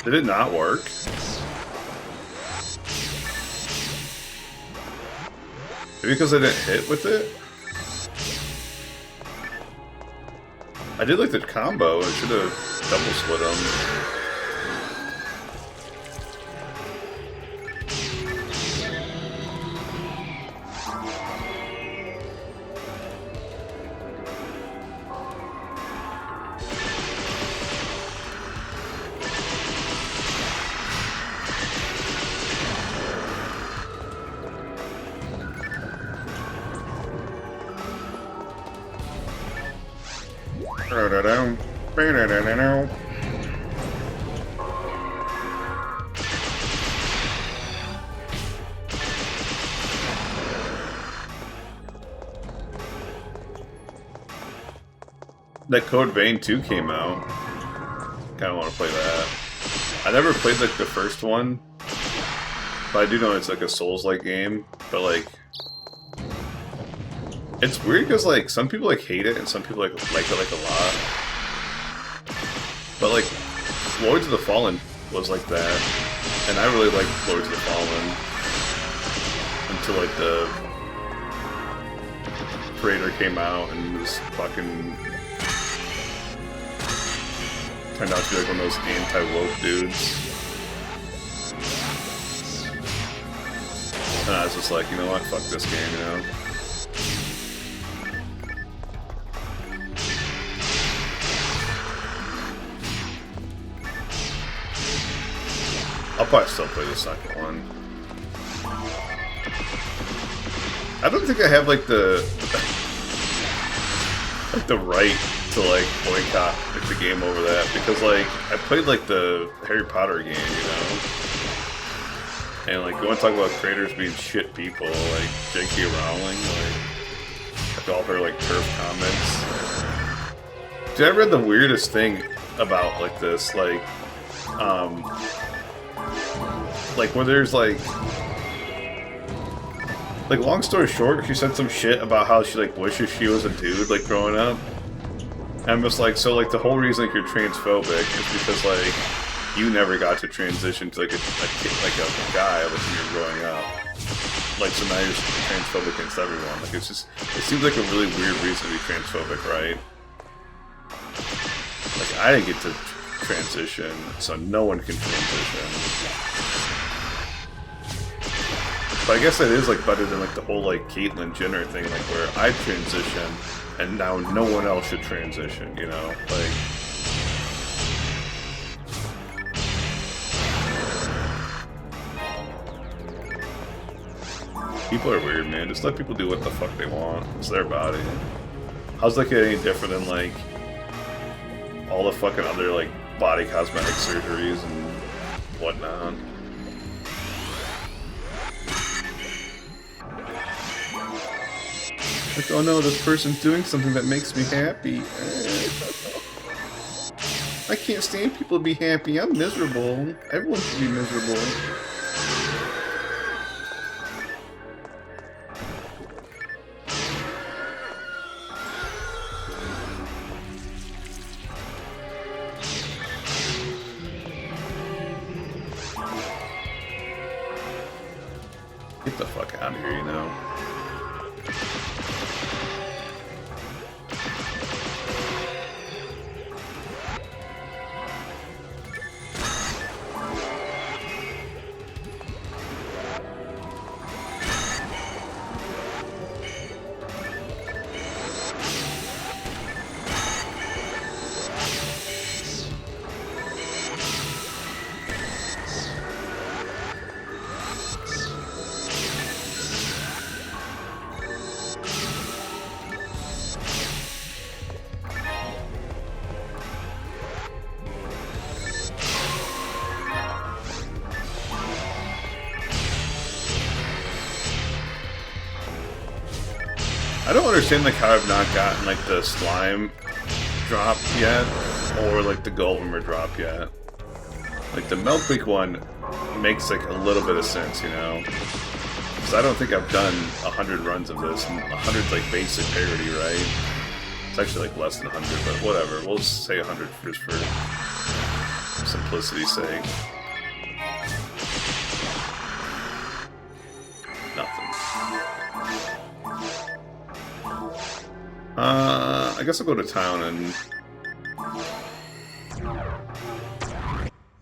Did it not work? Maybe because I didn't hit with it? I did like the combo. I should have double split them. That Code Vein 2 came out. Kinda wanna play that. I never played like the first one, but I do know it's like a Souls-like game, but like it's weird because like some people like hate it and some people like it like a lot. But like Lords of the Fallen was like that, and I really liked Lords of the Fallen until like the creator came out and was fucking turned out to be like one of those anti-woke dudes. And I was just like, you know what, fuck this game, you know? I'll probably still play the second one. I don't think I have like the right to like boycott like the game over that, because like I played like the Harry Potter game, you know, and like you want to talk about creators being shit people, like J.K. Rowling, like all her like turf comments. Dude, I read the weirdest thing about like this, like where there's like long story short, she said some shit about how she like wishes she was a dude like growing up. And I'm just like, so like the whole reason like you're transphobic is because like you never got to transition to like a guy like when you're growing up. Like so now you're transphobic against everyone. Like it's just, it seems like a really weird reason to be transphobic, right? Like I didn't get to transition, so no one can transition. But I guess that is like better than like the whole like Caitlyn Jenner thing, like where I transition and now no one else should transition, you know? Like people are weird, man. Just let people do what the fuck they want. It's their body. How's that any different than like all the fucking other like body cosmetic surgeries and whatnot? Like, oh no, this person's doing something that makes me happy. I can't stand people to be happy. I'm miserable. Everyone should be miserable. Get the fuck out of here, you know? don't understand like how I've not gotten like the slime drop yet, or like the Goldimer drop yet. Like the Milkweek one makes like a little bit of sense, you know? Because I don't think I've done 100 runs of this, and 100's like basic parity, right? It's actually like less than 100, but whatever. We'll just say 100 just for simplicity's sake. Nothing. I guess I'll go to town and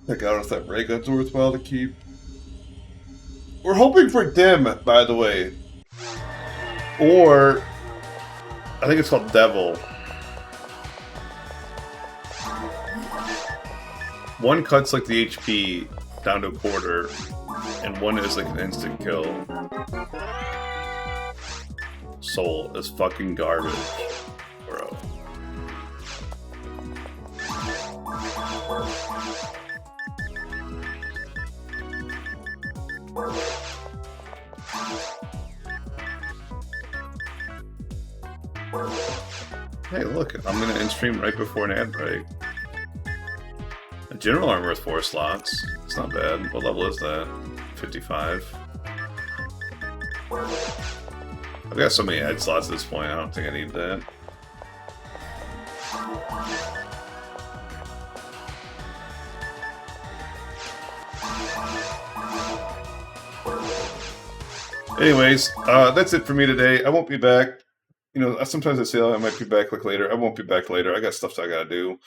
check out if that ray gun's worthwhile to keep. We're hoping for Dim, by the way. Or I think it's called Devil. One cuts like the HP down to a quarter, and one is like an instant kill. Soul is fucking garbage, bro. Hey, look, I'm gonna end stream right before an ad break. A general armor with 4 slots. It's not bad. What level is that? 55. I've got so many ad slots at this point, I don't think I need that. Anyways, that's it for me today. I won't be back. You know, sometimes I say I might be back like later. I won't be back later. I got stuff I gotta do.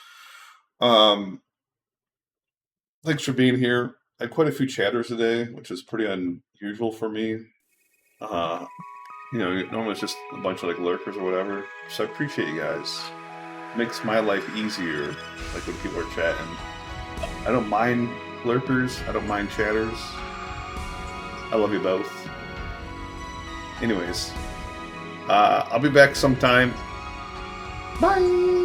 Thanks for being here. I had quite a few chatters today, which is pretty unusual for me. You know, normally it's just a bunch of like lurkers or whatever. So I appreciate you guys. It makes my life easier, like when people are chatting. I don't mind lurkers. I don't mind chatters. I love you both. Anyways, I'll be back sometime. Bye!